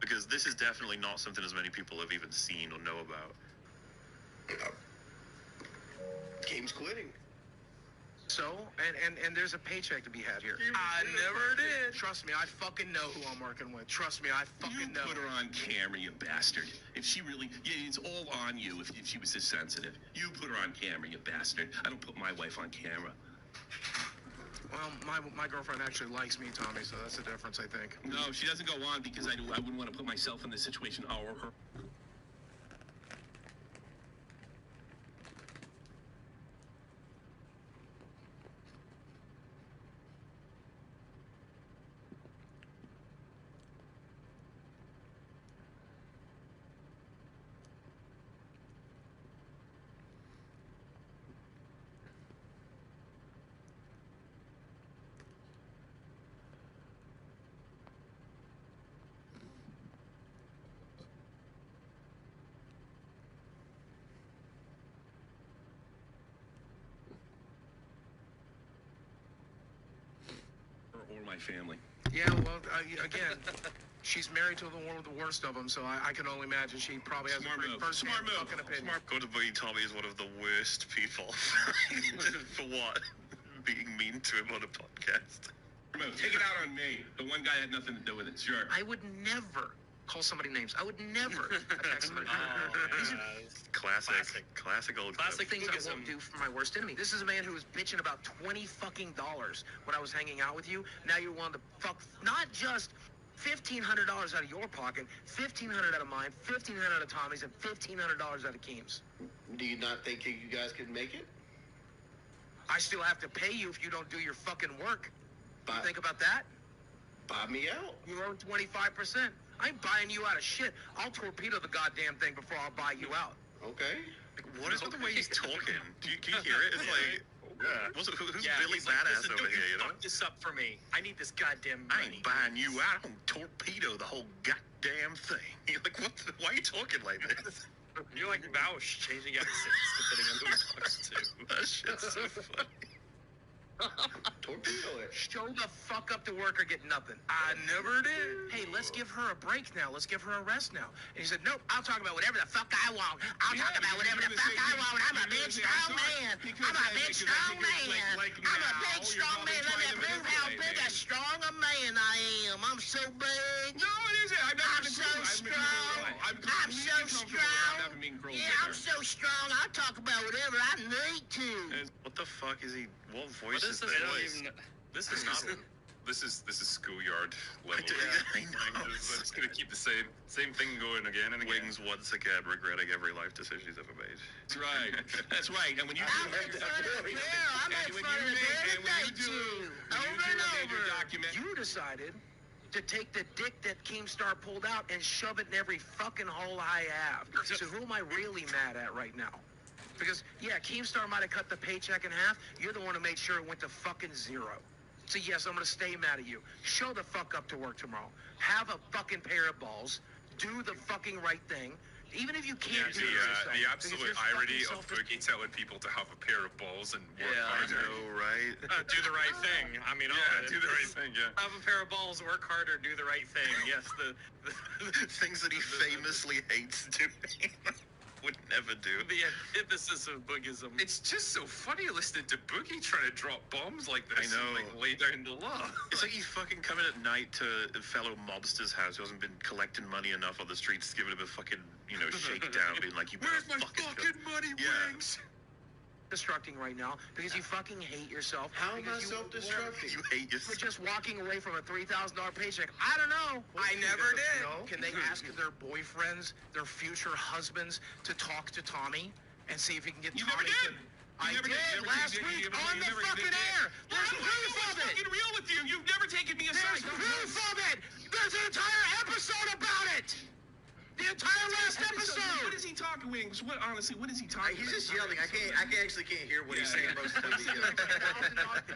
because this is definitely not something as many people have even seen or know about. Game's quitting. So, and there's a paycheck to be had here. I never did. Trust me, I fucking know who I'm working with. Trust me, I fucking know. You put her on camera, you bastard. If she really, it's all on you if she was this sensitive. You put her on camera, you bastard. I don't put my wife on camera. Well, my girlfriend actually likes me, Tommy, so that's the difference, I think. No, she doesn't go on because I wouldn't want to put myself in this situation or her. Or my family. Yeah, well, again, she's married to the one with the worst of them, so I can only imagine she probably has Smart a move. first Smart move. fucking opinion. Gordon Boogie Tommy is one of the worst people. For what? Being mean to him on a podcast. Take it out on me. The one guy had nothing to do with it. Sure. I would never call somebody names. I would never attack somebody. These are Classic old classic clip. things I won't do for my worst enemy. This is a man who was bitching about $20 fucking when I was hanging out with you. Now you're willing to fuck not just $1,500 out of your pocket, $1,500 out of mine, $1,500 out of Tommy's, and $1,500 out of Keem's. Do you not think you guys could make it? I still have to pay you if you don't do your fucking work. You think about that? Buy me out. You own 25%. I ain't buying you out of shit. I'll torpedo the goddamn thing before I'll buy you out. Okay. What is with the way he's talking? Can you hear it? It's like, who's Billy he's like, Badass listen, over don't here, you know? fuck this up for me. I need this goddamn I money. ain't buying you out. I'm gonna torpedo the whole goddamn thing. You're like, what? Why are you talking like this? You're like Bausch, changing accents depending on who he talks to. That shit's so funny. Torpedo it. Show the fuck up to work or get nothing. I never did. Hey, let's give her a break now. Let's give her a rest now. And he said, nope, I'll talk about whatever the fuck I want. I'll talk about whatever the fuck I want. I'm a big, strong man. I'm a big, strong man. I'm a big, strong man. Let me prove how big a strong a man I am. I'm so big. No, it isn't. I'm so strong. I'm so strong. Yeah, I'm so strong. I'll talk about whatever I need to. What the fuck is he? What voice What is is this this? voice? This is not. This is schoolyard level. I'm just gonna keep the same thing going again and again. Wings once again regretting every life decision he's ever made. That's right. That's right. And when you I'm in front of the mirror. I'm in front of the mirror tonight, too. Over and over. You decided to take the dick that Keemstar pulled out and shove it in every fucking hole I have. So who am I really mad at right now? Because, yeah, Keemstar might have cut the paycheck in half. You're the one who made sure it went to fucking zero. So, yes, I'm going to stay mad at you. Show the fuck up to work tomorrow. Have a fucking pair of balls. Do the fucking right thing. Even if you can't do it yourself. The absolute irony of Boogie telling people to have a pair of balls and work harder. I know, right? Do the right thing. I mean, do the right thing, yeah. Have a pair of balls, work harder, do the right thing. Yes, the things that he famously hates doing. Would never do. The antithesis of Boogism. It's just so funny listening to Boogie trying to drop bombs like this. I know. And, like, lay down the law. It's like he's fucking coming at night to a fellow mobster's house who hasn't been collecting money enough on the streets, giving him a fucking, shakedown, being like, you better Where's my fucking money, Wings? Destructing right now because you fucking hate yourself. How am I self-destructing? You hate yourself. For just walking away from a $3,000 paycheck. I don't know. I never did. Can they ask their boyfriends, their future husbands, to talk to Tommy and see if he can get Tommy to... I did last week on the fucking air. There's proof of it. fucking real with you. You've never taken me aside. There's proof of it. There's an entire episode about it. The the entire last episode. What is he talking, Wings? What honestly? What is he talking? He's just yelling. I actually can't hear what he's saying most of the time.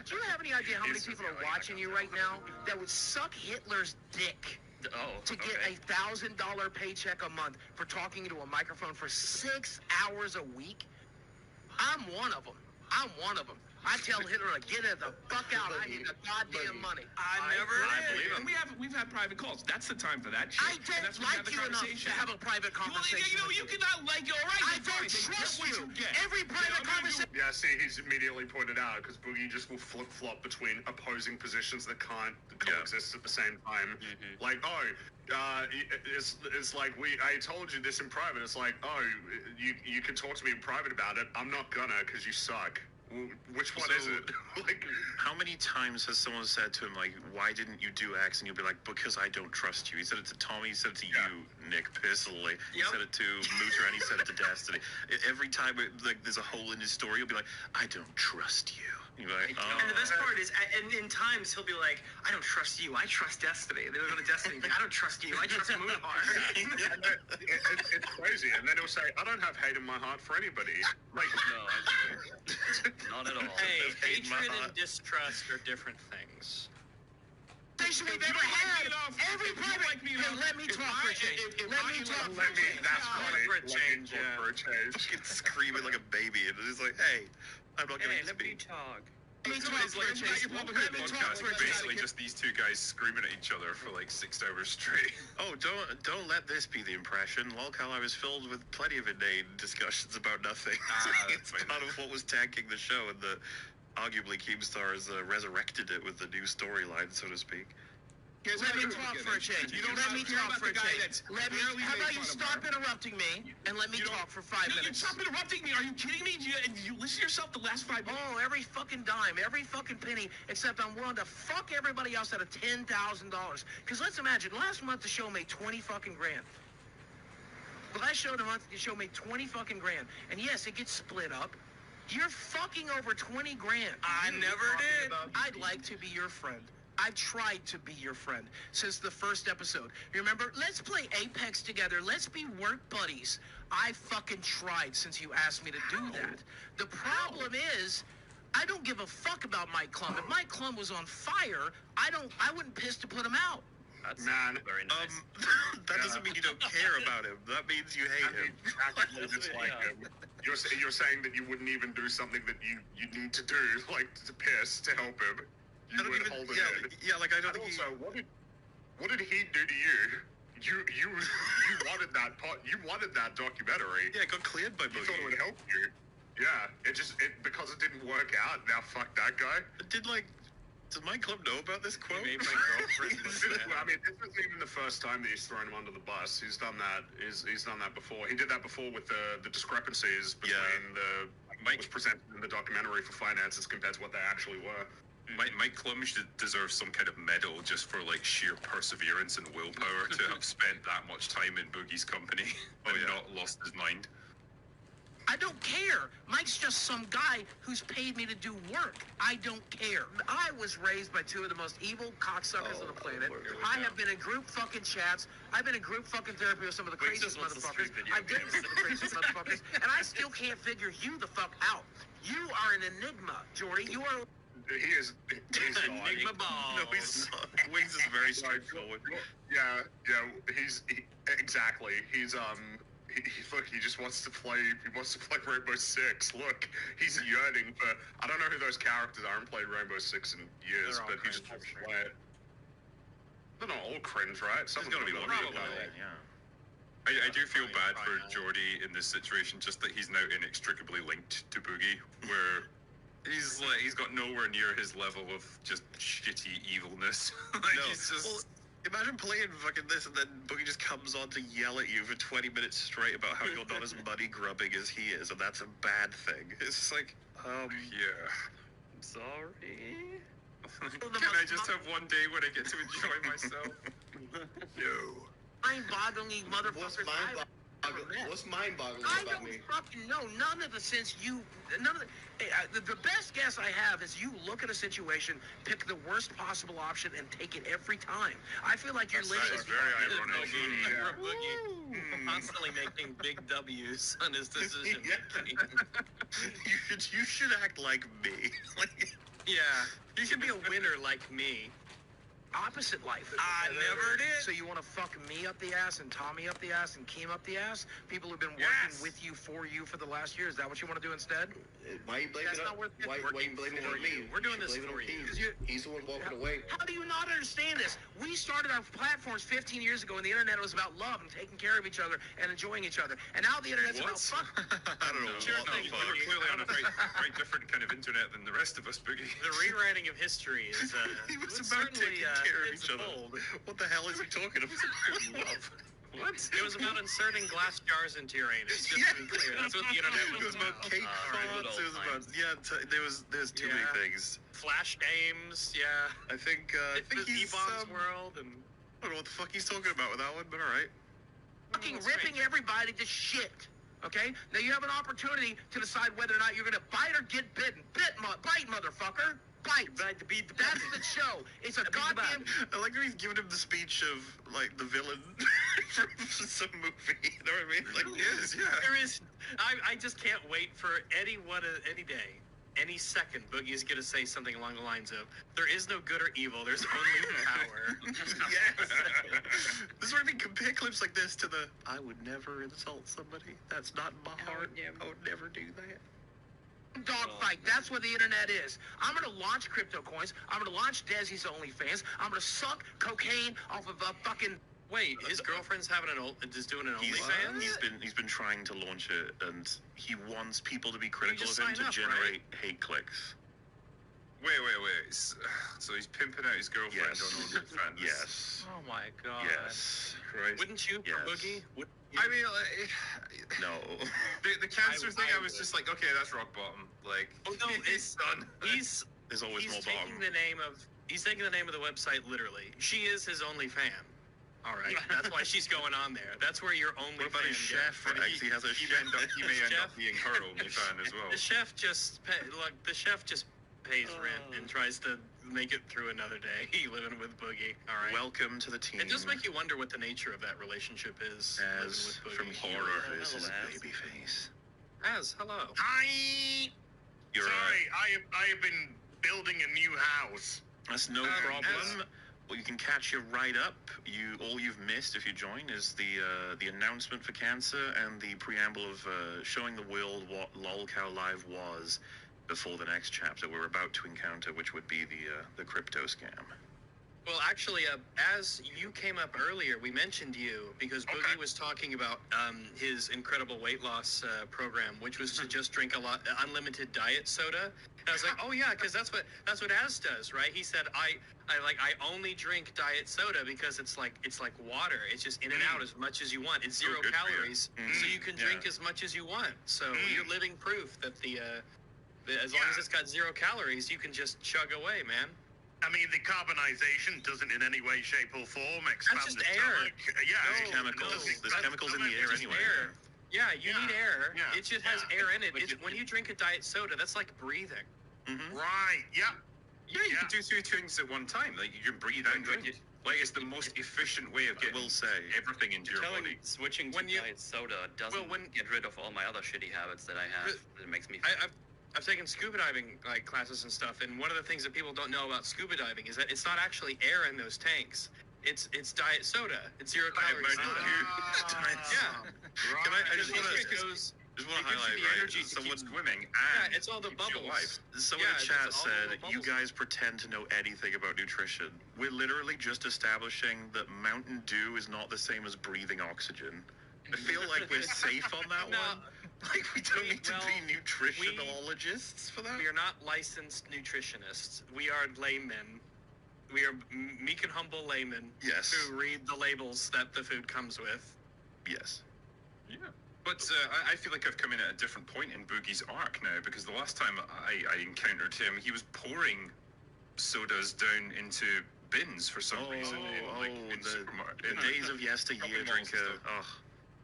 Do you have any idea how many people are watching you right now that would suck Hitler's dick to get a $1,000 paycheck a month for talking into a microphone for 6 hours a week? I'm one of them. I tell Hitler to get it the fuck out. I need the goddamn money. I believe him. We've had private calls. That's the time for that shit. I don't like you enough to have a private conversation. You cannot like it. All right. I don't trust you. Every private conversation. Yeah, see, he's immediately pointed out because Boogie just will flip-flop between opposing positions that can't coexist at the same time. Like, it's like I told you this in private. It's like, you can talk to me in private about it. I'm not gonna because you suck. Which one is it? Like, how many times has someone said to him, like, why didn't you do X? And you'll be like, because I don't trust you. He said it to Tommy, he said it to you, Nick, personally. He said it to Mooter, and he said it to Destiny. Every time there's a hole in his story, he'll be like, I don't trust you. You'll be like, And the best part is, and in times he'll be like, I don't trust you, I trust Destiny. They'll go to Destiny and be like, I don't trust you, I trust Mooter. It's crazy. And then he'll say, I don't have hate in my heart for anybody. Like, Not at all. Hey, hatred and distrust are different things. We've ever had. Every private. Let me talk for a change. Let me talk for a change. That's funny. For a change, yeah. For a change. fucking screaming like a baby, and it's like, hey, I'm not going to let me talk. Let me talk for a change. Let me talk for a basically change. just these two guys screaming at each other for like 6 hours straight. Oh, don't let this be the impression. Lolcal, I was filled with plenty of inane discussions about nothing. It's none of what was tanking the show, and the arguably Keemstar has resurrected it with the new storyline, so to speak. Let me talk for a change. Let me talk for a change. How about you stop interrupting me and let me talk for 5 minutes? You stop interrupting me. Are you kidding me? You listen to yourself the last 5 minutes. Oh, every fucking dime, every fucking penny, except I'm willing to fuck everybody else out of $10,000. Because let's imagine, last month the show made 20 fucking grand. The last show of the month, the show made 20 fucking grand. And yes, it gets split up. You're fucking over 20 grand. I never did. I'd like to be your friend. I've tried to be your friend since the first episode. You remember? Let's play Apex together. Let's be work buddies. I fucking tried since you asked me to do that. The problem is, I don't give a fuck about Mike Klum. If Mike Klum was on fire, I wouldn't piss to put him out. That's very nice. That doesn't mean you don't care about him. That means you hate him. Actually dislike him. You're saying that you wouldn't even do something that you need to do, like to piss to help him. You would hold it in. Like I don't think also, what did he do to you? You wanted that you wanted that documentary. Yeah, it got cleared by Boogie. You thought it would help you. Yeah, because it didn't work out. Now fuck that guy. Does Mike Klum know about this quote? I mean, this isn't even the first time that he's thrown him under the bus. He's done that. He's done that before. He did that before with the discrepancies between what was presented in the documentary for finances compared to what they actually were. Mike Klum should deserve some kind of medal just for like sheer perseverance and willpower to have spent that much time in Boogie's company and not lost his mind. I don't care. Mike's just some guy who's paid me to do work. I don't care. I was raised by two of the most evil cocksuckers on the planet. I have been in group fucking chats. I've been in group fucking therapy with some of the craziest motherfuckers. I've been with some of the craziest motherfuckers, and I still can't figure you the fuck out. You are an enigma, Jordy. You are... He's Enigma Ball. No, he's not. Wings is very straightforward. Yeah, exactly. He's look, he just wants to play. He wants to play Rainbow Six. Look, he's yearning for. I don't know who those characters are. I haven't played Rainbow Six in years, but he just wants to play it. They're not all cringe, right? Someone's gotta be one of them. Yeah. I do feel bad for Jordy in this situation, just that he's now inextricably linked to Boogie, where he's got nowhere near his level of just shitty evilness. He's just... Well, imagine playing fucking this and then Boogie just comes on to yell at you for 20 minutes straight about how you're not as money grubbing as he is, and that's a bad thing. It's just like, yeah. I'm sorry. Can I just have one day when I get to enjoy myself? No. Mind-boggling motherfuckers. mind-boggling? What's mind-boggling I about don't me? fucking know. None of the sense you, none of the. Hey, the best guess I have is you look at a situation, pick the worst possible option, and take it every time. I feel like you're living. That's very ironic. You're a Boogie constantly making big W's on his decision making. You should act like me. Yeah, you should be a winner like me. Opposite life. I never did. So you want to fuck me up the ass and Tommy up the ass and Keem up the ass? People who've been working with you for the last year. Is that what you want to do instead? Why you blaming That's it not on worth it. why you blaming it on me? We're doing You this should blame for it on you. Keem. He's the one walking away. How do you not understand this? We started our platforms 15 years ago, and the internet was about love and taking care of each other and enjoying each other. And now the internet's about fuck. I don't know. Sure thing. We're clearly on a very, very different kind of internet than the rest of us, Boogie. The rewriting of history is He was it's about certainly, taking care of it's each other. bold. What the hell is he talking about? Love. What? It was about inserting glass jars into your anus. Just to be clear, that's what the internet It was about cake pots. It was about there's too many things. Flash games, yeah. I think he's E-Bombs World and I don't know what the fuck he's talking about with that one, but all right. Fucking ripping everybody to shit. Okay? Now you have an opportunity to decide whether or not you're gonna bite or get bitten. Bite, motherfucker. Bite. That's the show. It's a goddamn. I like that he's giving him the speech of like the villain from some movie. You know what I mean? Like, yes, yeah. There is. I just can't wait for any day. Any second, Boogie's gonna say something along the lines of, "There is no good or evil. There's only power." Yes. This is where we compare clips like this to the "I would never insult somebody. That's not in my heart. I would never do that." Dogfight. That's what the internet is. I'm gonna launch crypto coins. I'm gonna launch Desi's OnlyFans. I'm gonna suck cocaine off of a fucking. Wait, his girlfriend's having just doing an OnlyFans? He's been trying to launch it, and he wants people to be critical just of him sign to up, generate hate clicks. Wait. So he's pimping out his girlfriend on OnlyFans. Yes. Oh my god. Yes. Christ. Wouldn't you, Yes. Boogie? I mean, No. the cancer thing, I was would. just like, okay, that's rock bottom. Like, Oh no, it's done. There's always he's more taking bottom. the name of the website literally. She is his only fan. All right, that's why she's going on there. That's where your only. What about his fan chef? gets. Right? He has a He chef. may end Chef? up being her OnlyFan as well. The chef just pays rent and tries to make it through another day living with Boogie. All right. Welcome to the team. It does make you wonder what the nature of that relationship is. As living with from Boogie. horror, Hello, this is Az. Babyface. Az, hello. Hi. You're Sorry, I have been building a new house. That's no problem. Well, you can catch you right up. All you've missed if you join is the announcement for cancer and the preamble of showing the world what LOLcow Live was before the next chapter we're about to encounter, which would be the crypto scam. Well, actually, as you came up earlier, we mentioned you because Boogie was talking about his incredible weight loss program, which was to just drink unlimited diet soda. And I was like, oh yeah, because that's what Az does, right? He said I only drink diet soda because it's like water. It's just in and out as much as you want. It's zero good for you. calories, so you can drink as much as you want. So you're living proof that as long as it's got 0 calories, you can just chug away, man. I mean, the carbonization doesn't in any way, shape, or form expand just the air. stomach. Yeah, No, chemicals. no. There's chemicals in the air Just anyway. air. Yeah, you need air. Yeah. It just has air in it. Like When you drink a diet soda, that's like breathing. Right. Yeah. Yeah, you can do 2 things at one time. Like, you can breathe and drink. Like, it's the most efficient way of getting everything into your body. Switching to diet soda doesn't get rid of all my other shitty habits that I have. It makes me. I've taken scuba diving classes and stuff, and one of the things that people don't know about scuba diving is that it's not actually air in those tanks. It's diet soda. It's 0 calories. Yeah. Can I just want to highlight, the right? energy to Someone keep swimming Yeah, it's all the bubbles. Someone in Yeah, chat it's all the said, you bubbles. guys pretend to know anything about nutrition. We're literally just establishing that Mountain Dew is not the same as breathing oxygen. I feel like we're safe on that one. Like, we don't need to be nutritionologists for that. We are not licensed nutritionists. We are laymen. We are meek and humble laymen who read the labels that the food comes with. Yes. Yeah. But I feel like I've come in at a different point in Boogie's arc now, because the last time I encountered him, he was pouring sodas down into bins for some reason. In the supermarket. days of yesteryear drinker. Oh.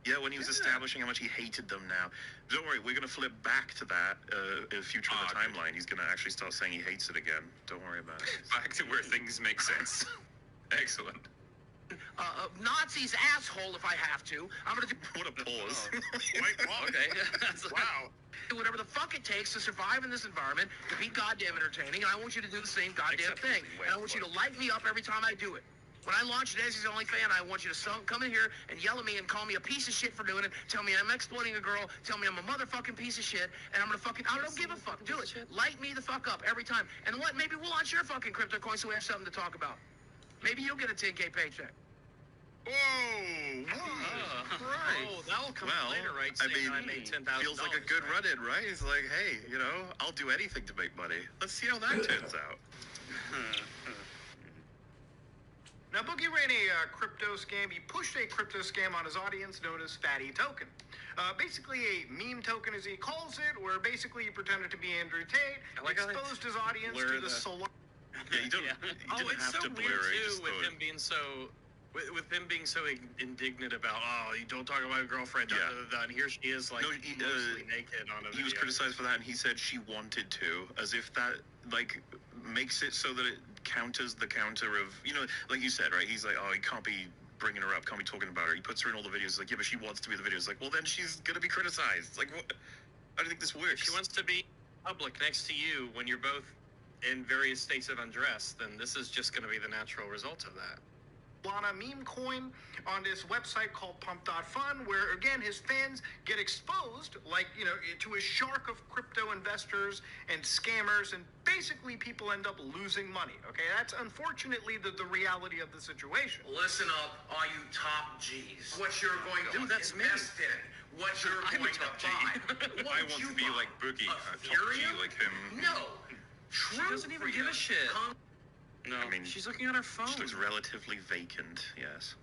Yeah, when he was establishing how much he hated them now. Don't worry, we're going to flip back to that in future in the timeline. He's going to actually start saying he hates it again. Don't worry about it. Back to where things make sense. Excellent. Nazis asshole if I have to. I'm gonna do what a pause. Wait, what? Okay. Wow. Do whatever the fuck it takes to survive in this environment, to be goddamn entertaining, and I want you to do the same goddamn thing. And I want you to light me up every time I do it. When I launch Desi's OnlyFans, I want you to come in here and yell at me and call me a piece of shit for doing it. Tell me I'm exploiting a girl. Tell me I'm a motherfucking piece of shit. And I'm gonna I don't give a fuck. Do it. Light me the fuck up every time. And what? Maybe we'll launch your fucking crypto coin so we have something to talk about. Maybe you'll get a 10K paycheck. Whoa! Oh, that'll come later, right? I Saying mean, I made $10,000. feels like a good run-in, right? He's like, hey, you know, I'll do anything to make money. Let's see how that turns out. Now, Boogie ran a crypto scam. He pushed a crypto scam on his audience known as Fatty Token. Basically a meme token, as he calls it, where basically he pretended to be Andrew Tate, exposed his audience to the solar... Yeah, you don't. Oh, it's so weird too with him being so, with him being so indignant about, oh, you don't talk about your girlfriend. Yeah. And here she is, like, mostly naked on a video. He was criticized for that, and he said she wanted to, as if that like makes it so that it counters the counter of, you know, like you said, right? He's like, oh, he can't be bringing her up, can't be talking about her. He puts her in all the videos. Like, yeah, but she wants to be in the videos. Like, well, then she's gonna be criticized. It's like, what? I don't think this works. If she wants to be public next to you when you're both in various states of undress, then this is just going to be the natural result of that. Lana meme coin on this website called Pump.Fun, where again his fans get exposed, like, you know, to a shark of crypto investors and scammers, and basically people end up losing money. Okay, that's unfortunately the reality of the situation. Listen up, all you top G's. What you're going to invest in. What you're going to buy. I want to be like Boogie, a top G like him. No. She doesn't even give a shit. No, I mean, she's looking at her phone. She looks relatively vacant, yes.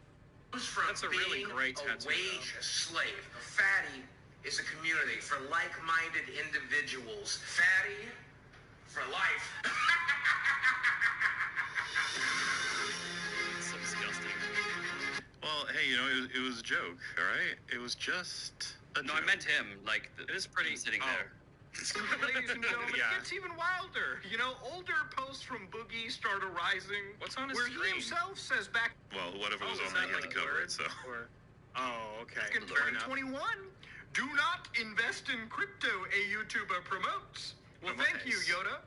That's a really great tattoo. Wage slave. Fatty is a community for like-minded individuals. Fatty for life. It's so disgusting. Well, hey, you know, it was a joke, all right? It was just a joke. I meant him. Like, it is pretty sitting there. Ladies and gentlemen, it gets even wilder. You know, older posts from Boogie start arising. What's on his where screen? he himself says back... Well, whatever was on there, he had to cover it, so... Oh, okay. In 2021, do not invest in crypto, a YouTuber promotes. Well, thank you, Yoda.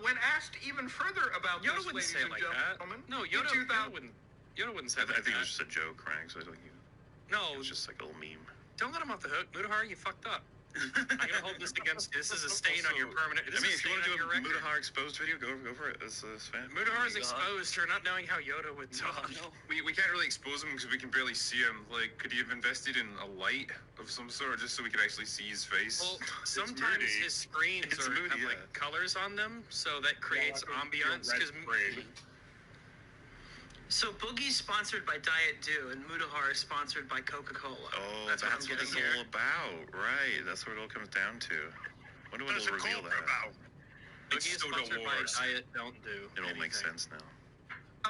When asked even further about Yoda this, wouldn't ladies say it and like gentlemen... that. No, Yoda wouldn't say I think it was just a joke, right? So no, it was just like a little meme. Don't let him off the hook. Mutahar, you fucked up. I'm gonna hold this against. This is a stain on your permanent. I mean, if you want to do a Mutahar exposed video, go for it. It's fan. Mutahar is exposed for not knowing how Yoda would talk. No. We can't really expose him because we can barely see him. Like, could he have invested in a light of some sort just so we could actually see his face? Well, sometimes his screens have like colors on them, so that creates ambiance. So Boogie's sponsored by Diet Dew, and Mutahar is sponsored by Coca-Cola. Oh, that's what I'm getting it's here. all about, right? That's what it all comes down to. Wonder when they'll reveal that. Boogie is sponsored by Diet Don't Do. It all makes sense now.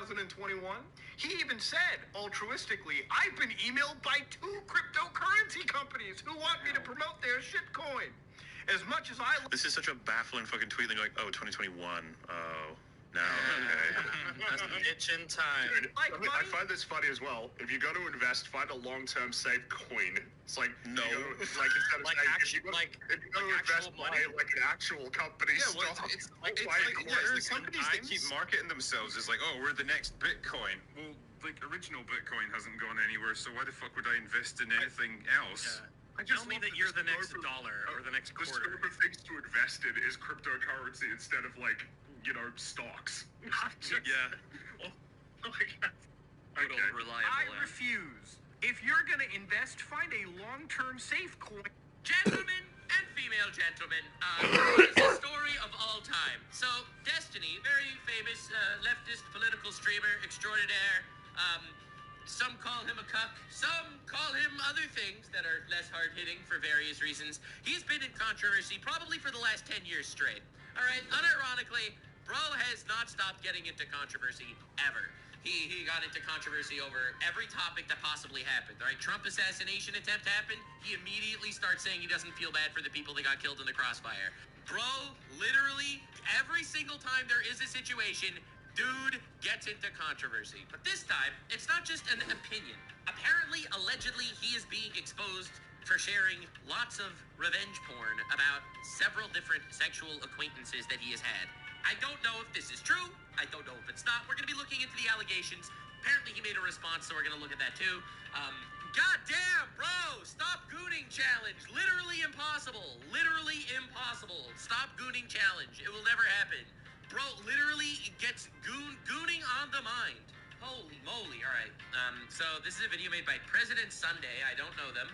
2021, he even said altruistically, I've been emailed by 2 cryptocurrency companies who want me to promote their shitcoin. As much as I... This is such a baffling fucking tweet. They're like, oh, 2021. Oh. No, okay. That's itch in time. Dude, I find this funny as well. If you go to invest, find a long-term safe coin. It's like, no. Like, instead of like saying, if you go to invest, buy like an actual company stock. It's like the companies that keep marketing themselves is like, oh, we're the next Bitcoin. Well, like, original Bitcoin hasn't gone anywhere, so why the fuck would I invest in anything else? I just tell me that you're the next dollar or the next quarter. The scope of things to invest in is cryptocurrency instead of, like, you know, stocks. Yeah. Oh my God. Okay. Reliable. I refuse. If you're going to invest, find a long-term safe coin. Gentlemen and female gentlemen, it's the story of all time. So, Destiny, very famous leftist political streamer extraordinaire. Some call him a cuck. Some call him other things that are less hard-hitting for various reasons. He's been in controversy probably for the last 10 years straight. All right, unironically, bro has not stopped getting into controversy ever. he got into controversy over every topic that possibly happened. All right, Trump assassination attempt happened. He immediately starts saying he doesn't feel bad for the people that got killed in the crossfire. Bro, literally every single time there is a situation, dude gets into controversy. But this time, it's not just an opinion. Apparently, allegedly, he is being exposed for sharing lots of revenge porn about several different sexual acquaintances that he has had. I don't know if this is true. I don't know if it's not. We're going to be looking into the allegations. Apparently, he made a response, so we're going to look at that too. God damn, bro! Stop gooning challenge. Literally impossible. Literally impossible. Stop gooning challenge. It will never happen. Bro, literally gets gooning on the mind. Holy moly. All right. So this is a video made by President Sunday. I don't know them.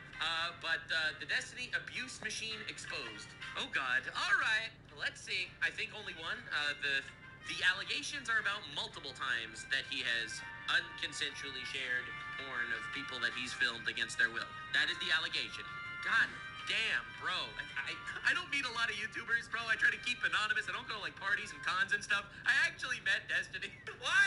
But the Destiny abuse machine exposed. Oh, God. All right. Let's see. I think only one. The allegations are about multiple times that he has unconsensually shared porn of people that he's filmed against their will. That is the allegation. God damn, bro. I don't meet a lot of YouTubers, bro. I try to keep anonymous. I don't go to, like, parties and cons and stuff. I actually met Destiny. Why?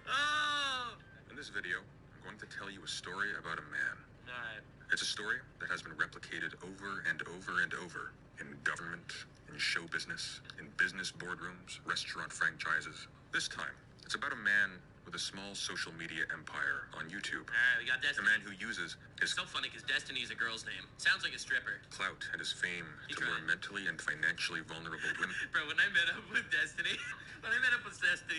Oh. In this video, I'm going to tell you a story about a man. Alright. It's a story that has been replicated over and over and over in government, in show business, in business boardrooms, restaurant franchises. This time, it's about a man with a small social media empire on YouTube. Alright, we got A Destiny. man who uses his It's so funny because Destiny is a girl's name. Sounds like a stripper. clout and his fame He's to lure right. mentally and financially vulnerable women. Bro, when I met up with Destiny,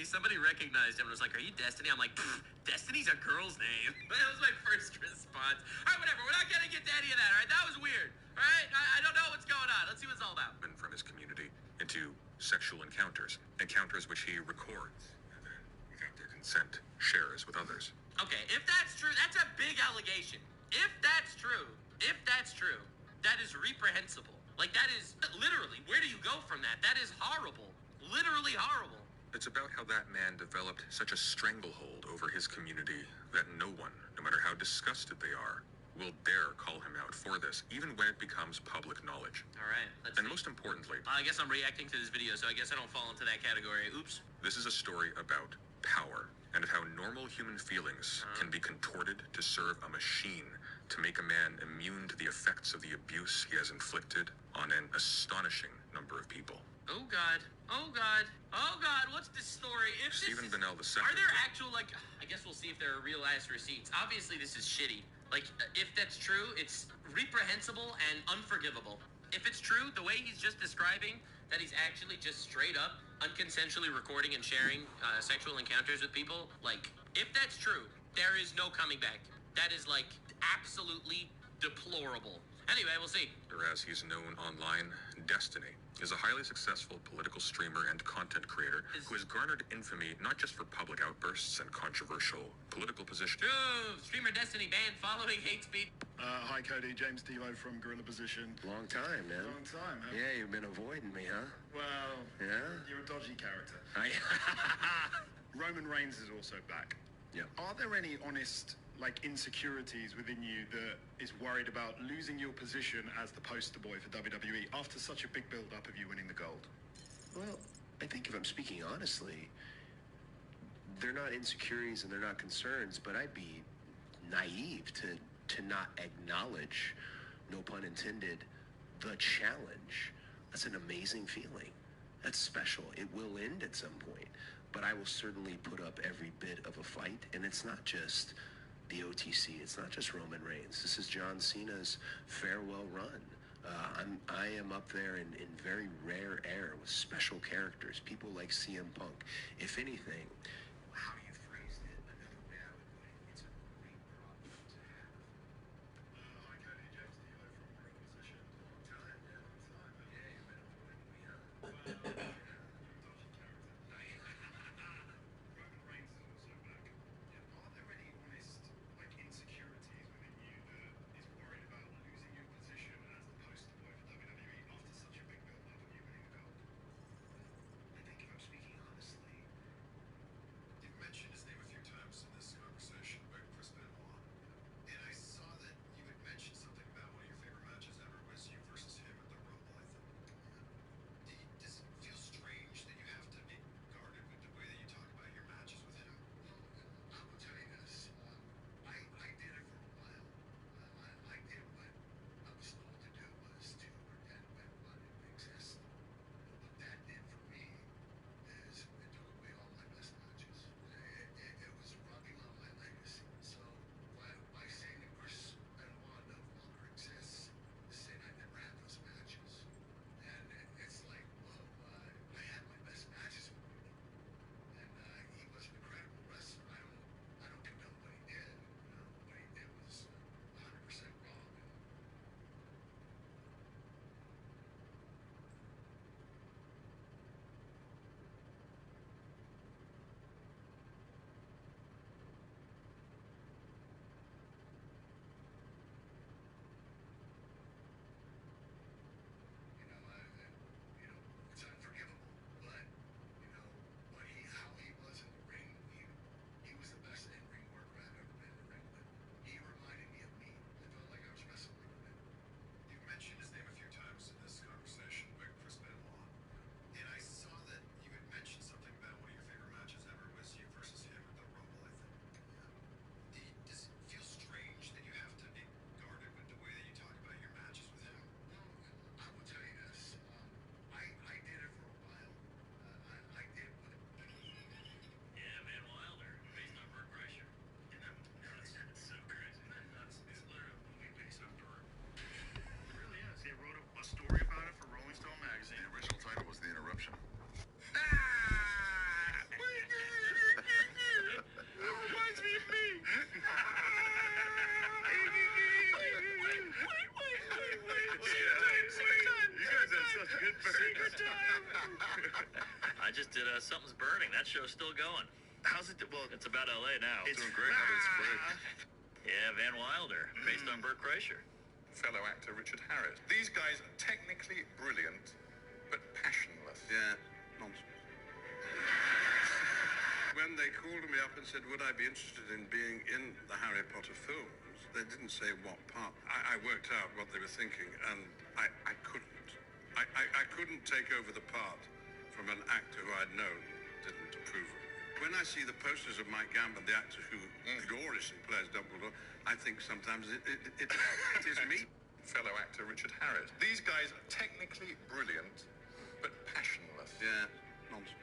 somebody recognized him and was like, "Are you Destiny?" I'm like, "Destiny's a girl's name." That was my first response. All right, whatever. We're not gonna get to any of that. All right, that was weird. All right, I don't know what's going on. Let's see what it's all about. From his community into sexual encounters which he records and then, without their consent, shares with others. Okay, if that's true, that's a big allegation. If that's true, that is reprehensible. Like, that is literally, where do you go from that? That is horrible. Literally horrible. It's about how that man developed such a stranglehold over his community that no one, no matter how disgusted they are, will dare call him out for this, even when it becomes public knowledge. All right, let's And see. most importantly, I guess I'm reacting to this video, so I guess I don't fall into that category. Oops. this is a story about power and of how normal human feelings can be contorted to serve a machine to make a man immune to the effects of the abuse he has inflicted on an astonishing number of people. Oh God. Oh God. Oh God. What's this story? If this Stephen is, Bennell II. Are there actual, like, I guess we'll see if there are real ass receipts. Obviously this is shitty. Like, if that's true, it's reprehensible and unforgivable. If it's true, the way he's just describing that he's actually just straight up unconsensually recording and sharing sexual encounters with people, like, if that's true, there is no coming back. That is, like, absolutely deplorable. Anyway, we'll see. Or as he's known online, Destiny is a highly successful political streamer and content creator who has garnered infamy not just for public outbursts and controversial political positions. True. Streamer Destiny banned following hate speech. Hi, Cody. James Devo from Gorilla Position. Long time, man. Long time, huh? Yeah, you've been avoiding me, huh? Well, Yeah? you're a dodgy character. I... Roman Reigns is also back. Yeah. Are there any honest, like, insecurities within you that is worried about losing your position as the poster boy for WWE after such a big build-up of you winning the gold? Well, I think if I'm speaking honestly, they're not insecurities and they're not concerns, but I'd be naive to not acknowledge, no pun intended, the challenge. That's an amazing feeling. That's special. It will end at some point, but I will certainly put up every bit of a fight, and it's not just the OTC. It's not just Roman Reigns. This is John Cena's farewell run. I am up there in very rare air with special characters, people like CM Punk. If anything, how you phrased it, another way I would put it, it's a great problem to have. Hi, Cody. James Devo from Gorilla Position. Long time, yeah, long time. Yeah, you've been avoiding me, huh? You're a dodgy character. Roman Reigns is also back. Are there any honest, like, insecurities within you that is worried about losing your position as the poster boy for WWE after such a big build-up of you winning the gold? I think if I'm speaking honestly, Secret time. I just did Something's Burning. That show's still going. How's it? Well, it's about LA now. It's doing great now that it's free. Yeah, Van Wilder, based on Burt Kreischer. Fellow actor Richard Harris. These guys are technically brilliant, but passionless. Yeah, nonsense. When they called me up and said, would I be interested in being in the Harry Potter films, they didn't say what part. I worked out what they were thinking, and I couldn't. I couldn't take over the part from an actor who I'd known didn't approve of. When I see the posters of Mike Gambon, the actor who gloriously plays Dumbledore, I think sometimes it is me. Fellow actor Richard Harris. These guys are technically brilliant, but passionless. Yeah, nonsense.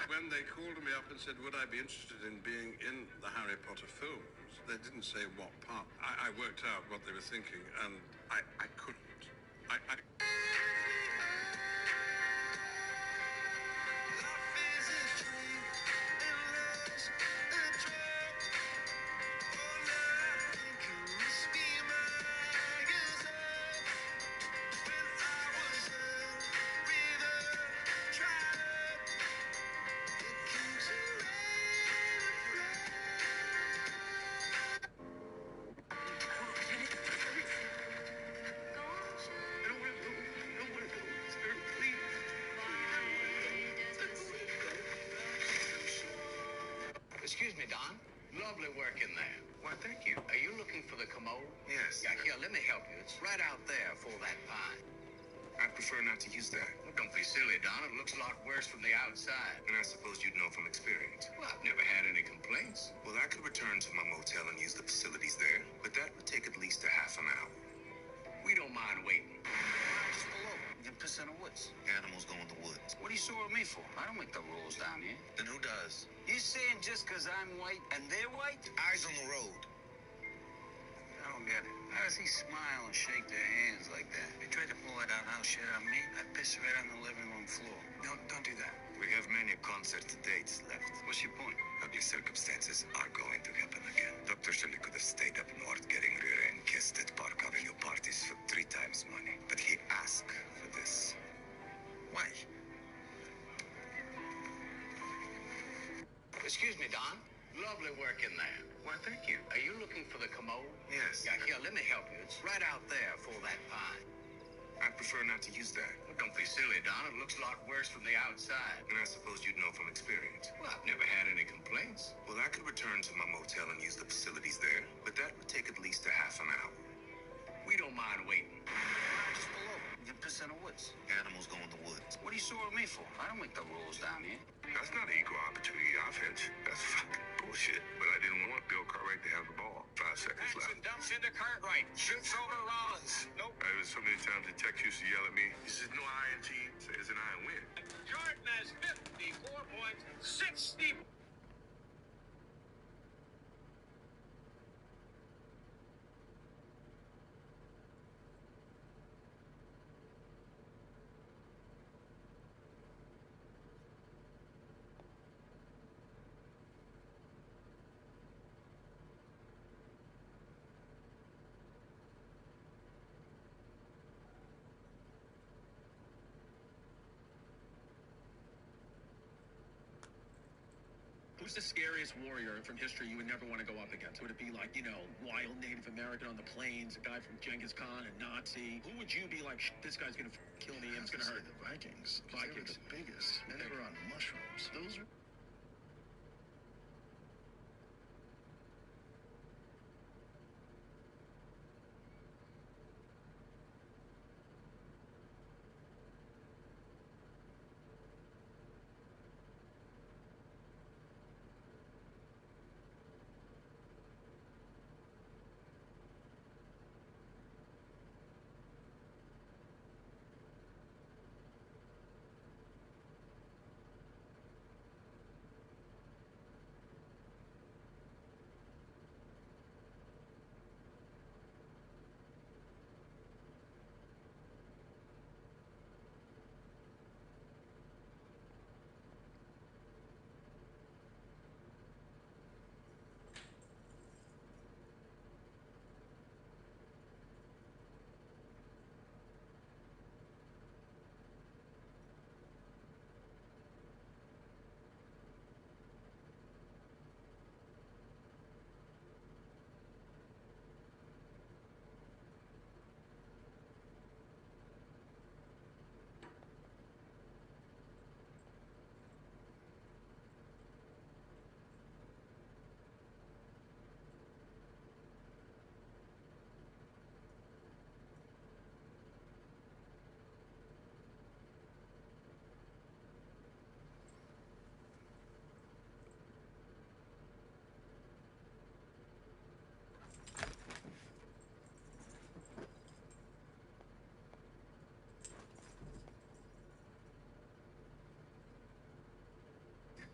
When they called me up and said, would I be interested in being in the Harry Potter films, they didn't say what part. I worked out what they were thinking, and I couldn't. Excuse me, Don. Lovely work in there. Why, thank you. Are you looking for the commode? Yes. Yeah, here, let me help you. It's right out there for that pine. I prefer not to use that. Well, don't be silly, Don. It looks a lot worse from the outside. And I suppose you'd know from experience. Well, I've never had any complaints. Well, I could return to my motel and use the facilities there, but that would take at least a half an hour. We don't mind waiting. Just pull over. You can piss in the woods. Animals go in the woods. What are you sore with me for? I don't make the rules down here. Then who does? You saying just 'cause I'm white and they're white? Eyes on the road. I don't get it. How does he smile and shake their hands like that? They tried to pull that outhouse shit on me. I piss right on the living room floor. Don't do that. We have many concert dates left. What's your point? Ugly circumstances are going to happen again. Dr. Shelley could have stayed up north getting rear-end kissed at Park Avenue parties for 3 times money. But he asked for this. Why? Excuse me, Don. Lovely work in there. Why, thank you. Are you looking for the commode? Yes. Yeah, here, let me help you. It's right out there for that pine. I prefer not to use that. Well, don't be silly, Don. It looks a lot worse from the outside. And I suppose you'd know from experience. Well, I've never had any complaints. Well, I could return to my motel and use the facilities there, but that would take at least a half an hour. We don't mind waiting. Just pull over. You can piss in the woods. Animals go in the woods. What are you sore with me for? I don't make the rules down here. That's not an equal opportunity offense. That's fucking bullshit. But I didn't want Bill Cartwright to have the ball. 5 seconds left. Dumps into Cartwright. Shoots over Rollins. Nope. I was so many times the text used to yell at me. He says, no INT. Says an I and win. Jordan has 54 points, 60. Who's the scariest warrior from history you would never want to go up against? Would it be like, wild Native American on the plains, a guy from Genghis Khan, a Nazi? Who would you be like, this guy's going to kill me and it's going to hurt? The Vikings. Vikings. They were the biggest. And they were on mushrooms. Those are...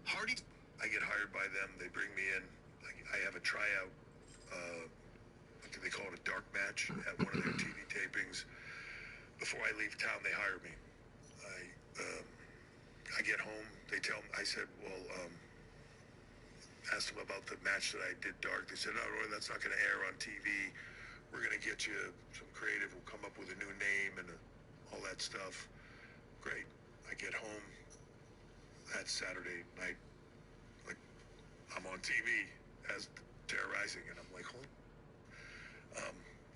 Hardy. I get hired by them. They bring me in. I have a tryout. They call it a dark match at one of their TV tapings. Before I leave town, they hire me. I get home. They tell me. I said, well, asked them about the match that I did dark. They said, no, Roy, that's not going to air on TV. We're going to get you some creative. We'll come up with a new name and all that stuff. Great. I get home that Saturday night. Like, I'm on TV as terrorizing, and I'm like,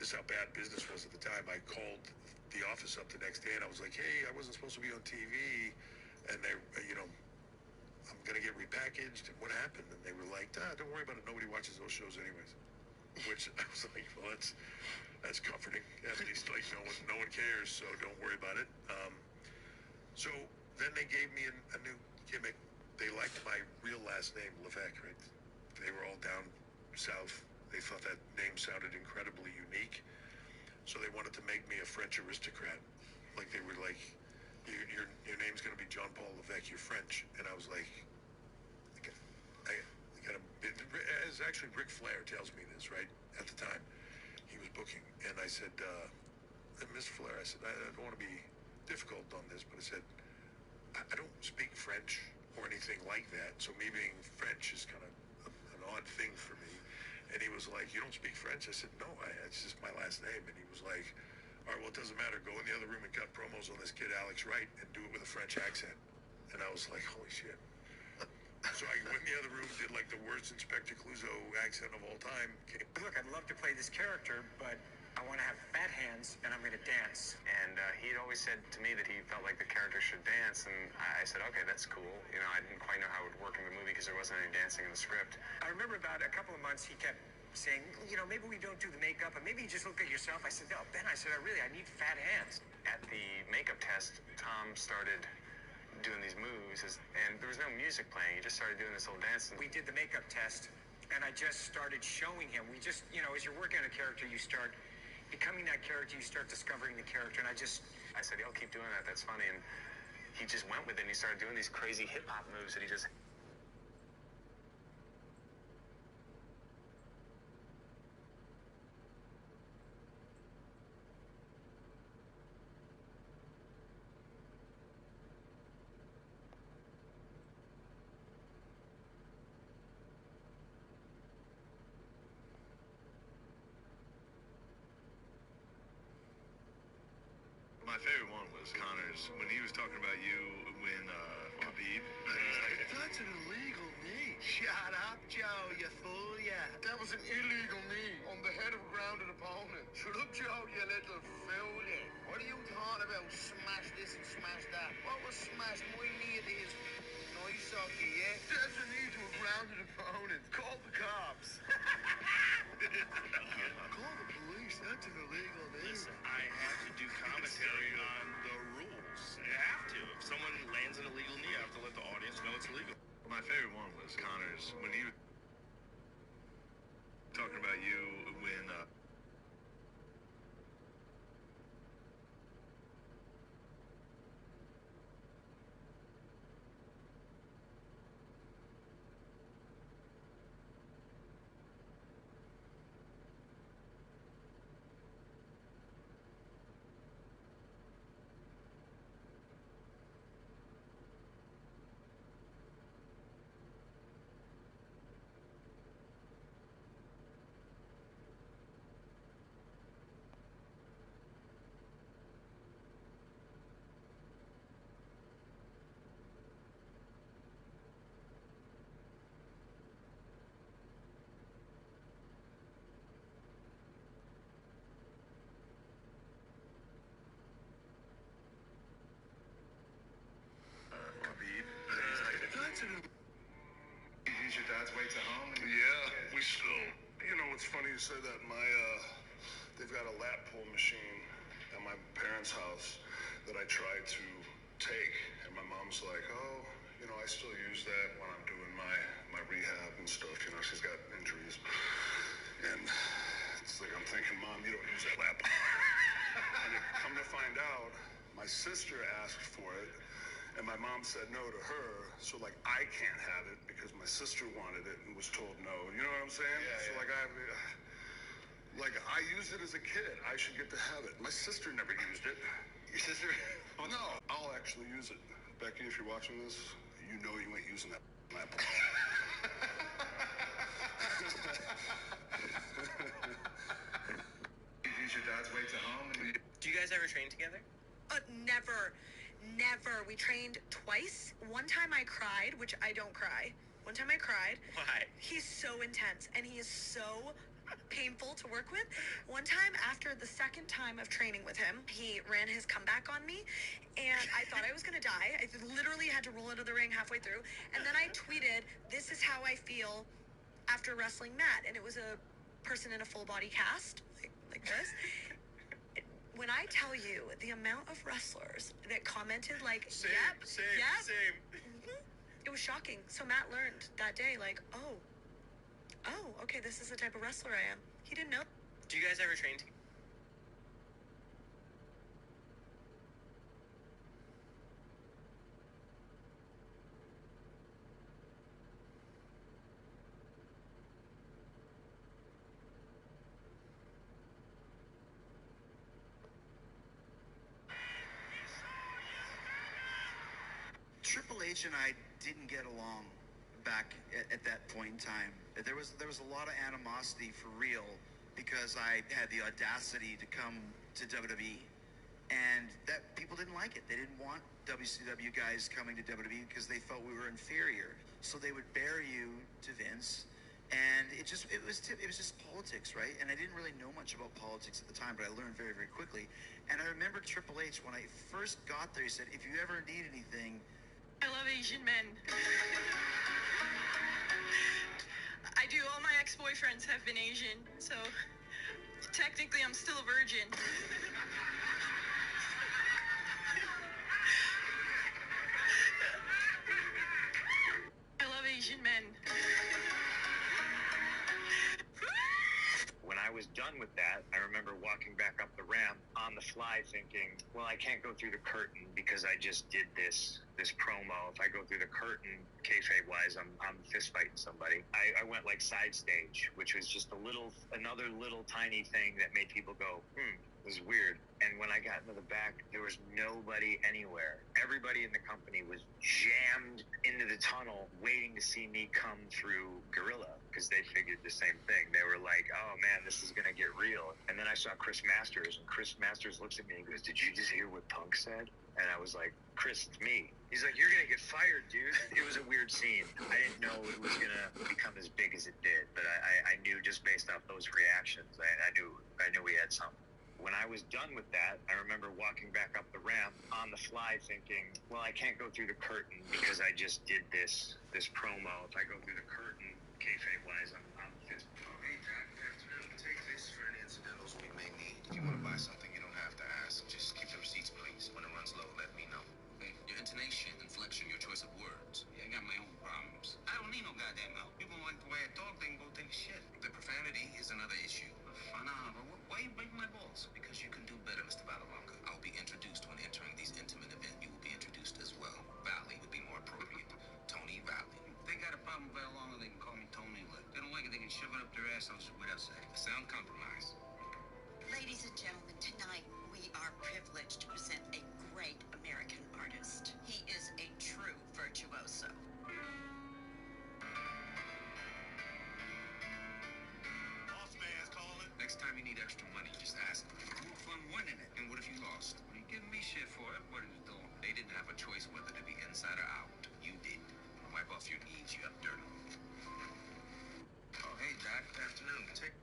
this is how bad business was at the time. I called the office up the next day, and I was like, hey, I wasn't supposed to be on TV, and they, I'm going to get repackaged, and what happened? And they were like, don't worry about it. Nobody watches those shows anyways. Which I was like, well, that's comforting. At least, like, no one cares, so don't worry about it. So then they gave me a new gimmick. They liked my real last name, Levesque, right? They were all down south. They thought that name sounded incredibly unique. So they wanted to make me a French aristocrat. Like, they were like, your name's going to be John Paul Levesque, you're French. And I was like, I got as actually Ric Flair tells me this, right? At the time, he was booking. And I said, Mr. Flair, I said, I don't want to be difficult on this, but I said, I don't speak French or anything like that. So me being French is kind of an odd thing for me. And he was like, you don't speak French? I said, no, it's just my last name. And he was like, all right, well, it doesn't matter. Go in the other room and cut promos on this kid, Alex Wright, and do it with a French accent. And I was like, holy shit. So I went in the other room, did like the worst Inspector Clouseau accent of all time. Look, I'd love to play this character, but I want to have fat hands, and I'm going to dance. And he'd always said to me that he felt like the character should dance, and I said, okay, that's cool. You know, I didn't quite know how it would work in the movie because there wasn't any dancing in the script. I remember about a couple of months he kept saying, you know, maybe we don't do the makeup, and maybe you just look at yourself. I said, no, Ben, I said, I need fat hands. At the makeup test, Tom started doing these moves, and there was no music playing. He just started doing this little dance. We did the makeup test, and I just started showing him. We just, you know, as you're working on a character, you start becoming that character, you start discovering the character, and I said, I'll keep doing that, that's funny, and he just went with it, and he started doing these crazy hip-hop moves that he just... My favorite one was Connor's when he was talking about you when Khabib. That's an illegal knee. Shut up, Joe, you fool, yeah. That was an illegal knee on the head of a grounded opponent. Shut up, Joe, you little fool, yeah. What are you talking about? Smash this and smash that. What was smashed? My knee to his nice socket, yeah? That's a knee to a grounded opponent. Call the cops. Call the police. That's an illegal knee. Listen, I have to do commentary on the rules. I have to. If someone lands an illegal knee, I have to let the audience know it's illegal. My favorite one was Connor's when he was talking about you when Use your dad's weights at home? Yeah, we still. You know, it's funny you say that. They've got a lap pull machine at my parents' house that I tried to take, and my mom's like, oh, you know, I still use that when I'm doing my rehab and stuff. You know, she's got injuries. And it's like, I'm thinking, Mom, you don't use that lap. And come to find out, my sister asked for it, And my mom said no to her, so like I can't have it because my sister wanted it and was told no. You know what I'm saying? Yeah, so like I used it as a kid. I should get to have it. My sister never used it. Your sister? Oh no, I'll actually use it. Becky, if you're watching this, you know you ain't using that apple. Use your dad's way to home. Do you guys ever train together? Never. We trained twice. One time I cried, which I don't cry. One time I cried. Why? He's so intense and he is so painful to work with. One time, after the second time of training with him, he ran his comeback on me and I thought I was gonna die. I literally had to roll out of the ring halfway through. And then I tweeted, "This is how I feel after wrestling Matt." And it was a person in a full body cast, like this. When I tell you the amount of wrestlers that commented like, Same. It was shocking. So Matt learned that day, like, oh, okay, this is the type of wrestler I am. He didn't know. Do you guys ever train together? Triple H and I didn't get along back at that point in time. There was a lot of animosity for real because I had the audacity to come to WWE, and that people didn't like it. They didn't want WCW guys coming to WWE because they felt we were inferior. So they would bury you to Vince, and it was just politics, right? And I didn't really know much about politics at the time, but I learned very, very quickly. And I remember Triple H, when I first got there, he said, "If you ever need anything." I love Asian men. I do. All my ex-boyfriends have been Asian, so technically I'm still a virgin. I love Asian men. When I was done with that, I remember walking back up the ramp on the fly thinking, well, I can't go through the curtain because I just did this promo. If I go through the curtain, kayfabe wise, I'm fist fighting somebody. I went like side stage, which was just another little tiny thing that made people go, it was weird. And when I got into the back, there was nobody anywhere. Everybody in the company was jammed into the tunnel waiting to see me come through Gorilla because they figured the same thing. They were like, oh man, this is going to get real. And then I saw Chris Masters, and Chris Masters looks at me and goes, did you just hear what Punk said? And I was like, Chris, it's me. He's like, you're going to get fired, dude. It was a weird scene. I didn't know it was going to become as big as it did, but I knew just based off those reactions, I knew we had something. When I was done with that, I remember walking back up the ramp on the fly thinking, well, I can't go through the curtain because I just did this promo. If I go through the curtain, kayfabe-wise, I'm fist. Oh, hey, Jack, good afternoon. Take this for any incidentals we may need. If you want to buy something, you don't have to ask. Just keep the receipts, please. When it runs low, let me know. Okay? Your intonation, inflection, your choice of words. Yeah, I got my own problems. I don't need no goddamn help. People like the way I talk, they can go take a shit. The profanity is another issue. Why you breaking my balls? Because you can do better, Mr. Balawanka. I'll be introduced when entering these intimate events. You will be introduced as well. Valley would be more appropriate. Tony Valley. They got a problem with Balawanka, they can call me Tony. They don't like it, they can shove it up their assholes without saying. Sound compromise. Ladies and gentlemen, tonight we are privileged to present a great American artist. He is a true virtuoso. Next time you need extra money, just ask them. More fun winning it. And what if you lost? What are you giving me shit for? Everybody was doing. They didn't have a choice whether to be inside or out. You did. Wipe off your knees, you up dirty. Oh, hey, Doc. Good afternoon. Take.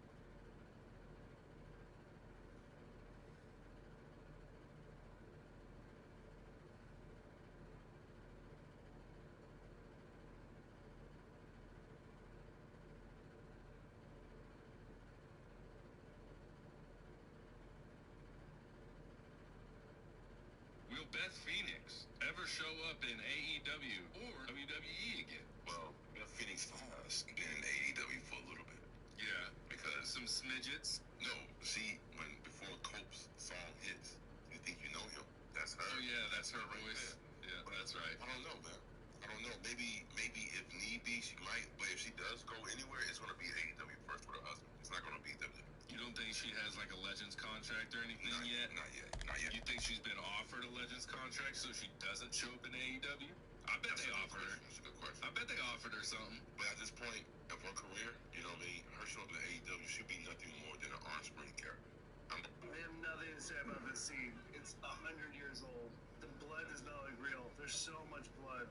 Will Beth Phoenix ever show up in AEW or WWE again? Well, Beth Phoenix has been in AEW for a little bit. Yeah, because some smidgets. No, see, before Cope's song hits, you think you know him. That's her. Oh yeah, that's her right voice. there. Yeah. That's right. I don't know, man. I don't know. Maybe if need be, she might. But if she does go anywhere, it's gonna be AEW first with her husband. It's not gonna be WWE. You don't think she has like a Legends contract or anything yet? Not yet. Not yet. You think she's been offered a Legends contract so she doesn't show up in AEW? I bet they offered her. That's a good question. I bet they offered her something. But at this point of her career, you know what I mean? Her showing up in AEW should be nothing more than an Orange Spring character. I have nothing to say about this scene. It's 100 years old. The blood does not look real. There's so much blood.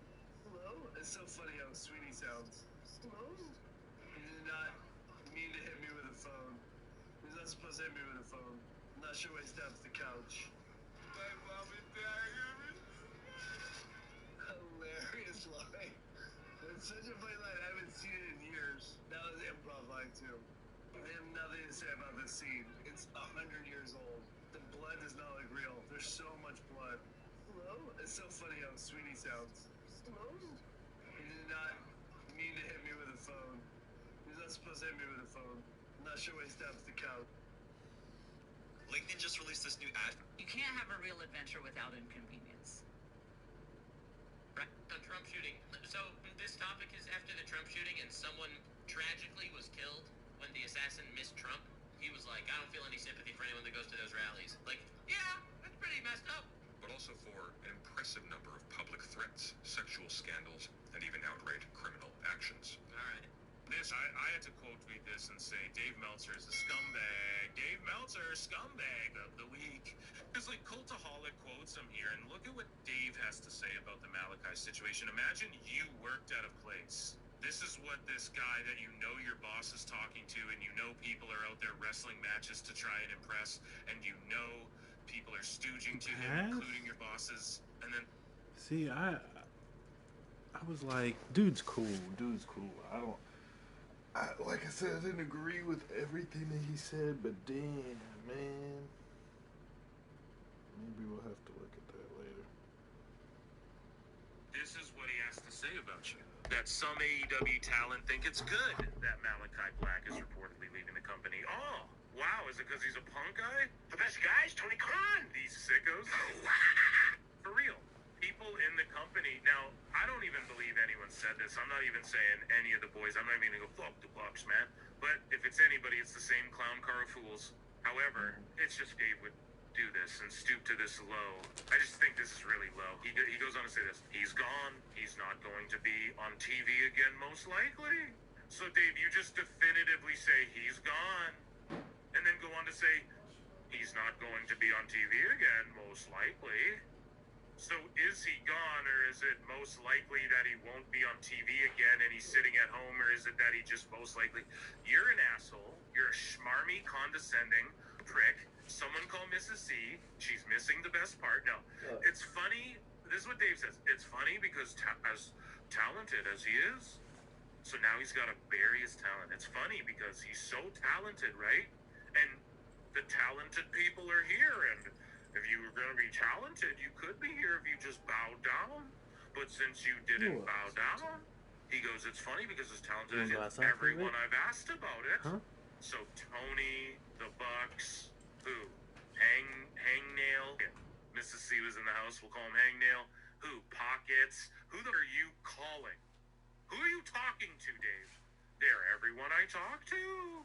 Hello? It's so funny how Sweeney sounds. Hello? He did not mean to hit me with a phone. He's not supposed to hit me with a phone. I'm not sure why he steps the couch. My mom and dad. Hilarious line. It's such a funny line. I haven't seen it in years. That was improv line too. I have nothing to say about this scene. It's 100 years old. The blood does not look real. There's so much blood. Hello? It's so funny how Sweeney sounds. Hello? He did not mean to hit me with a phone. He's not supposed to hit me with a phone. I'm not sure why he steps the couch. LinkedIn just released this new ad. You can't have a real adventure without inconvenience. Right. On Trump shooting. So this topic is after the Trump shooting and someone tragically was killed when the assassin missed Trump. He was like, I don't feel any sympathy for anyone that goes to those rallies. Like, yeah, that's pretty messed up. But also for an impressive number of public threats, sexual scandals, and even outright criminal actions. All right. I had to quote tweet this and say Dave Meltzer is a scumbag. Dave Meltzer, scumbag of the week. Because like Cultaholic quotes him here, and look at what Dave has to say about the Malachi situation. Imagine you worked at a place. This is what this guy that you know your boss is talking to, and you know people are out there wrestling matches to try and impress, and you know people are stooging to him, including your bosses, and then See, I was like, dude's cool. Like I said, I didn't agree with everything that he said, but damn, man. Maybe we'll have to look at that later. this is what he has to say about you. That some AEW talent think it's good that Malachi Black is reportedly leaving the company. Oh, wow, is it because he's a punk guy? The best guy's Tony Khan. These sickos. For real. People in the company. Now, I don't even believe anyone said this. I'm not even saying any of the boys. I'm not even going to go, fuck the Bucks, man. But if it's anybody, it's the same clown car of fools. However, it's just Dave would do this and stoop to this low. I just think this is really low. He goes on to say this. He's gone. He's not going to be on TV again, most likely. So, Dave, you just definitively say he's gone. And then go on to say he's not going to be on TV again, most likely. So is he gone, or is it most likely that he won't be on TV again and he's sitting at home, or is it that he just most likely... You're an asshole. You're a schmarmy, condescending prick. Someone call Mrs. C. She's missing the best part. No, it's funny. This is what Dave says. It's funny because as talented as he is, so now he's got to bury his talent. It's funny because he's so talented, right? And the talented people are here, and if you were going to be talented, you could be here if you just bowed down. But since you didn't bow down, he goes, it's funny because as talented as everyone I've asked about it. Huh? So Tony, the Bucks, who? Hangnail. Mrs. C was in the house, we'll call him Hangnail. Who? Pockets. Who are you calling? Who are you talking to, Dave? They're everyone I talk to.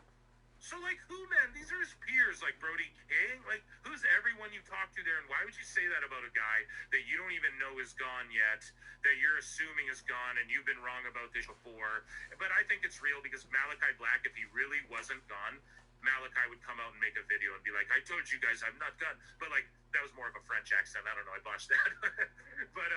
So, like, who, man? These are his peers, like Brody King. Like, who's everyone you talk to there? And why would you say that about a guy that you don't even know is gone yet, that you're assuming is gone, and you've been wrong about this before? But I think it's real because Malachi Black, if he really wasn't gone, Malachi would come out and make a video and be like, I told you guys I'm not gone. But, like, that was more of a French accent. I don't know. I botched that. But,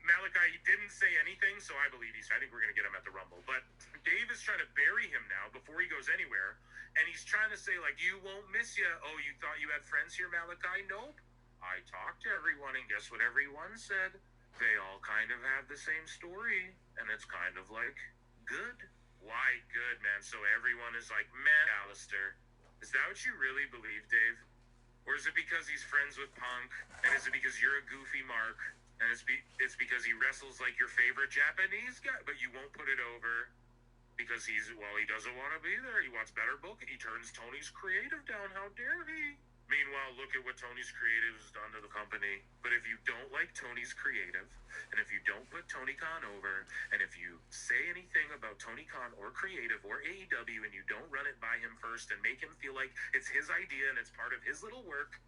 Malachi didn't say anything, so I believe I think we're going to get him at the Rumble. But Dave is trying to bury him now before he goes anywhere. And he's trying to say, like, you won't miss you. Oh, you thought you had friends here, Malachi? Nope. I talked to everyone, and guess what everyone said? They all kind of have the same story. And it's kind of like, good. Why good, man? So everyone is like, man, Alistair, is that what you really believe, Dave? Or is it because he's friends with Punk? And is it because you're a goofy Mark? And it's because he wrestles like your favorite Japanese guy, but you won't put it over because he doesn't want to be there. He wants better booking. He turns Tony's creative down. How dare he? Meanwhile, look at what Tony's creative has done to the company. But if you don't like like Tony's creative, and if you don't put Tony Khan over, and if you say anything about Tony Khan or creative or AEW and you don't run it by him first and make him feel like it's his idea and it's part of his little work,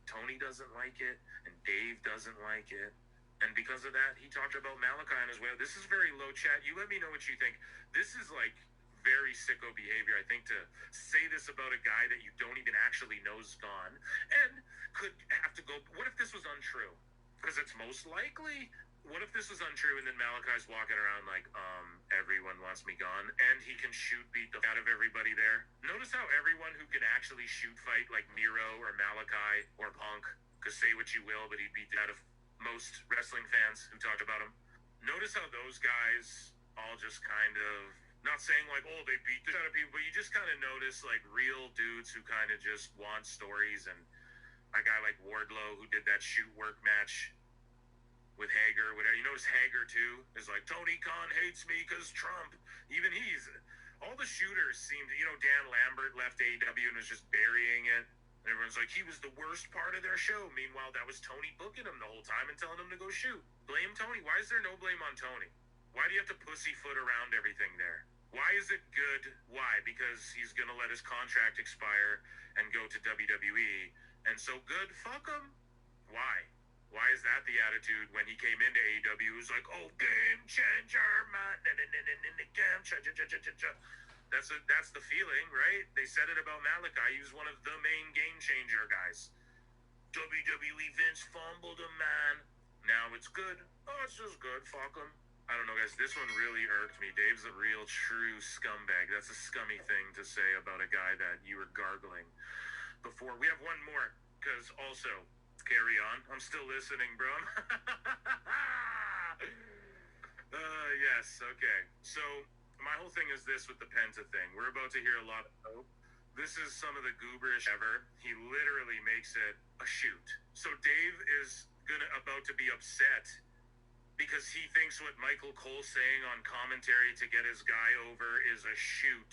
Tony doesn't like it and Dave doesn't like it. And because of that, he talked about Malachi as well. This is very low, chat. You let me know what you think. This is like very sicko behavior, I think, to say this about a guy that you don't even actually know's gone and could have to go. What if this was untrue? Because it's most likely. What if this was untrue and then Malachi's walking around like, everyone wants me gone, and he can beat the out of everybody there? Notice how everyone who can actually shoot fight, like Miro or Malachi or Punk, because say what you will, but he'd beat out of most wrestling fans who talked about him. Notice how those guys all just kind of, not saying like, oh, they beat the shit out of people, but you just kind of notice like real dudes who kind of just want stories. And a guy like Wardlow who did that shoot work match with Hager, whatever. You notice Hager too is like, Tony Khan hates me because Trump. Even he's, all the shooters seemed, Dan Lambert left AEW and was just burying it. And everyone's like, he was the worst part of their show. Meanwhile, that was Tony booking him the whole time and telling him to go shoot. Blame Tony. Why is there no blame on Tony? Why do you have to pussyfoot around everything there? Why is it good? Why? Because he's going to let his contract expire and go to WWE. And so good, fuck him. Why? Why is that the attitude when he came into AEW? He was like, oh, game changer, man. That's the feeling, right? They said it about Malachi. He was one of the main game changer guys. WWE Vince fumbled him, man. Now it's good. Oh, it's just good. Fuck him. I don't know, guys. This one really irked me. Dave's a real, true scumbag. That's a scummy thing to say about a guy that you were gargling before. We have one more, because also, carry on. I'm still listening, bro. Yes, okay. So, my whole thing is this with the Penta thing. We're about to hear a lot of hope. This is some of the gooberish ever. He literally makes it a shoot. So Dave is about to be upset because he thinks what Michael Cole's saying on commentary to get his guy over is a shoot.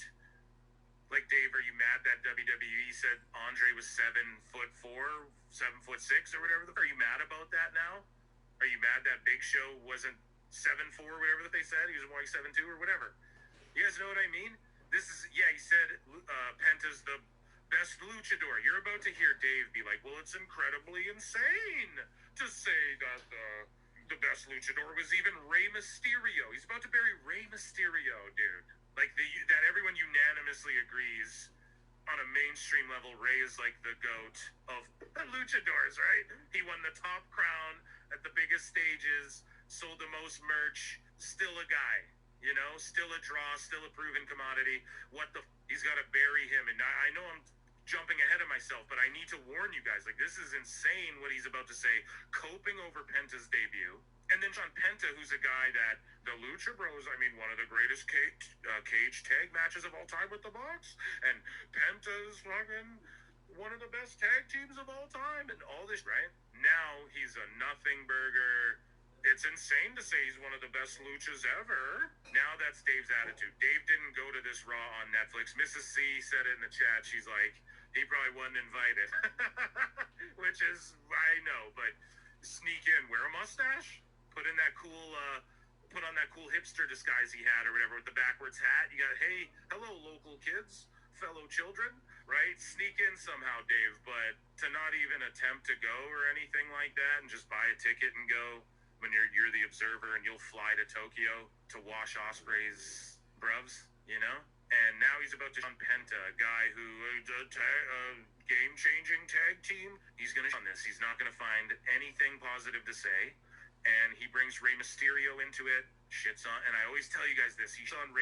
Like, Dave, are you mad that WWE said Andre was 7'4", 7'6", or whatever? Are you mad about that now? Are you mad that Big Show wasn't 7'4", whatever that they said? He was more like 7'2", or whatever. You guys know what I mean? This is, yeah, he said Penta's the best luchador. You're about to hear Dave be like, well, it's incredibly insane to say that the best luchador was even Rey Mysterio. He's about to bury Rey Mysterio, dude. Like, that everyone unanimously agrees on a mainstream level, Rey is like the GOAT of luchadors, right? He won the top crown at the biggest stages, sold the most merch, still a guy. Still a draw, still a proven commodity. He's got to bury him. And I know I'm jumping ahead of myself, but I need to warn you guys. Like, this is insane what he's about to say. Coping over Penta's debut. And then John Penta, who's a guy that the Lucha Bros, one of the greatest cage tag matches of all time with the Bucks. And Penta's fucking one of the best tag teams of all time. And all this, right? Now he's a nothing burger. It's insane to say he's one of the best luchas ever. Now that's Dave's attitude. Dave didn't go to this Raw on Netflix. Mrs. C said it in the chat. She's like, he probably wasn't invited. Which is, I know, but sneak in, wear a mustache, put on that cool hipster disguise he had or whatever with the backwards hat. You got, hey, hello, local kids, fellow children, right? Sneak in somehow, Dave, but to not even attempt to go or anything like that and just buy a ticket and go, when you're the observer and you'll fly to Tokyo to wash Ospreay's bruvs, And now he's about to on Penta, a guy who game-changing tag team. He's going to on this. He's not going to find anything positive to say. And he brings Rey Mysterio into it. Shits on, and I always tell you guys this. He's on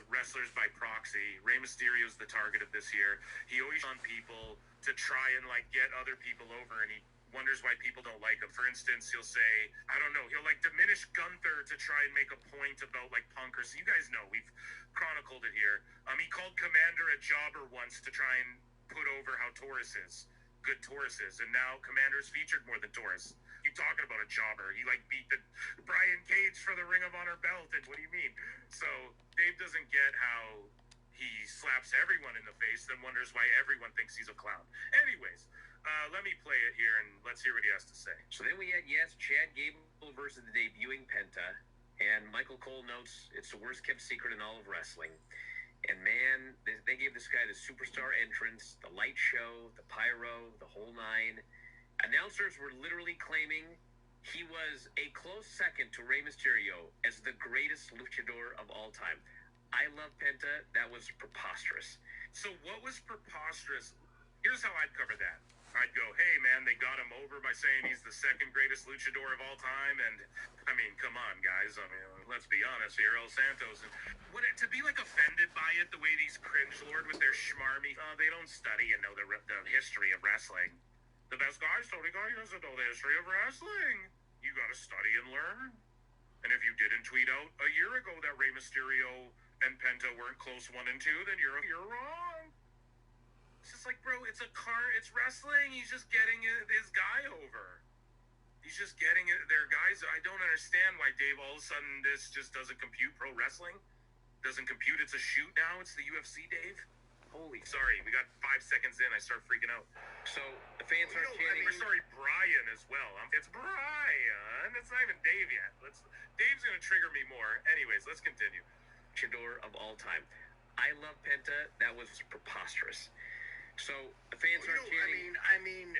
wrestlers by proxy. Rey Mysterio's the target of this year. He always on people to try and get other people over, and he wonders why people don't like him. For instance, he'll say, I don't know, he'll diminish Gunther to try and make a point about Punk or so. You guys know, we've chronicled it here. He called Commander a jobber once to try and put over how Taurus is. Good Taurus is. And now Commander's featured more than Taurus. You talking about a jobber? He beat the Brian Cage for the Ring of Honor belt. And what do you mean? So Dave doesn't get how he slaps everyone in the face, then wonders why everyone thinks he's a clown. Anyways, let me play it here and let's hear what he has to say. So then we had, Chad Gable versus the debuting Penta. And Michael Cole notes it's the worst kept secret in all of wrestling. And man, they gave this guy the superstar entrance, the light show, the pyro, the whole nine. Announcers were literally claiming he was a close second to Rey Mysterio as the greatest luchador of all time. I love Penta. That was preposterous. So what was preposterous? Here's how I'd cover that. I'd go, hey man, they got him over by saying he's the second greatest luchador of all time, and I mean, come on, guys. I mean, let's be honest here, El Santos. And to be like offended by it, the way these cringe lord with their schmarmy, they don't study and know the history of wrestling. The best guys, Tony Khan doesn't know the history of wrestling. You got to study and learn. And if you didn't tweet out a year ago that Rey Mysterio and Penta weren't close 1 and 2, then you're wrong. It's just like, bro, it's wrestling. He's just getting his guy over. He's just getting their guys. I don't understand why Dave all of a sudden this just doesn't compute pro wrestling. Doesn't compute. It's a shoot now. It's the UFC, Dave. Holy, sorry, we got 5 seconds in. I start freaking out. So the fans are chanting. Sorry, Brian as well. It's Brian. It's not even Dave yet. Dave's gonna trigger me more. Anyways, let's continue. Luchador of all time. I love Penta. That was preposterous. So the fans are chanting. I mean,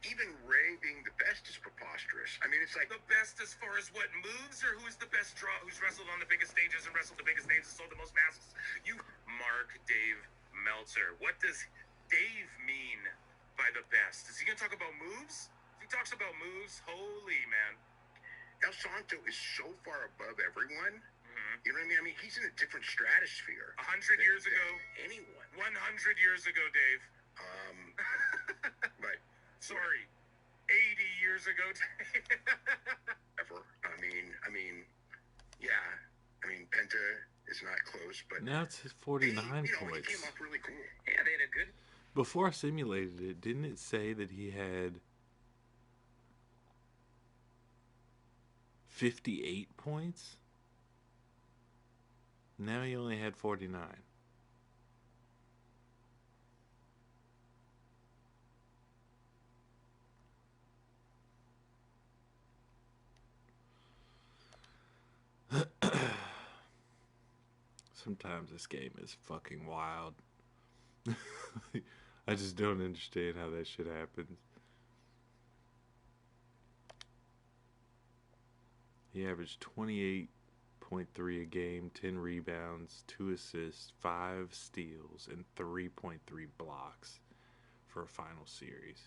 even Ray being the best is preposterous. I mean, it's like the best as far as what moves, or who's the best draw, who's wrestled on the biggest stages and wrestled the biggest stages, sold the most masks. You, Mark Dave Meltzer. What does Dave mean by the best? Is he gonna talk about moves? If he talks about moves, holy man. El Santo is so far above everyone. You know what I mean? I mean, he's in a different stratosphere. 100 years ago, anyone. 100 years ago, Dave. But sorry, 80 years ago, Dave. Ever. I mean, yeah. I mean, Penta is not close, but now it's his 49 points. He came up really cool. Yeah, they had a good. Before I simulated it, didn't it say that he had 58 points? Now he only had 49. Sometimes this game is fucking wild. I just don't understand how that shit happens. He averaged 28.3 a game, 10 rebounds, 2 assists, 5 steals, and 3.3 blocks for a final series.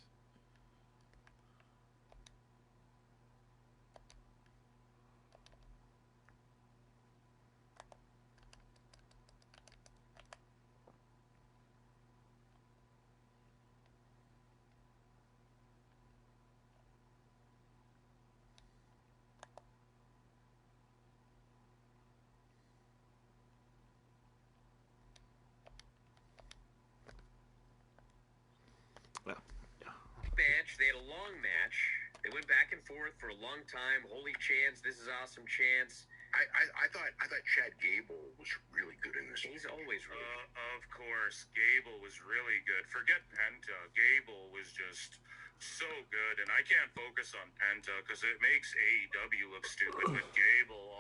They had a long match. They went back and forth for a long time. Holy chants, this is awesome chants. I thought Chad Gable was really good in this. He's always really good. Of course, Gable was really good. Forget Penta. Gable was just so good, and I can't focus on Penta because it makes AEW look stupid. But Gable,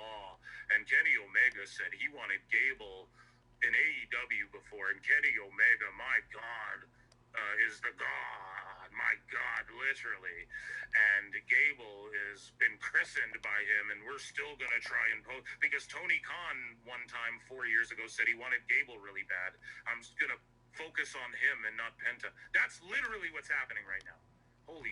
and Kenny Omega said he wanted Gable in AEW before, and Kenny Omega, my God, is the God. My God, literally. And Gable has been christened by him, and we're still going to try and because Tony Khan one time 4 years ago said he wanted Gable really bad. I'm going to focus on him and not Penta. That's literally what's happening right now. Holy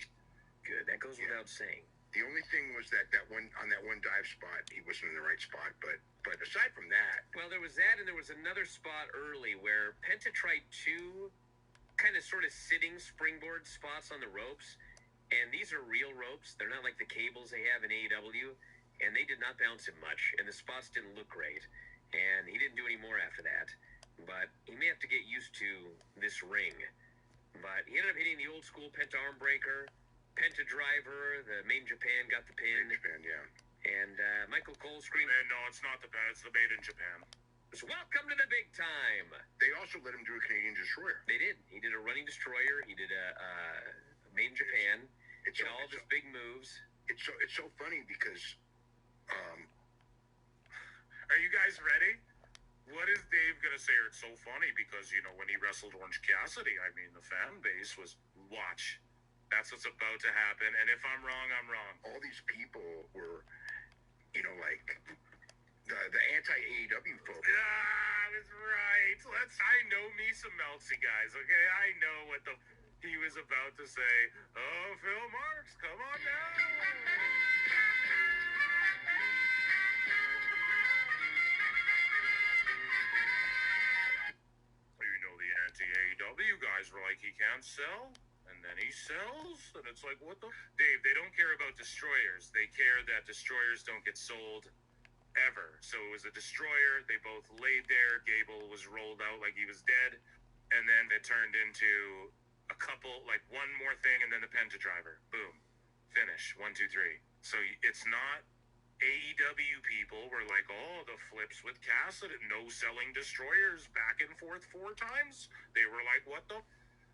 good. That goes without saying. The only thing was that one dive spot, he wasn't in the right spot. But aside from that, well, there was that, and there was another spot early where Penta tried 2 kind of sort of sitting springboard spots on the ropes, and these are real ropes. They're not like the cables they have in AEW, and they did not bounce him much, and the spots didn't look great, and he didn't do any more after that. But he may have to get used to this ring. But he ended up hitting the old school Penta arm breaker, Penta driver. The Made in Japan got the pin. Made in Japan, yeah. And Michael Cole screamed. No, it's not the Made in Japan. Welcome to the big time. They also let him do a Canadian destroyer. They did. He did a running destroyer. He did a made in Japan. It's all of his big moves. It's so funny because Are you guys ready? What is Dave gonna say? It's so funny because, you know, when he wrestled Orange Cassidy, I mean, the fan base was, watch. That's what's about to happen. And if I'm wrong, I'm wrong. all these people were, you know, like the anti-AEW folks. Yeah, that's right. I know me some Meltzy guys, okay? I know what he was about to say. Oh, Phil Marks, come on now. You know, the anti-AEW guys were like, he can't sell. And then he sells, and it's like, what the? Dave, they don't care about destroyers. They care that destroyers don't get sold ever. So it was a destroyer. They both laid there. Gable was rolled out like he was dead. And then it turned into a couple, like one more thing, and then the Penta driver. Boom. Finish. 1, 2, 3. So it's not AEW people were like, oh, the flips with Cassidy. No selling destroyers back and forth 4 times. They were like, what the?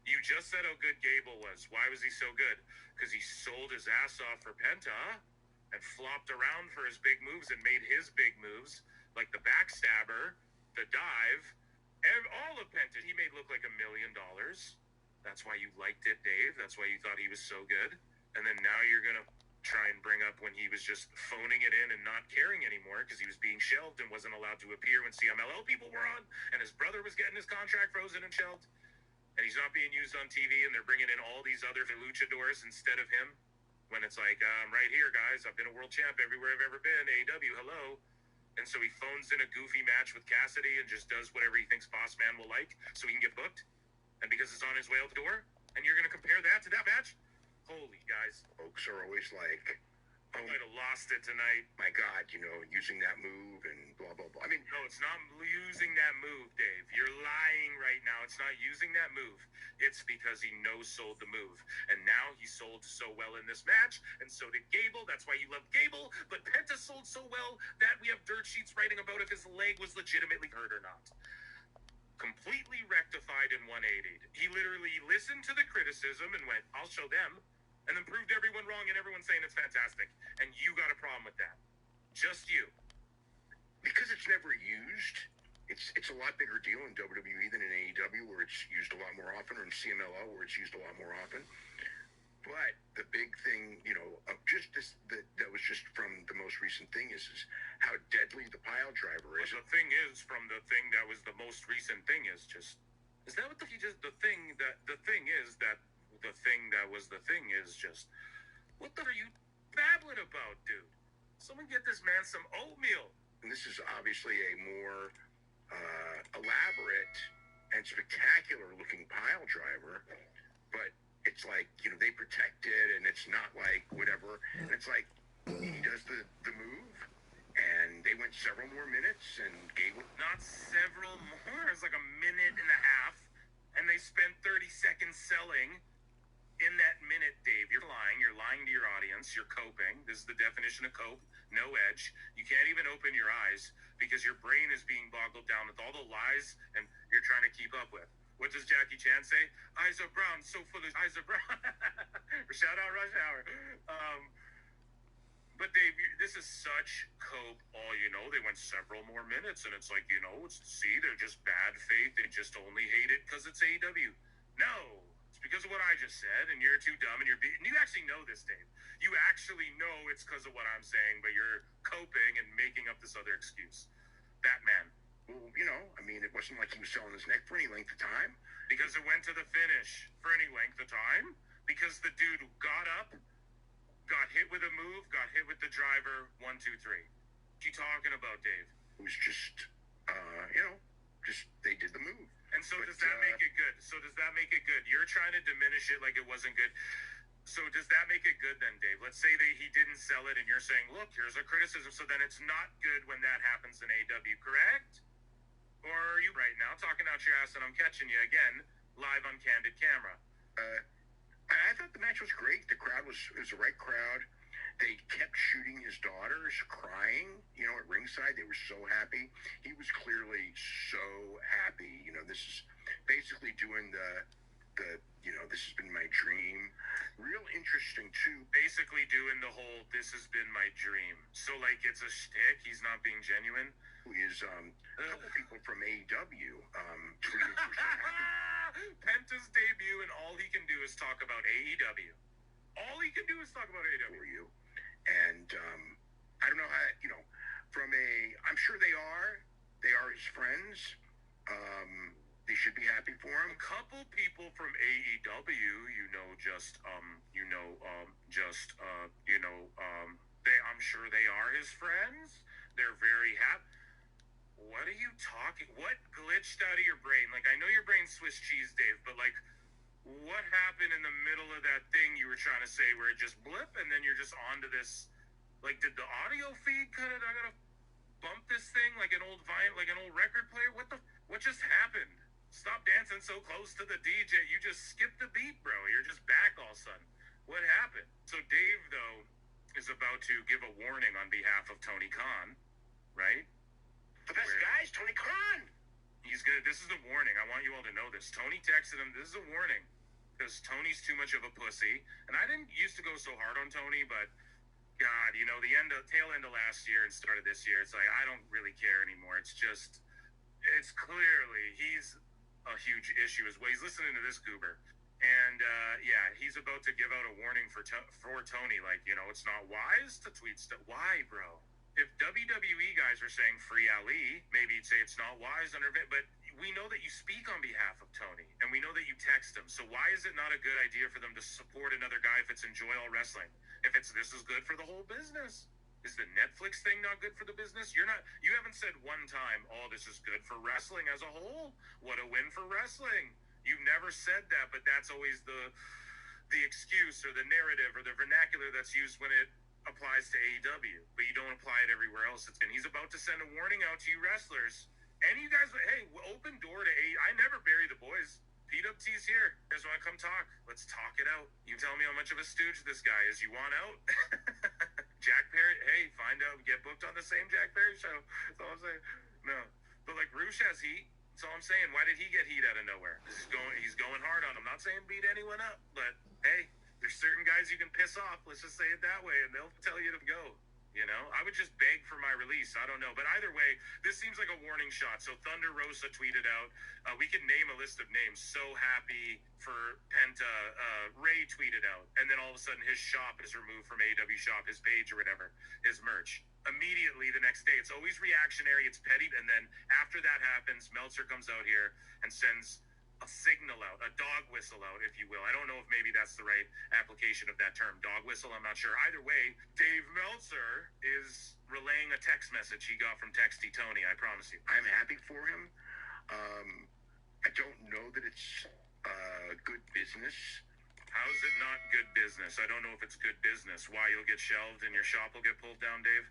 You just said how good Gable was. Why was he so good? Because he sold his ass off for Penta and flopped around for his big moves and made his big moves, like the backstabber, the dive, and all of Penta. He made look like $1 million. That's why you liked it, Dave. That's why you thought he was so good. And then now you're going to try and bring up when he was just phoning it in and not caring anymore because he was being shelved and wasn't allowed to appear when CMLL people were on, and his brother was getting his contract frozen and shelved. And he's not being used on TV, and they're bringing in all these other luchadors instead of him. When it's like, I'm right here, guys. I've been a world champ everywhere I've ever been. AEW, hello. And so he phones in a goofy match with Cassidy and just does whatever he thinks Boss Man will like so he can get booked. And because it's on his way out the door, and you're going to compare that to that match? Holy, guys. Folks are always like, I might have lost it tonight. my God, you know, using that move and blah, blah, blah. I mean, No, it's not using that move, Dave. You're lying right now. It's not using that move. It's because he no-sold the move. And now he sold so well in this match, and so did Gable. That's why you love Gable. But Penta sold so well that we have dirt sheets writing about if his leg was legitimately hurt or not. Completely rectified and 180'd. He literally listened to the criticism and went, I'll show them, and then proved everyone wrong and everyone's saying it's fantastic. And you got a problem with that. Just you. because it's never used, it's a lot bigger deal in WWE than in AEW, where it's used a lot more often, or in CMLL, where it's used a lot more often. But the big thing, you know, of just this that was just from the most recent thing is how deadly the pile driver But is. the thing is, from the thing that was the most recent thing is just, is that what the thing that was the thing is just, what the are you babbling about, dude? Someone get this man some oatmeal. And this is obviously a more elaborate and spectacular looking pile driver, but it's like, you know, they protect it, and it's not like whatever. And it's like he does the move, and they went several more minutes, and Gable. Not several more. It's like a minute and a half, and they spent 30 seconds selling. In that minute, Dave, you're lying. You're lying to your audience. You're coping. This is the definition of cope. No edge. You can't even open your eyes because your brain is being boggled down with all the lies and you're trying to keep up with. What does Jackie Chan say? Eyes are brown, so full of eyes are brown. Shout out Rush Hour. But Dave, this is such cope. All you know, they went several more minutes, and it's like, you know, see, they're just bad faith. They just only hate it because it's AEW. No, it's because of what I just said, and you're too dumb, and and you actually know this, Dave. You actually know it's because of what I'm saying, but you're coping and making up this other excuse. Batman. Well, you know, I mean, it wasn't like he was selling his neck for any length of time. Because it went to the finish for any length of time. Because the dude got up, got hit with a move, got hit with the driver, 1, 2, 3. What you talking about, Dave? It was just, you know, just they did the move. And so does that make it good? So does that make it good? You're trying to diminish it like it wasn't good. So does that make it good then, Dave? Let's say that he didn't sell it and you're saying, look, here's a criticism. So then it's not good when that happens in AEW, correct? Or are you right now talking out your ass and I'm catching you again, live on Candid Camera? I thought the match was great. The crowd was the right crowd. They kept shooting his his daughters crying, you know, at ringside. They were so happy. He was clearly so happy. You know, this is basically doing the you know, this has been my dream. Real interesting too. Basically doing the whole "this has been my dream." So like it's a shtick. He's not being genuine. Is a couple people from AEW tweeted for some happy. Penta's debut, and all he can do is talk about AEW. All he can do is talk about AEW. For you. And I don't know how, you know, I'm sure they are his friends. They should be happy for him. A couple people from AEW, I'm sure they are his friends. They're very happy. What are you talking? What glitched out of your brain? Like, I know your brain's Swiss cheese, Dave, but like, what happened in the middle of that thing you were trying to say where it just blip and then you're just onto this? Like, did the audio feed I gotta bump this thing like an old record player? What just happened? Stop dancing so close to the DJ. You just skipped the beat, bro. You're just back all of a sudden. What happened? So Dave, though, is about to give a warning on behalf of Tony Khan, right? The best guys, Tony Khan. This is a warning. I want you all to know this. Tony texted him, this is a warning, because Tony's too much of a pussy. And I didn't used to go so hard on Tony, but God, you know, tail end of last year and start of this year, it's like, I don't really care anymore. It's clearly, he's a huge issue as well. He's listening to this goober. And, he's about to give out a warning for Tony. Like, you know, it's not wise to tweet stuff. Why, bro? If WWE guys are saying free Ali, maybe you'd say it's not wise under it, but we know that you speak on behalf of Tony, and we know that you text him. So why is it not a good idea for them to support another guy if it's Enjoy All Wrestling? If this is good for the whole business? Is the Netflix thing not good for the business? You haven't said one time, oh, this is good for wrestling as a whole. What a win for wrestling. You've never said that, but that's always the excuse or the narrative or the vernacular that's used when it applies to AEW, but you don't apply it everywhere else. And he's about to send a warning out to you wrestlers. And you guys, hey, open door to AEW. I never bury the boys. PWT's here. You guys want to come talk? Let's talk it out. You tell me how much of a stooge this guy is. You want out? Jack Perry, hey, find out, get booked on the same Jack Perry show. That's all I'm saying. No. But like Roosh has heat. That's all I'm saying. Why did he get heat out of nowhere? Because he's going hard on him. Not saying beat anyone up, but hey, there's certain guys you can piss off, let's just say it that way, and they'll tell you to go. You know, I would just beg for my release. I don't know. But either way, this seems like a warning shot. So Thunder Rosa tweeted out, we can name a list of names. So happy for Penta. Ray tweeted out. And then all of a sudden his shop is removed from AEW shop, his page or whatever, his merch. Immediately the next day, it's always reactionary. It's petty. And then after that happens, Meltzer comes out here and sends a signal out, a dog whistle out, if you will. I don't know if maybe that's the right application of that term, dog whistle. I'm not sure. Either way, Dave Meltzer is relaying a text message he got from Texty Tony, I promise you. I'm happy for him. I don't know that it's good business. How is it not good business? I don't know if it's good business. Why, you'll get shelved and your shop will get pulled down, Dave?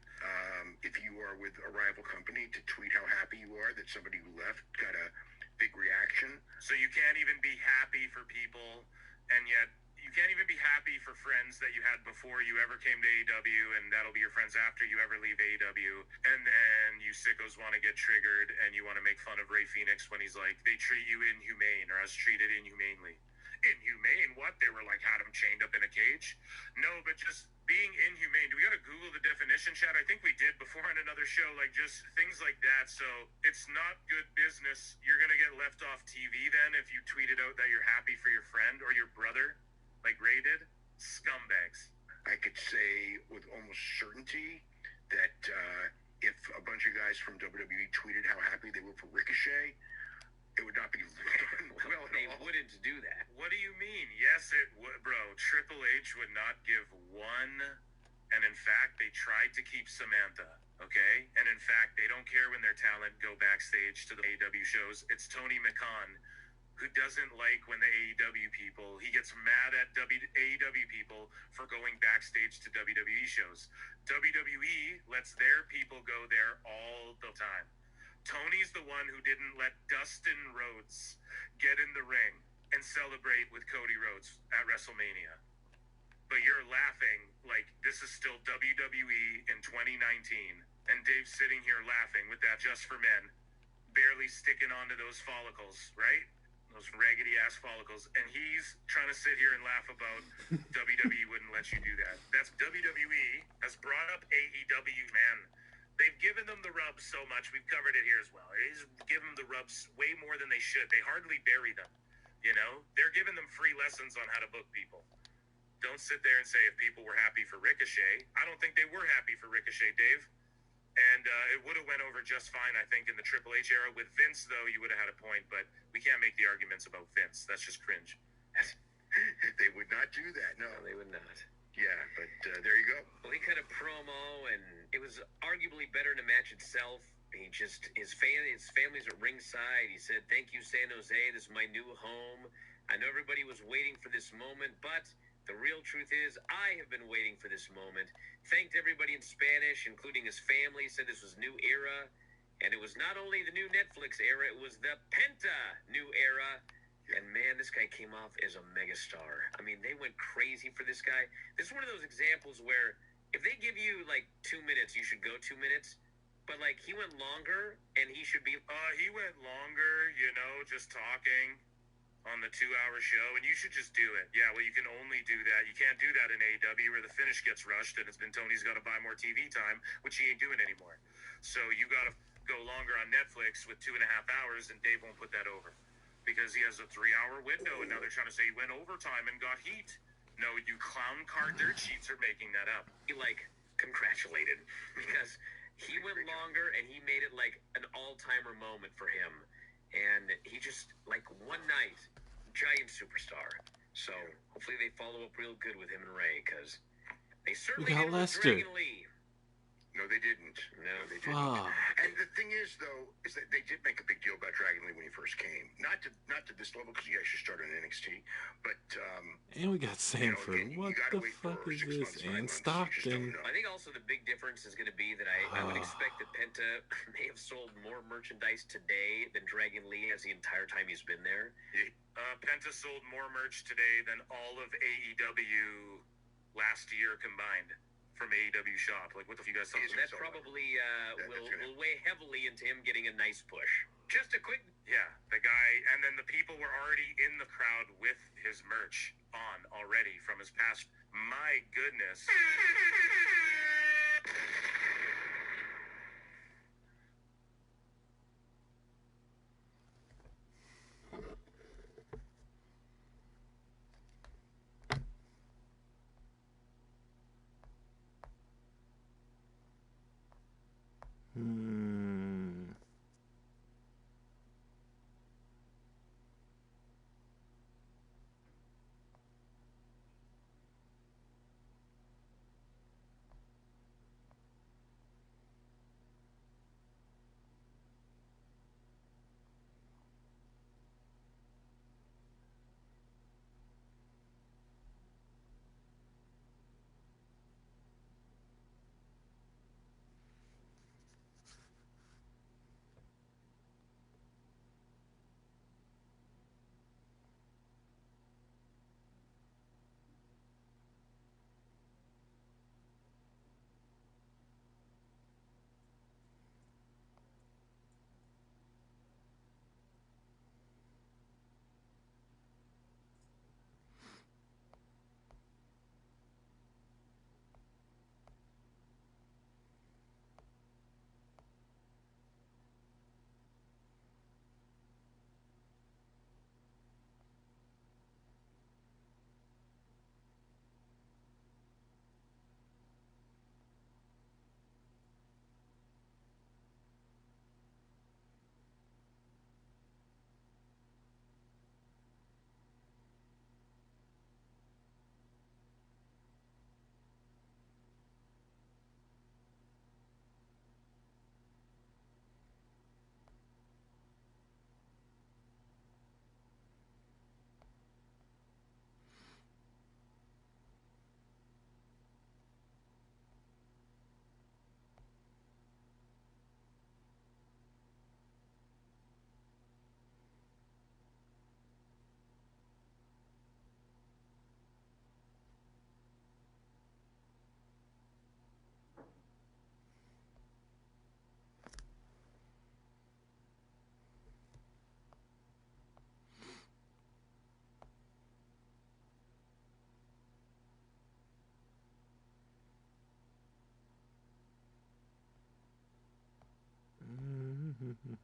If you are with a rival company, to tweet how happy you are that somebody who left got a big reaction. So you can't even be happy for people, and yet you can't even be happy for friends that you had before you ever came to AEW, and that'll be your friends after you ever leave AEW. And then you sickos want to get triggered, and you want to make fun of Ray Phoenix when he's like, they treat you inhumane, or as treated inhumanely. Inhumane? What? They were like, had him chained up in a cage? No, but just being inhumane. Do we got to Google the definition, Chad? I think we did before on another show, like just things like that. So it's not good business. You're going to get left off TV then if you tweeted out that you're happy for your friend or your brother, like Ray did. Scumbags. I could say with almost certainty that if a bunch of guys from WWE tweeted how happy they were for Ricochet, it would not be well. They wouldn't do that. What do you mean? Yes, it would, bro. Triple H would not give one, and in fact, they tried to keep Samantha. Okay, and in fact, they don't care when their talent go backstage to the AEW shows. It's Tony Khan who doesn't like when the AEW people. He gets mad at AEW people for going backstage to WWE shows. WWE lets their people go there all the time. Tony's the one who didn't let Dustin Rhodes get in the ring and celebrate with Cody Rhodes at WrestleMania. but you're laughing like this is still WWE in 2019, and Dave's sitting here laughing with that Just for Men, barely sticking onto those follicles, right? Those raggedy ass follicles, and he's trying to sit here and laugh about WWE wouldn't let you do that. That's WWE has brought up AEW, man. They've given them the rubs so much. We've covered it here as well. He's given them the rubs way more than they should. They hardly bury them. You know, they're giving them free lessons on how to book people. Don't sit there and say if people were happy for Ricochet. I don't think they were happy for Ricochet, Dave. And it would have went over just fine, I think, in the Triple H era. With Vince, though, you would have had a point, but we can't make the arguments about Vince. That's just cringe. They would not do that, no. No, they would not. Yeah, but there you go. Well, he cut a promo, and it was arguably better than the match itself. He just, his family's at ringside. He said, "Thank you, San Jose. This is my new home. I know everybody was waiting for this moment, but the real truth is I have been waiting for this moment." Thanked everybody in Spanish, including his family, said this was new era. And it was not only the new Netflix era, it was the Penta new era. And man, this guy came off as a megastar. I mean, they went crazy for this guy. This is one of those examples where if they give you like 2 minutes, you should go 2 minutes. But like he went longer, and he should be. He went longer, you know, just talking on the 2-hour show, and you should just do it. Yeah, well, you can only do that. You can't do that in AEW where the finish gets rushed, and then Tony's got to buy more TV time, which he ain't doing anymore. So you got to go longer on Netflix with 2.5 hours, and Dave won't put that over because he has a 3-hour window, and now they're trying to say he went overtime and got heat. No, you clown card dirt sheets are making that up. He like congratulated because he went longer, and he made it like an all-timer moment for him. And he just, like, one night, giant superstar. So hopefully they follow up real good with him and Ray, because they certainly got did with Lester. Dragon Lee. No, they didn't. No, they didn't. Fuck. And the thing is, though, is that they did make a big deal about Dragon Lee when he first came. Not to this level, because he actually started in NXT, but And we got Sanford. What the fuck is this? And Stockton. I think also the big difference is going to be that I would expect that Penta may have sold more merchandise today than Dragon Lee has the entire time he's been there. Penta sold more merch today than all of AEW last year combined from AEW shop. Like, what the f you guys thought? So that probably will weigh heavily into him getting a nice push. Just a quick, yeah, the guy, and then the people were already in the crowd with his merch on already from his past. My goodness. It's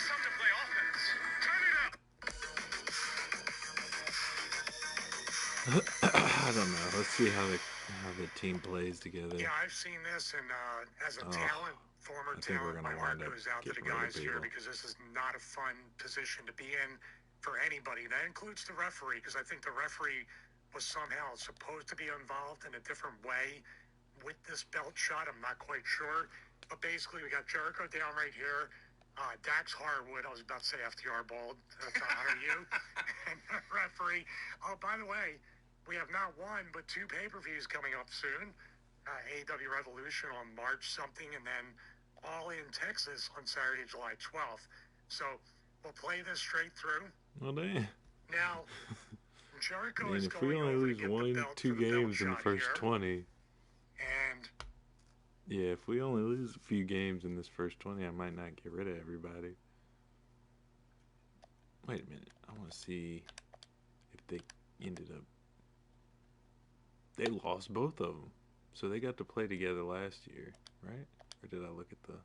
time to play offense. Turn it up. I don't know. Let's see how the team plays together. Yeah, I've seen this, and as a former I think we're talent, my gonna heart wind up goes out to the getting rid of guys here people. because this is not a fun position to be in for anybody. That includes the referee, because I think the referee was somehow supposed to be involved in a different way with this belt shot. I'm not quite sure. But basically, we got Jericho down right here. Dax Harwood, I was about to say FTR Bald, to honor you. And the referee. Oh, by the way, we have not one, but 2 pay-per-views coming up soon. AEW Revolution on March something, and then All In Texas on Saturday, July 12th. So we'll play this straight through. Well, damn. Now, Jericho Man, is if we going only over to lose get the one, belt 2 for the belt games in the shot first here. 20. And Yeah, if we only lose a few games in this first 20, I might not get rid of everybody. Wait a minute. I want to see if they ended up... They lost both of them. So they got to play together last year, right? Or did I look at the...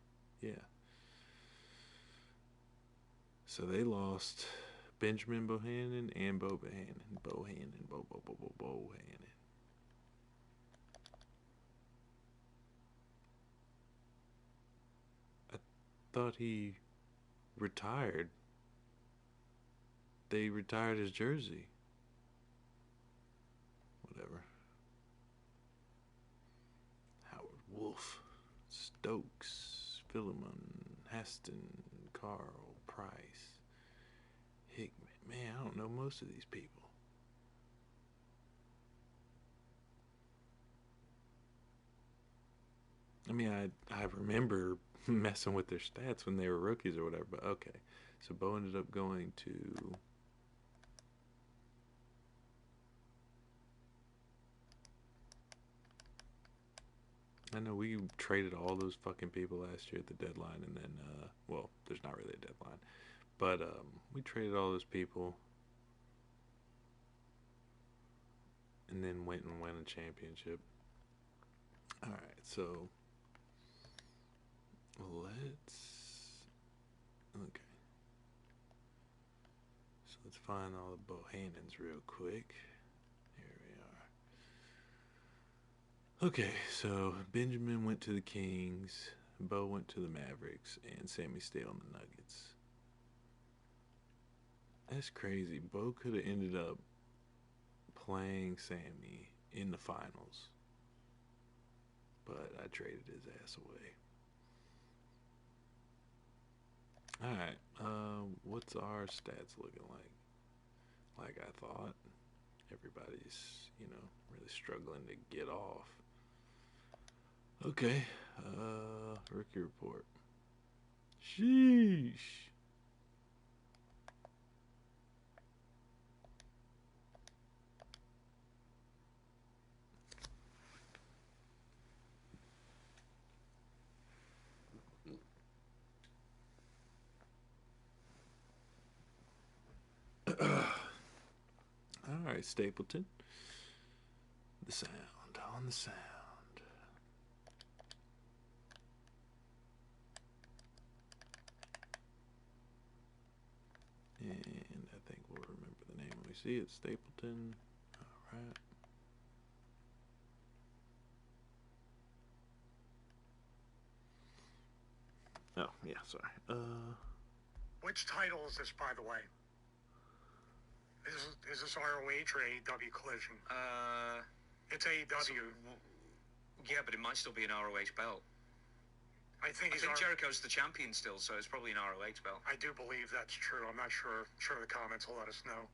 Yeah. So they lost Benjamin Bohannon and Bo Bohannon. Bohannon. I thought he retired. They retired his jersey. Whatever. Howard Wolf, Stokes, Philemon, Heston, Carl, Price, Hickman. Man, I don't know most of these people. I mean, I remember messing with their stats when they were rookies or whatever, but okay. So Bo ended up going to... I know we traded all those fucking people last year at the deadline, and then, well, there's not really a deadline, but we traded all those people, and then went and won a championship. All right, so let's find all the Bohannons real quick. Here we are. Okay, so Benjamin went to the Kings, Bo went to the Mavericks, and Sammy stayed on the Nuggets. That's crazy. Bo could have ended up playing Sammy in the finals, but I traded his ass away. Alright, what's our stats looking like? Like I thought. Everybody's, really struggling to get off. Okay, rookie report. Sheesh. Alright, Stapleton. The sound, on the sound. And I think we'll remember the name when we see it. Stapleton. Alright. Oh, yeah, sorry. which title is this, by the way? Is this ROH or AEW Collision? It's AEW. Yeah, but it might still be an ROH belt. I think Jericho's the champion still, so it's probably an ROH belt. I do believe that's true. I'm not sure. Sure, the comments will let us know.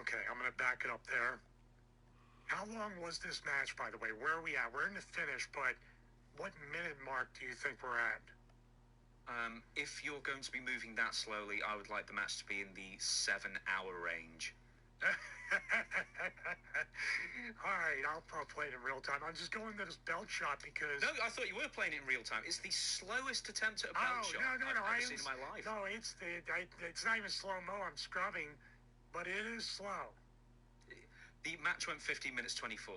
Okay, I'm going to back it up there. How long was this match, by the way? Where are we at? We're in the finish, but what minute mark do you think we're at? If you're going to be moving that slowly, I would like the match to be in the 7-hour range. All right, I'll probably play it in real time. I'm just going to this belt shot because... No, I thought you were playing it in real time. It's the slowest attempt at a belt shot I've ever seen in my life. No, it's not even slow-mo. I'm scrubbing, but it is slow. The match went 15 minutes 24.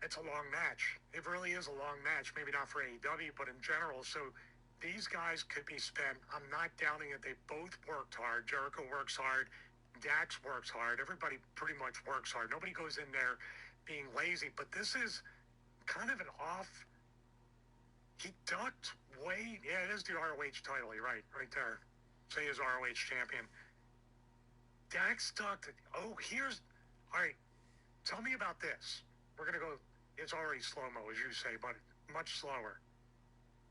It's a long match. It really is a long match. Maybe not for AEW, but in general. So these guys could be spent. I'm not doubting it. They both worked hard. Jericho works hard. Dax works hard. Everybody pretty much works hard. Nobody goes in there being lazy. But this is kind of an off. He ducked way. Yeah, it is the ROH title. You're right there. Say he's ROH champion. Dax ducked. Oh, here's. All right. Tell me about this. We're gonna go. It's already slow-mo, as you say, but much slower.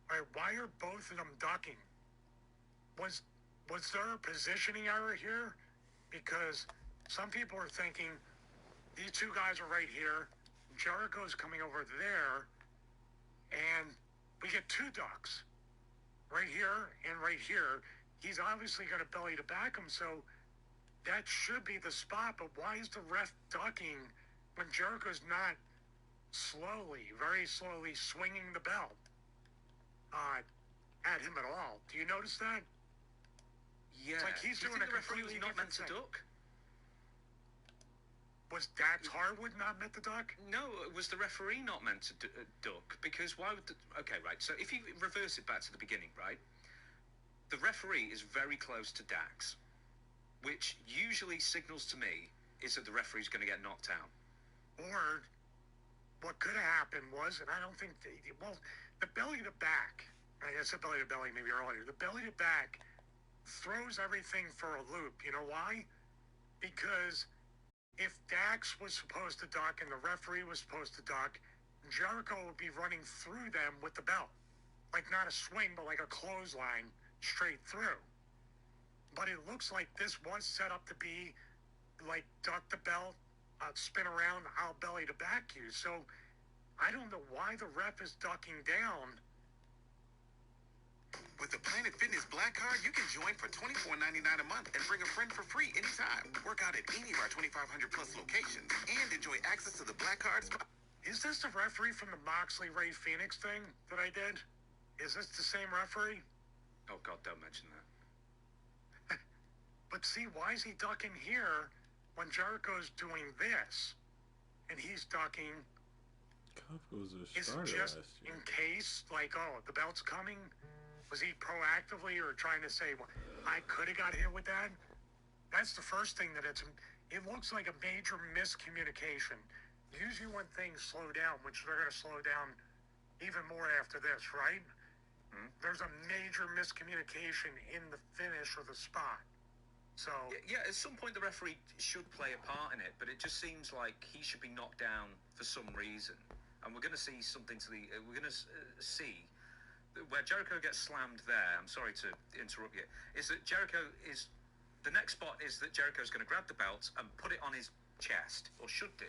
All right. Why are both of them ducking? Was there a positioning error here? Because some people are thinking these two guys are right here, Jericho's coming over there, and we get two ducks right here and right here. He's obviously going to belly to back him, so that should be the spot. But why is the ref ducking when Jericho's not very slowly swinging the belt at him at all? Do you notice that? Yeah. It's like he's doing a completely not meant to thing. duck. Was Dax Harwood not meant to duck? No, was the referee not meant to duck? Because why would... Okay, right. So if you reverse it back to the beginning, right? The referee is very close to Dax, which usually signals to me is that the referee's going to get knocked out. Or what could have happened was, and I don't think... the belly to back... I said belly to belly maybe earlier. The belly to back throws everything for a loop. You know why? Because if Dax was supposed to duck and the referee was supposed to duck, Jericho would be running through them with the belt. Like not a swing, but like a clothesline straight through. But it looks like this was set up to be like duck the belt, spin around, I'll belly to back you. So I don't know why the ref is ducking down. With the Planet Fitness Black Card, you can join for $24.99 a month and bring a friend for free anytime. Work out at any of our 2,500 plus locations and enjoy access to the Black Card spot. Is this the referee from the Moxley Ray Phoenix thing that I did? Is this the same referee? Oh God, don't mention that. But see, why is he ducking here when Jericho's doing this? And he's ducking. Was a is it starter just last year. in case, like, oh, the belt's coming? Was he proactively or trying to say, well, I could have got hit with that? That's the first thing that it looks like a major miscommunication. Usually when things slow down, which they're going to slow down even more after this, right? Hmm? There's a major miscommunication in the finish or the spot. So yeah, at some point the referee should play a part in it, but it just seems like he should be knocked down for some reason. And we're going to see something we're going to see where Jericho gets slammed there. I'm sorry to interrupt you. Is that the next spot is that Jericho's going to grab the belt and put it on his chest, or should do,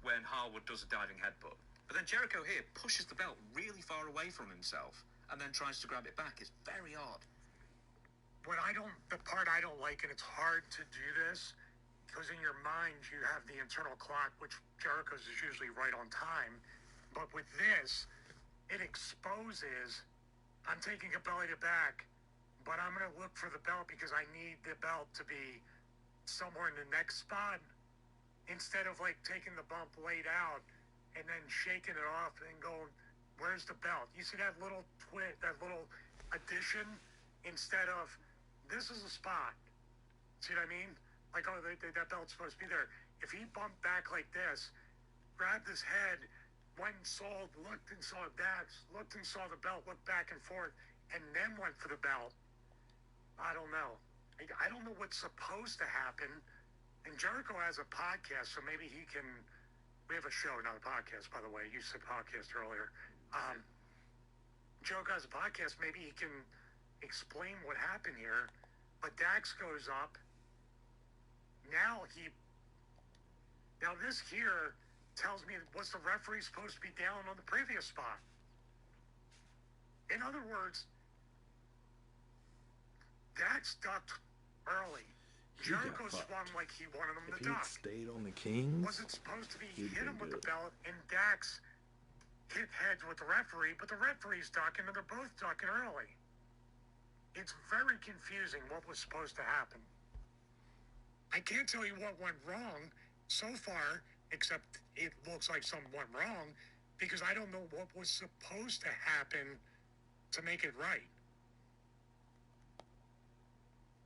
when Harwood does a diving headbutt. But then Jericho here pushes the belt really far away from himself and then tries to grab it back. It's very odd. The part I don't like, and it's hard to do this, because in your mind you have the internal clock, which Jericho's is usually right on time. But with this, it exposes, I'm taking a belly to back, but I'm going to look for the belt because I need the belt to be somewhere in the next spot, instead of like taking the bump laid out and then shaking it off and going, where's the belt? You see that little that little addition, instead of, this is a spot. See what I mean? Like, oh, that belt's supposed to be there. If he bumped back like this, grabbed his head, went and looked and saw Dax, looked and saw the belt, looked back and forth, and then went for the belt, I don't know. I don't know what's supposed to happen, And Jericho has a podcast, so maybe he can. We have a show, not a podcast, by the way. You said podcast earlier. Jericho has a podcast. Maybe he can explain what happened here. But Dax goes up. Now this here tells me, was the referee supposed to be down on the previous spot? In other words, Dax ducked early. Jericho swung like he wanted him to duck. If he'd stayed on the Kings, Wasn't supposed to be hit him with the belt, and Dax hit heads with the referee, but the referee's ducking, and they're both ducking early. It's very confusing what was supposed to happen. I can't tell you what went wrong so far, except it looks like something went wrong, because I don't know what was supposed to happen to make it right.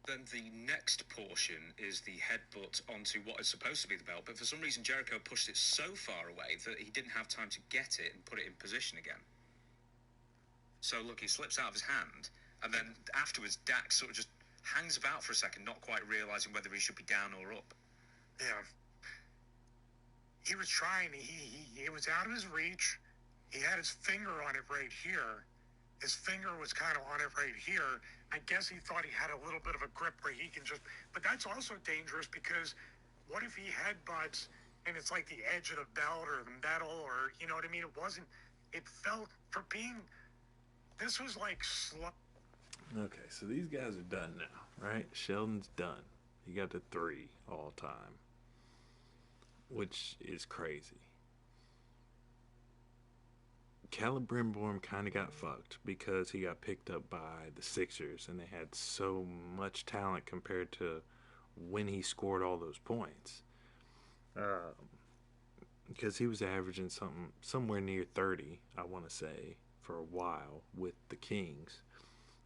Then the next portion is the headbutt onto what is supposed to be the belt, but for some reason Jericho pushed it so far away that he didn't have time to get it and put it in position again. So look, it slips out of his hand, and then afterwards Dax sort of just hangs about for a second, not quite realising whether he should be down or up. Yeah. He was trying, he was out of his reach. He had his finger on it right here. His finger was kind of on it right here. I guess he thought he had a little bit of a grip where he can just... But that's also dangerous because what if he headbutts and it's like the edge of the belt or the metal or, you know what I mean? It wasn't... It felt for being... This was like slow... Okay, so these guys are done now, right? Sheldon's done. He got to 3 all time, which is crazy. Caleb Brimborn kind of got fucked because he got picked up by the Sixers, and they had so much talent compared to when he scored all those points. Because he was averaging somewhere near 30, I want to say, for a while with the Kings,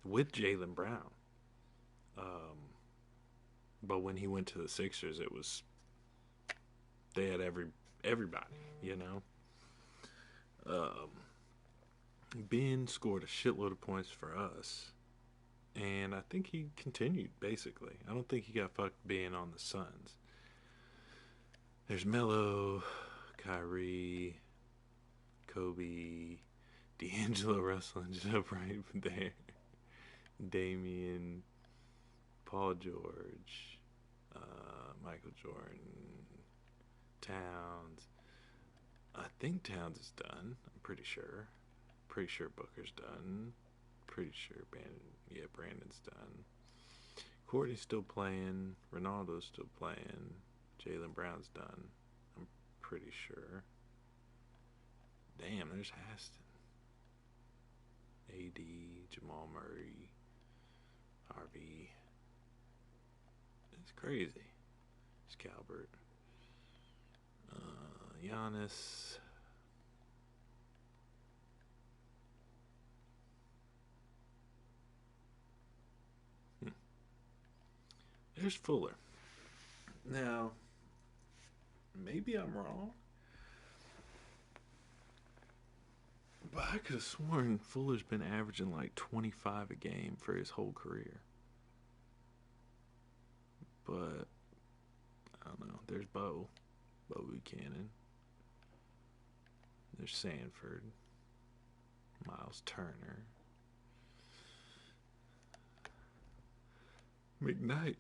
with Jaylen Brown. But when he went to the Sixers, it was... They had everybody, you know? Ben scored a shitload of points for us, and I think he continued, basically. I don't think he got fucked being on the Suns. There's Melo, Kyrie, Kobe, D'Angelo Russell ended up right there, Damian, Paul George, Michael Jordan, Towns. I think Towns is done, I'm pretty sure. Pretty sure Booker's done. Pretty sure Brandon's done. Courtney's still playing. Ronaldo's still playing. Jaylen Brown's done. I'm pretty sure. Damn, there's Haston. AD, Jamal Murray, Harvey. It's crazy. It's Calvert. Giannis. There's Fuller. Now, maybe I'm wrong, but I could have sworn Fuller's been averaging like 25 a game for his whole career. But, I don't know. There's Bo Buchanan. There's Sanford. Miles Turner. McKnight.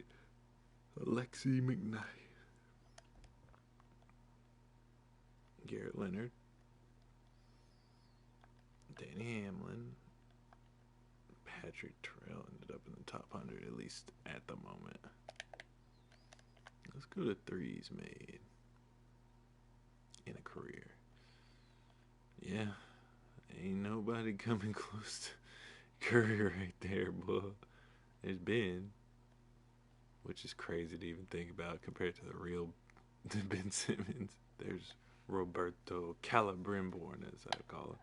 Alexi McKnight. Garrett Leonard. Danny Hamlin. Patrick Terrell ended up in the top 100, at least at the moment. Let's go to threes made in a career. Yeah, ain't nobody coming close to Curry right there, boy. There's Ben, which is crazy to even think about compared to the real Ben Simmons. There's Roberto Calabrimborn, as I call it.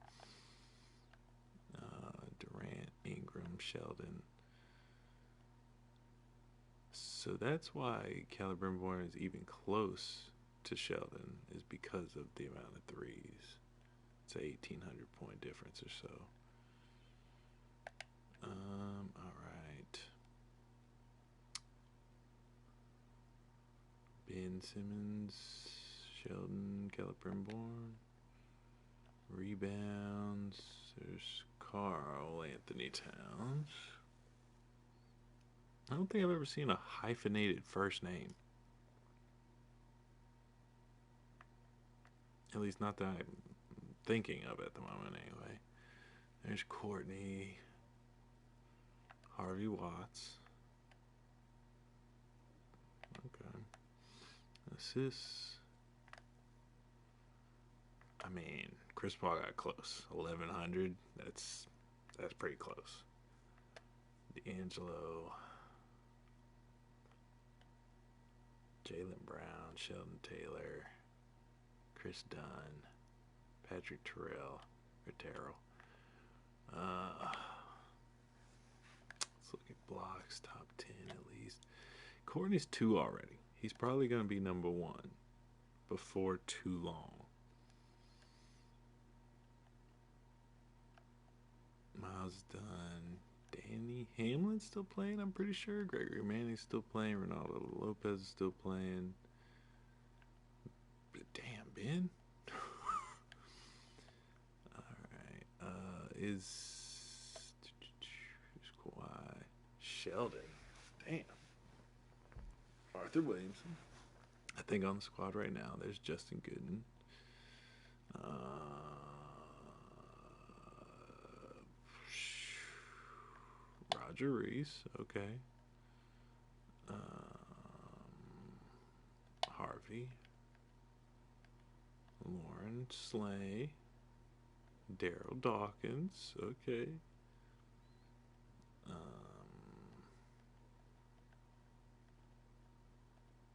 Durant, Ingram, Sheldon. So that's why Calabrimborn is even close to Sheldon, is because of the amount of threes. It's a 1,800 point difference or so. All right. Ben Simmons, Sheldon, Caleb Brimborn. Rebounds. There's Carl Anthony Towns. I don't think I've ever seen a hyphenated first name. At least not that I'm thinking of at the moment, anyway. There's Courtney. Harvey Watts. Okay. Assists. I mean, Chris Paul got close. 1,100. That's pretty close. D'Angelo. Jaylen Brown. Sheldon Taylor. Chris Dunn. Patrick Terrell. Let's look at blocks. Top 10 at least. Courtney's 2 already. He's probably going to be number 1 before too long. Miles Dunn. Danny Hamlin's still playing, I'm pretty sure. Gregory Manning's still playing. Ronaldo Lopez is still playing. But damn, Ben. Alright. Who's Kawhi? Sheldon. Damn. Arthur Williamson. I think on the squad right now, there's Justin Gooden. Roger Reese, okay. Harvey. Lauren Slay. Daryl Dawkins, okay.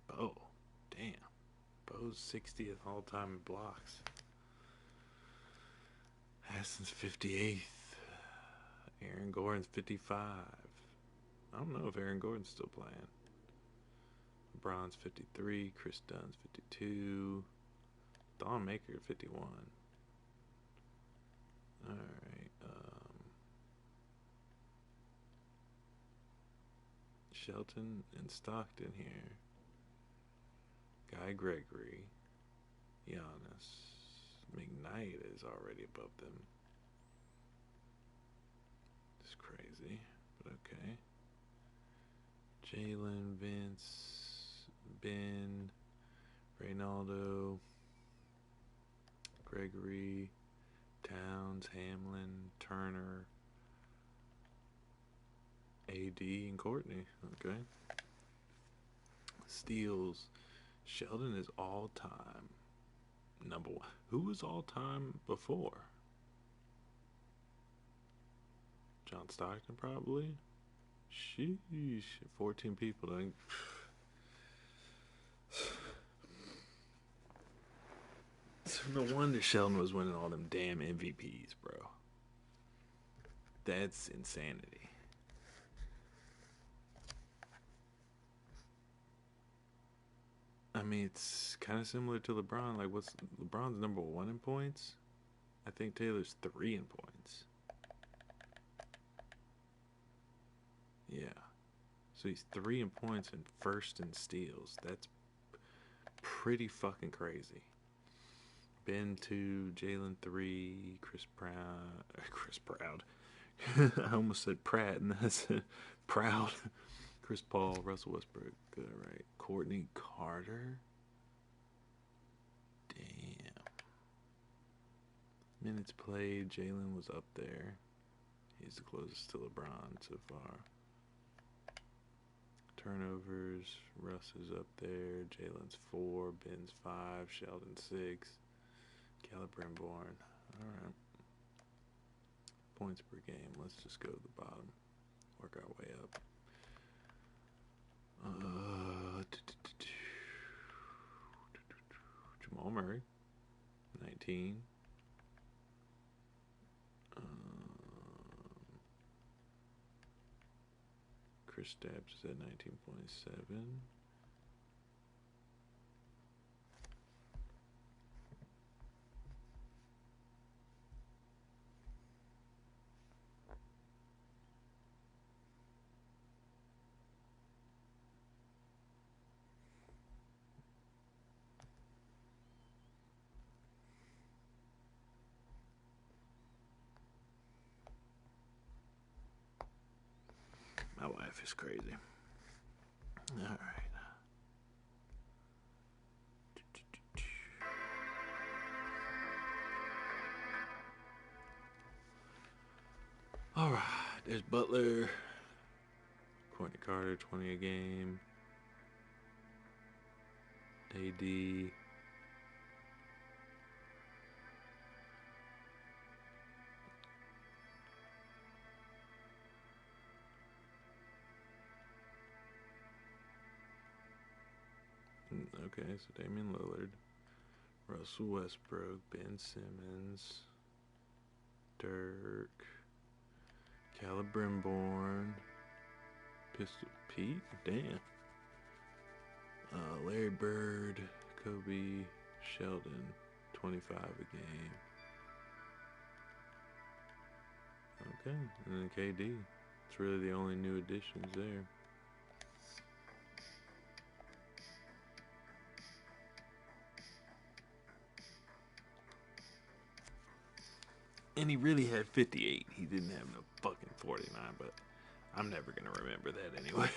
Bo, damn. Bo's 60th all-time in blocks. Hasson's 58th. Aaron Gordon's 55. I don't know if Aaron Gordon's still playing. LeBron's 53. Chris Dunn's 52. Don Maker 51. Alright. Shelton and Stockton here. Guy Gregory. Giannis. McKnight is already above them. It's crazy, but okay. Jalen, Vince, Ben, Reynaldo, Gregory, Towns, Hamlin, Turner, AD, and Courtney. Okay. Steals. Sheldon is all time number 1. Who was all time before? John Stockton, probably. Sheesh. 14 people. No wonder Sheldon was winning all them damn MVPs, bro. That's insanity. I mean, it's kind of similar to LeBron. Like, what's LeBron's number 1 in points? I think Taylor's 3 in points. Yeah. So he's 3 in points and 1st in steals. That's pretty fucking crazy. Ben 2, Jalen 3, Chris Proud. I almost said Pratt, and that's Proud. Chris Paul, Russell Westbrook. Good, right. Courtney Carter. Damn. Minutes played, Jalen was up there. He's the closest to LeBron so far. Turnovers, Russ is up there. Jalen's 4, Ben's 5, Sheldon 6, Caleb Brimborn. Alright. Points per game. Let's just go to the bottom. Work our way up. Jamal Murray, 19. Chris Stapps is at 19.7. life is crazy. All right. All right. There's Butler. Courtney Carter, 20 a game. AD. Okay, so Damian Lillard, Russell Westbrook, Ben Simmons, Dirk, Caleb Brimborn, Pistol Pete, damn. Larry Bird, Kobe, Sheldon, 25 a game. Okay, and then KD. It's really the only new additions there. And he really had 58. He didn't have no fucking 49, but I'm never going to remember that anyway.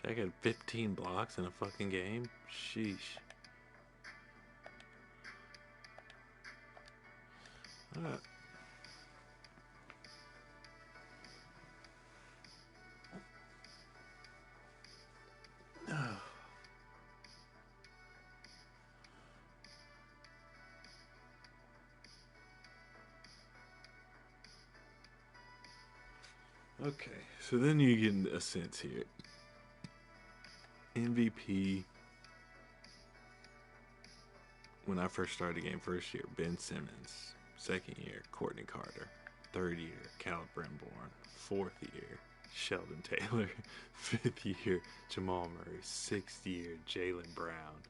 Shaq had 15 blocks in a fucking game? Sheesh. Alright. Okay, so then you get a sense here. MVP. When I first started the game, first year, Ben Simmons. Second year, Courtney Carter. Third year, Caleb Brimborn. Fourth year, Sheldon Taylor. Fifth year, Jamal Murray. Sixth year, Jaylen Brown.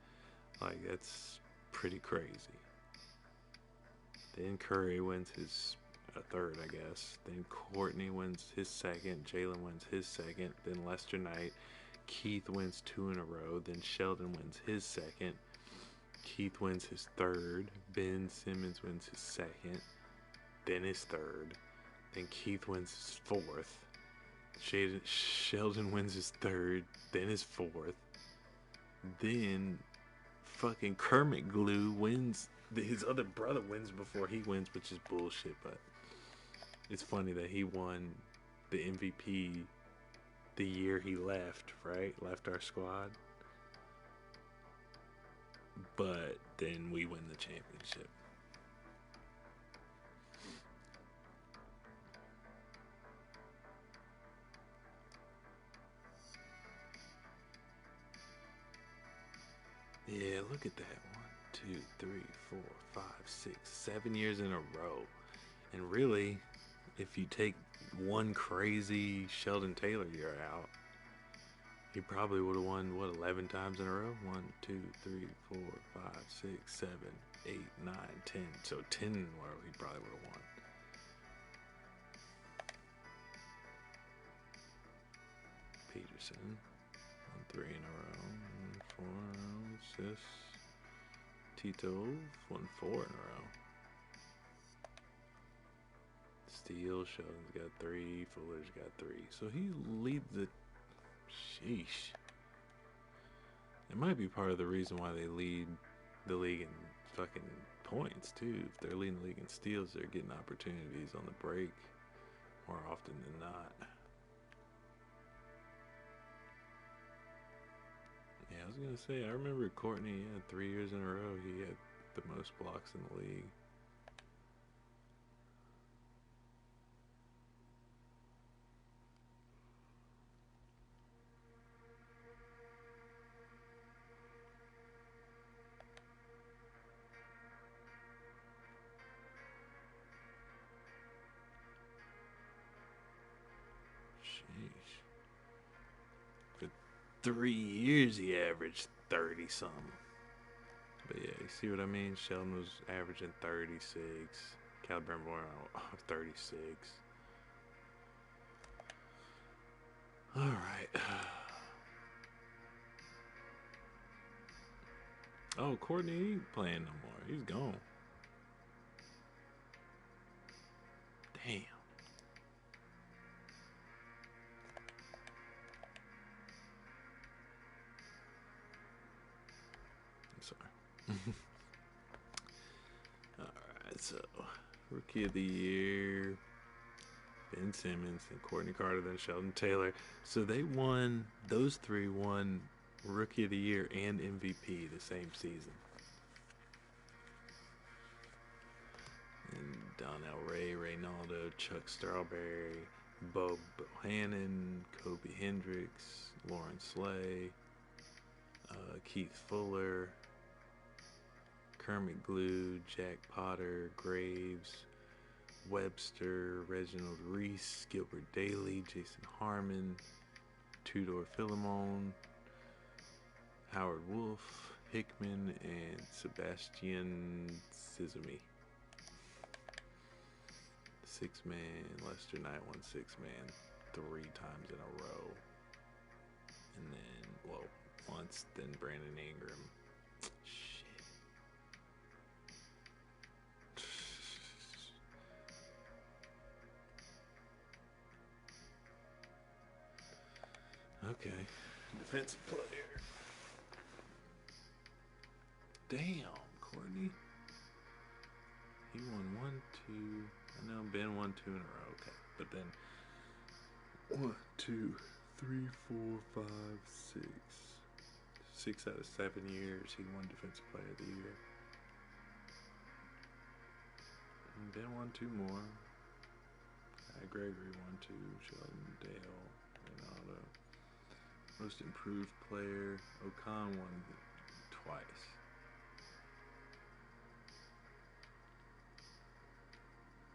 Like, that's pretty crazy. Then Curry wins his third, I guess. Then Courtney wins his second. Jaylen wins his second. Then Lester Knight. Keith wins 2 in a row. Then Sheldon wins his second. Keith wins his third. Ben Simmons wins his second. Then his third. Then Keith wins his fourth. Sheldon wins his third. Then his fourth. Then fucking Kermit Glue wins. His other brother wins before he wins, which is bullshit, but it's funny that he won the MVP the year he left, right? Left our squad. But then we win the championship. Yeah, look at that. 1, 2, 3, 4, 5, 6, 7 years in a row. And really, if you take one crazy Sheldon Taylor year out, he probably would have won, what, 11 times in a row? 1, 2, 3, 4, 5, 6, 7, 8, 9, 10. So 10 in a row he probably would have won. Peterson. 3 in a row. 4 in a row. Sis. Tito. 1, 4 in a row. Steele. Sheldon's got 3. Fuller's got 3. So he leads the... Sheesh. It might be part of the reason why they lead the league in fucking points, too. If they're leading the league in steals, they're getting opportunities on the break more often than not. Yeah, I was going to say, I remember Courtney, 3 years in a row, he had the most blocks in the league. Sheesh. For 3 years, he averaged 30-something. But yeah, you see what I mean? Sheldon was averaging 36. Caleb Brimborn, 36. All right. Oh, Courtney ain't playing no more. He's gone. Damn. I'm sorry. Alright, so Rookie of the Year, Ben Simmons, then Courtney Carter, then Sheldon Taylor. So they won, those three won Rookie of the Year and MVP the same season. And Donnell Ray, Reynaldo, Chuck Strawberry, Bo Bohannon, Kobe Hendricks, Lawrence Slay, Keith Fuller, Kermit Glue, Jack Potter, Graves, Webster, Reginald Reese, Gilbert Daly, Jason Harmon, Tudor Philemon, Howard Wolf, Hickman, and Sebastian Sizumi. 6-man, Lester Knight won 6-man 3 times in a row. And then, well, once, then Brandon Ingram. Shit. Okay. Defensive player. Damn, Courtney. He won 1, 2. I know Ben won 2 in a row. Okay. But then 1, 2, 3, 4, 5, 6. 6 out of 7 years he won Defensive Player of the Year. And Ben won 2 more. Gregory won 2. Sheldon, Dale, Ronaldo. Most Improved Player. Ocon won twice.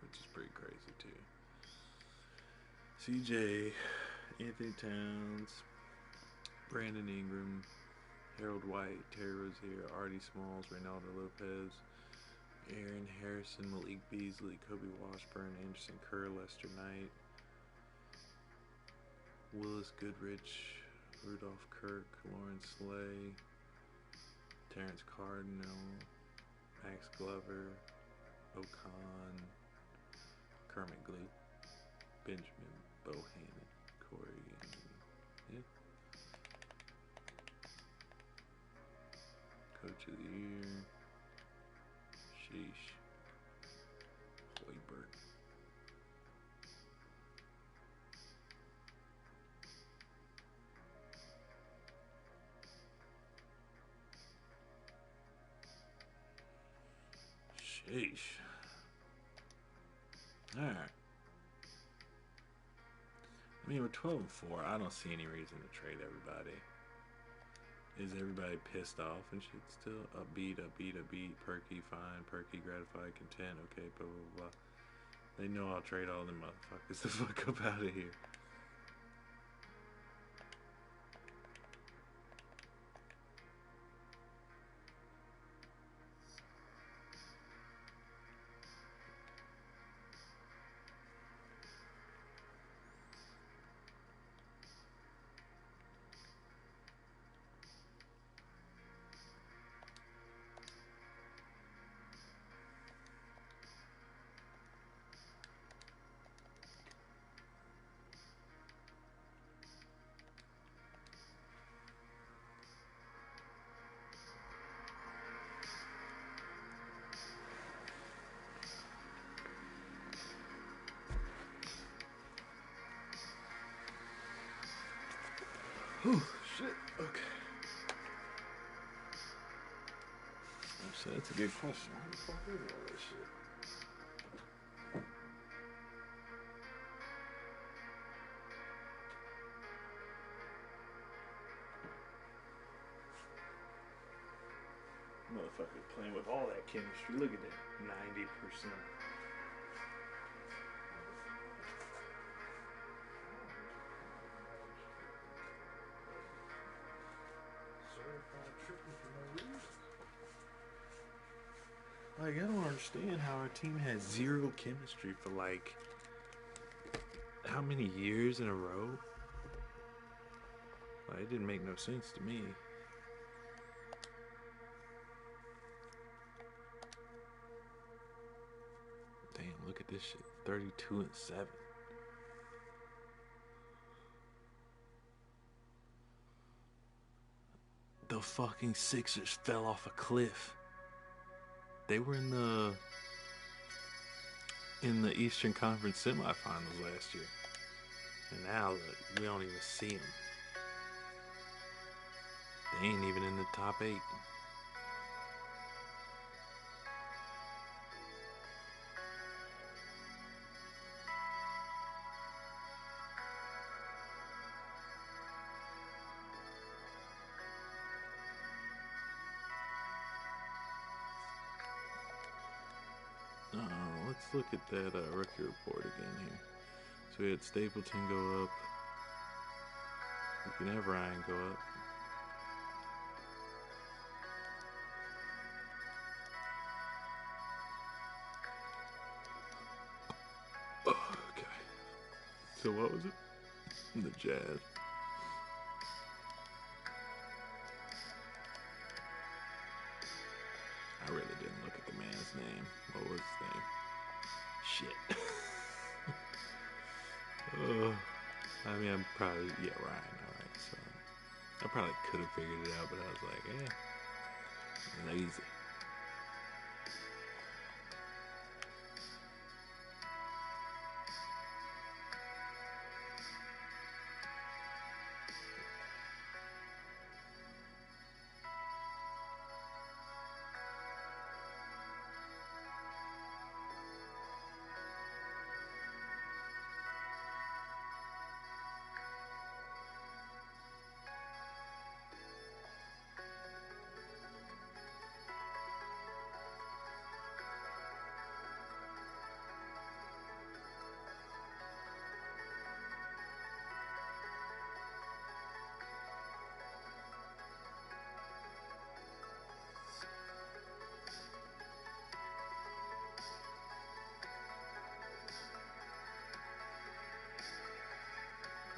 Which is pretty crazy too. CJ, Anthony Towns, Brandon Ingram, Harold White, Terry Rozier, Artie Smalls, Reynaldo Lopez, Aaron Harrison, Malik Beasley, Kobe Washburn, Anderson Kerr, Lester Knight, Willis Goodrich, Rudolph Kirk, Lawrence Slay, Terrence Cardinal, Max Glover, Ocon, Kermit Glue, Benjamin Bohannon, Corey, and yeah. Coach of the Year, sheesh, Hoiberg. Sheesh. Alright. I mean, with 12 and 4, I don't see any reason to trade everybody. Is everybody pissed off and shit still? Upbeat, perky, fine, perky, gratified, content, okay, blah, blah, blah. They know I'll trade all them motherfuckers the fuck up out of here. Oh, shit. Okay. So that's a good question. How the fuck is all this shit? Motherfucker playing with all that chemistry. Look at that. 90%. Like, I don't understand how our team has zero chemistry for, like, how many years in a row? But it didn't make no sense to me. Damn, look at this shit. 32-7. The fucking Sixers fell off a cliff. They were in the Eastern Conference semifinals last year. And now look, we don't even see them. They ain't even in the top 8. Let's look at that rookie report again here. So we had Stapleton go up. We can have Ryan go up. Oh, okay. So what was it? The Jazz. I really didn't look at the man's name. What was his name? Shit. I mean, I'm probably, yeah, Ryan, alright, so. I probably could have figured it out, but I was like, lazy.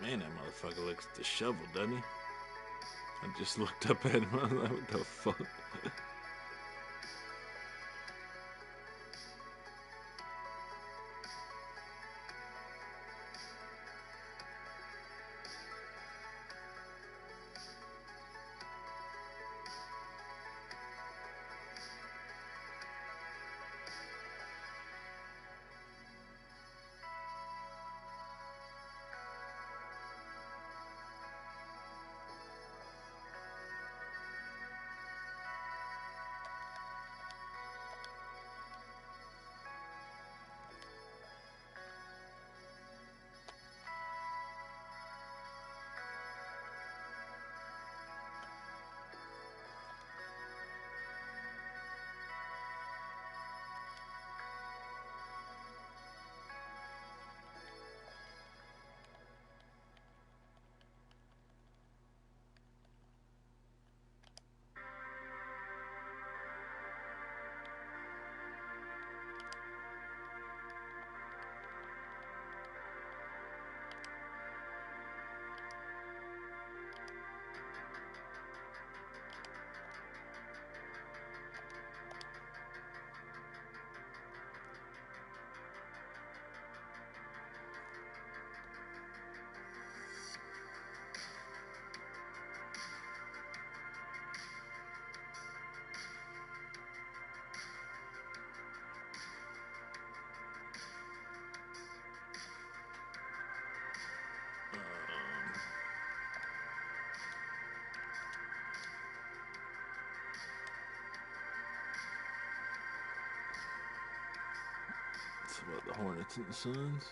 Man, that motherfucker looks disheveled, doesn't he? I just looked up at him. I was like, what the fuck? It's about the Hornets and the Suns.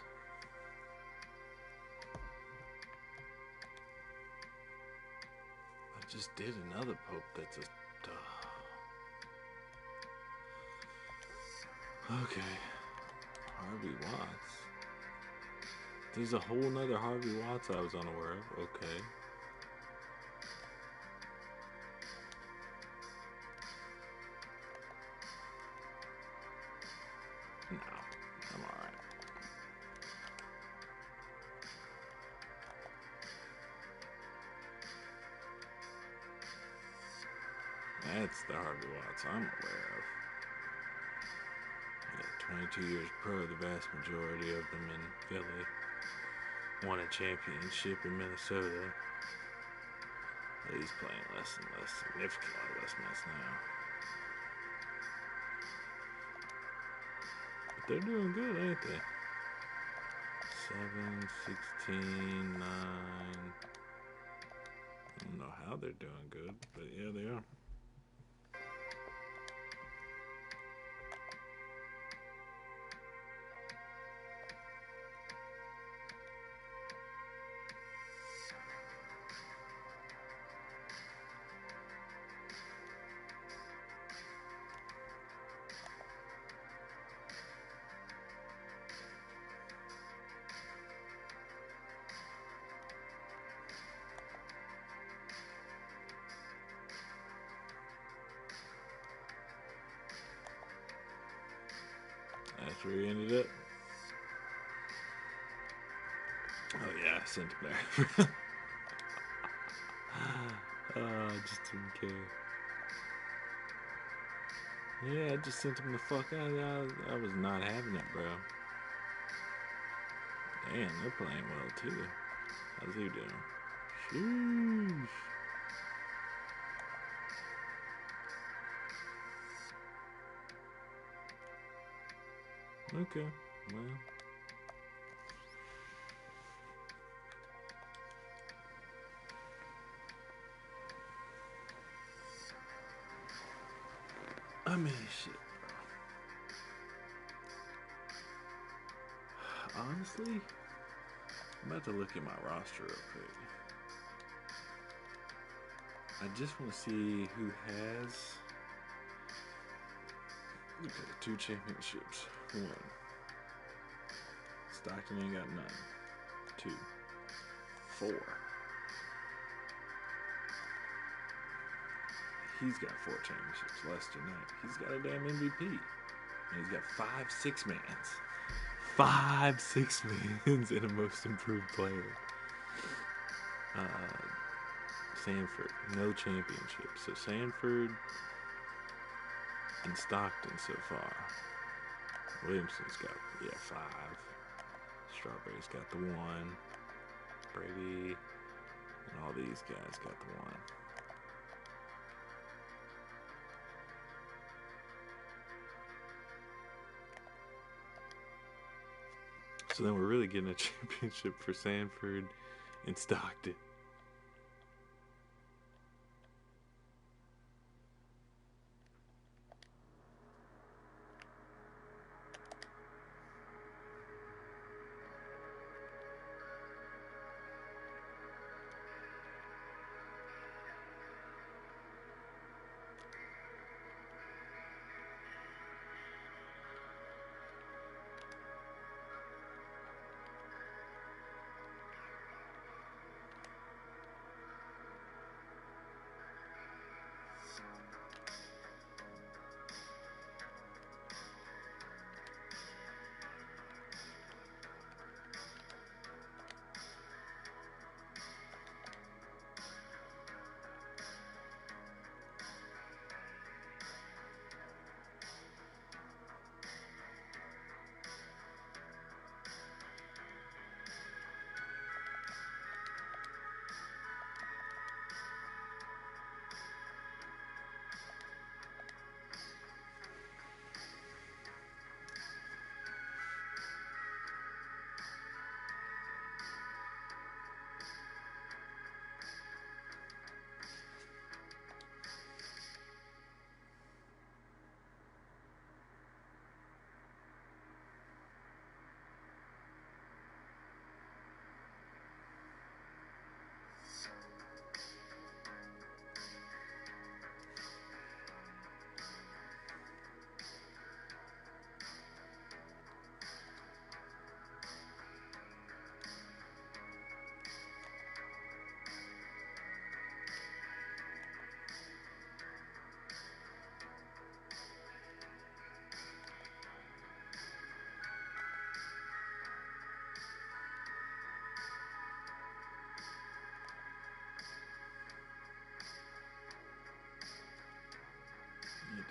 I just did another Pope that's a... Okay. Harvey Watts. There's a whole nother Harvey Watts I was unaware of. Okay. No, I'm alright. That's the Harvey Watts I'm aware of. Yeah, 22 years pro, the vast majority of them in Philly. Won a championship in Minnesota. He's playing less and less, significantly less minutes now. But they're doing good, ain't they? 7, 16, 9. I don't know how they're doing good, but yeah, they are. That's where he ended up. Oh yeah, I sent him there. I just didn't care. Yeah, I just sent him the fuck out. I was not having it, bro. Damn, they're playing well too. How's he doing? Sheesh. Okay, well. I mean, shit, bro. Honestly, I'm about to look at my roster real quick. I just want to see who has. Okay, 2 championships. 1. Stockton ain't got none. 2. 4. He's got 4 championships. Lester Knight. He's got a damn MVP. And he's got 5 6-mans. 5 6-mans and a most improved player. Sanford, no championships. So Sanford and Stockton so far. Williamson's got, 5. Strawberry's got the 1. Brady and all these guys got the 1. So then we're really getting a championship for Sanford and Stockton.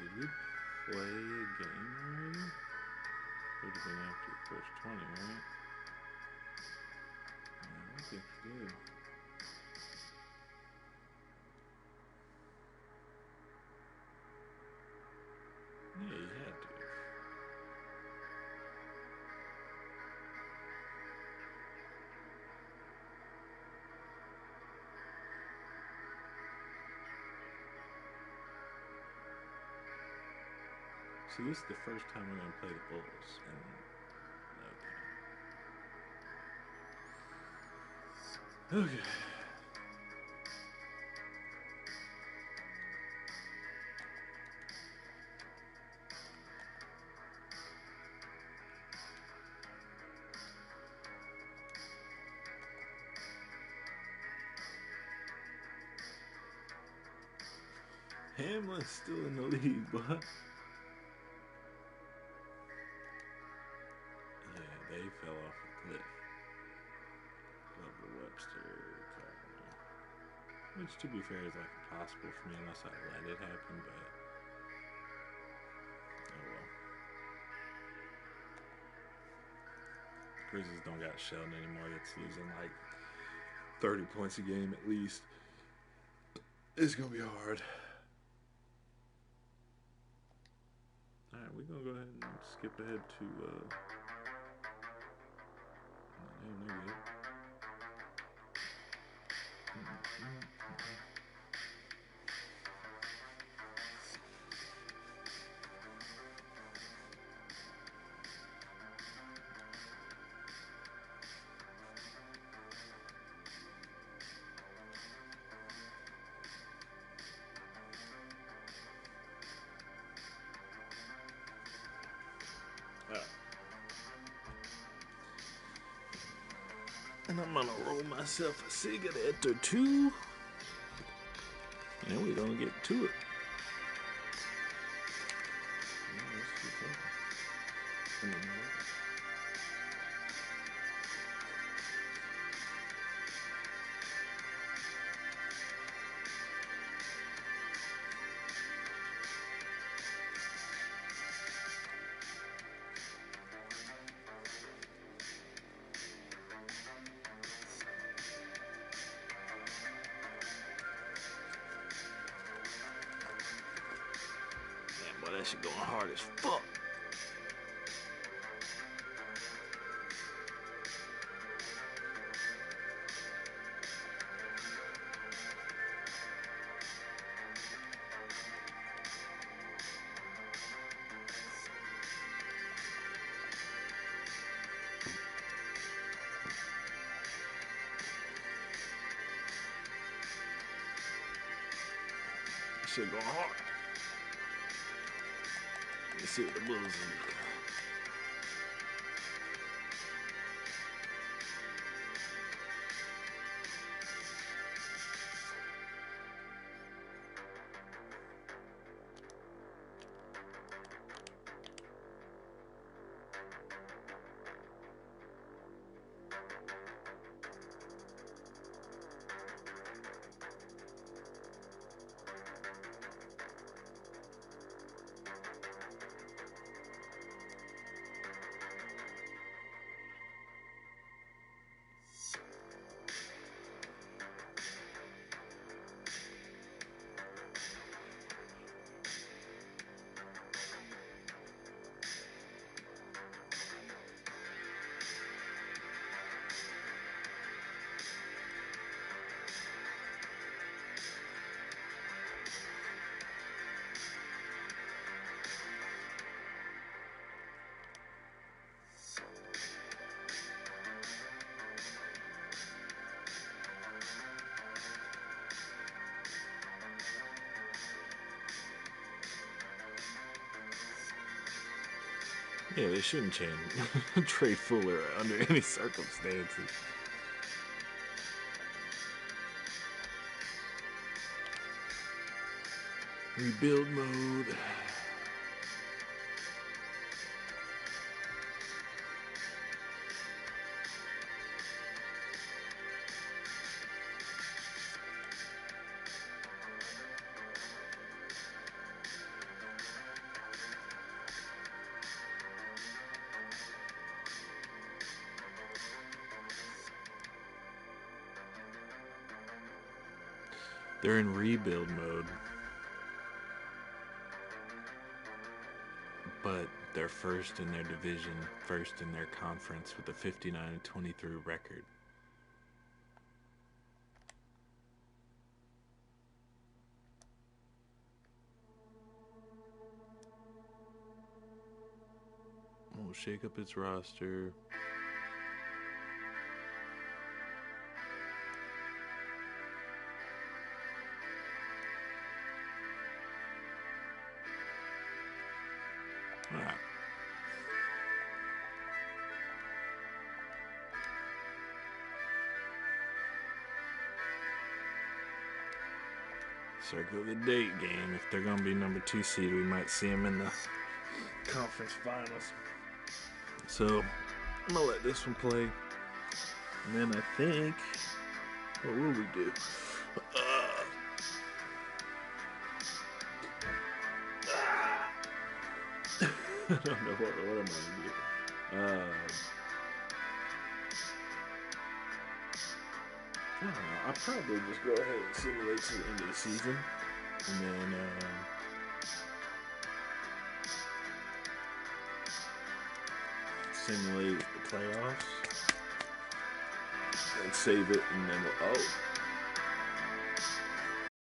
Did we play a game already? Would have been after the first 20, right? I don't think we did. Yeah, you had to. See, this is the first time we're gonna play the Bulls, and okay. Okay. Hamlin's still in the league, but yeah, they fell off a cliff. Over Webster, Carpenter. Which, to be fair, is like impossible for me unless I let it happen, but oh well. Grizzlies don't got Sheldon anymore. That's losing like 30 points a game at least. It's gonna be hard. Alright, we're gonna go ahead and skip ahead to damn, they're good. And I'm gonna roll myself a cigarette or two. And we're gonna get to it. That shit going hard as fuck. That shit going hard. Let's see what the Bulls are. Yeah, they shouldn't change trade Fuller under any circumstances. Rebuild mode. They're in rebuild mode. But they're first in their division, first in their conference with a 59-23 record. We'll shake up its roster. Alright. Circle the date game. If they're going to be number 2 seed, we might see them in the conference finals. So, I'm going to let this one play. And then I think, what will we do? I don't know what am I going to do. I don't know. I'll probably just go ahead and simulate to the end of the season. And then, simulate the playoffs. And save it, and then we'll,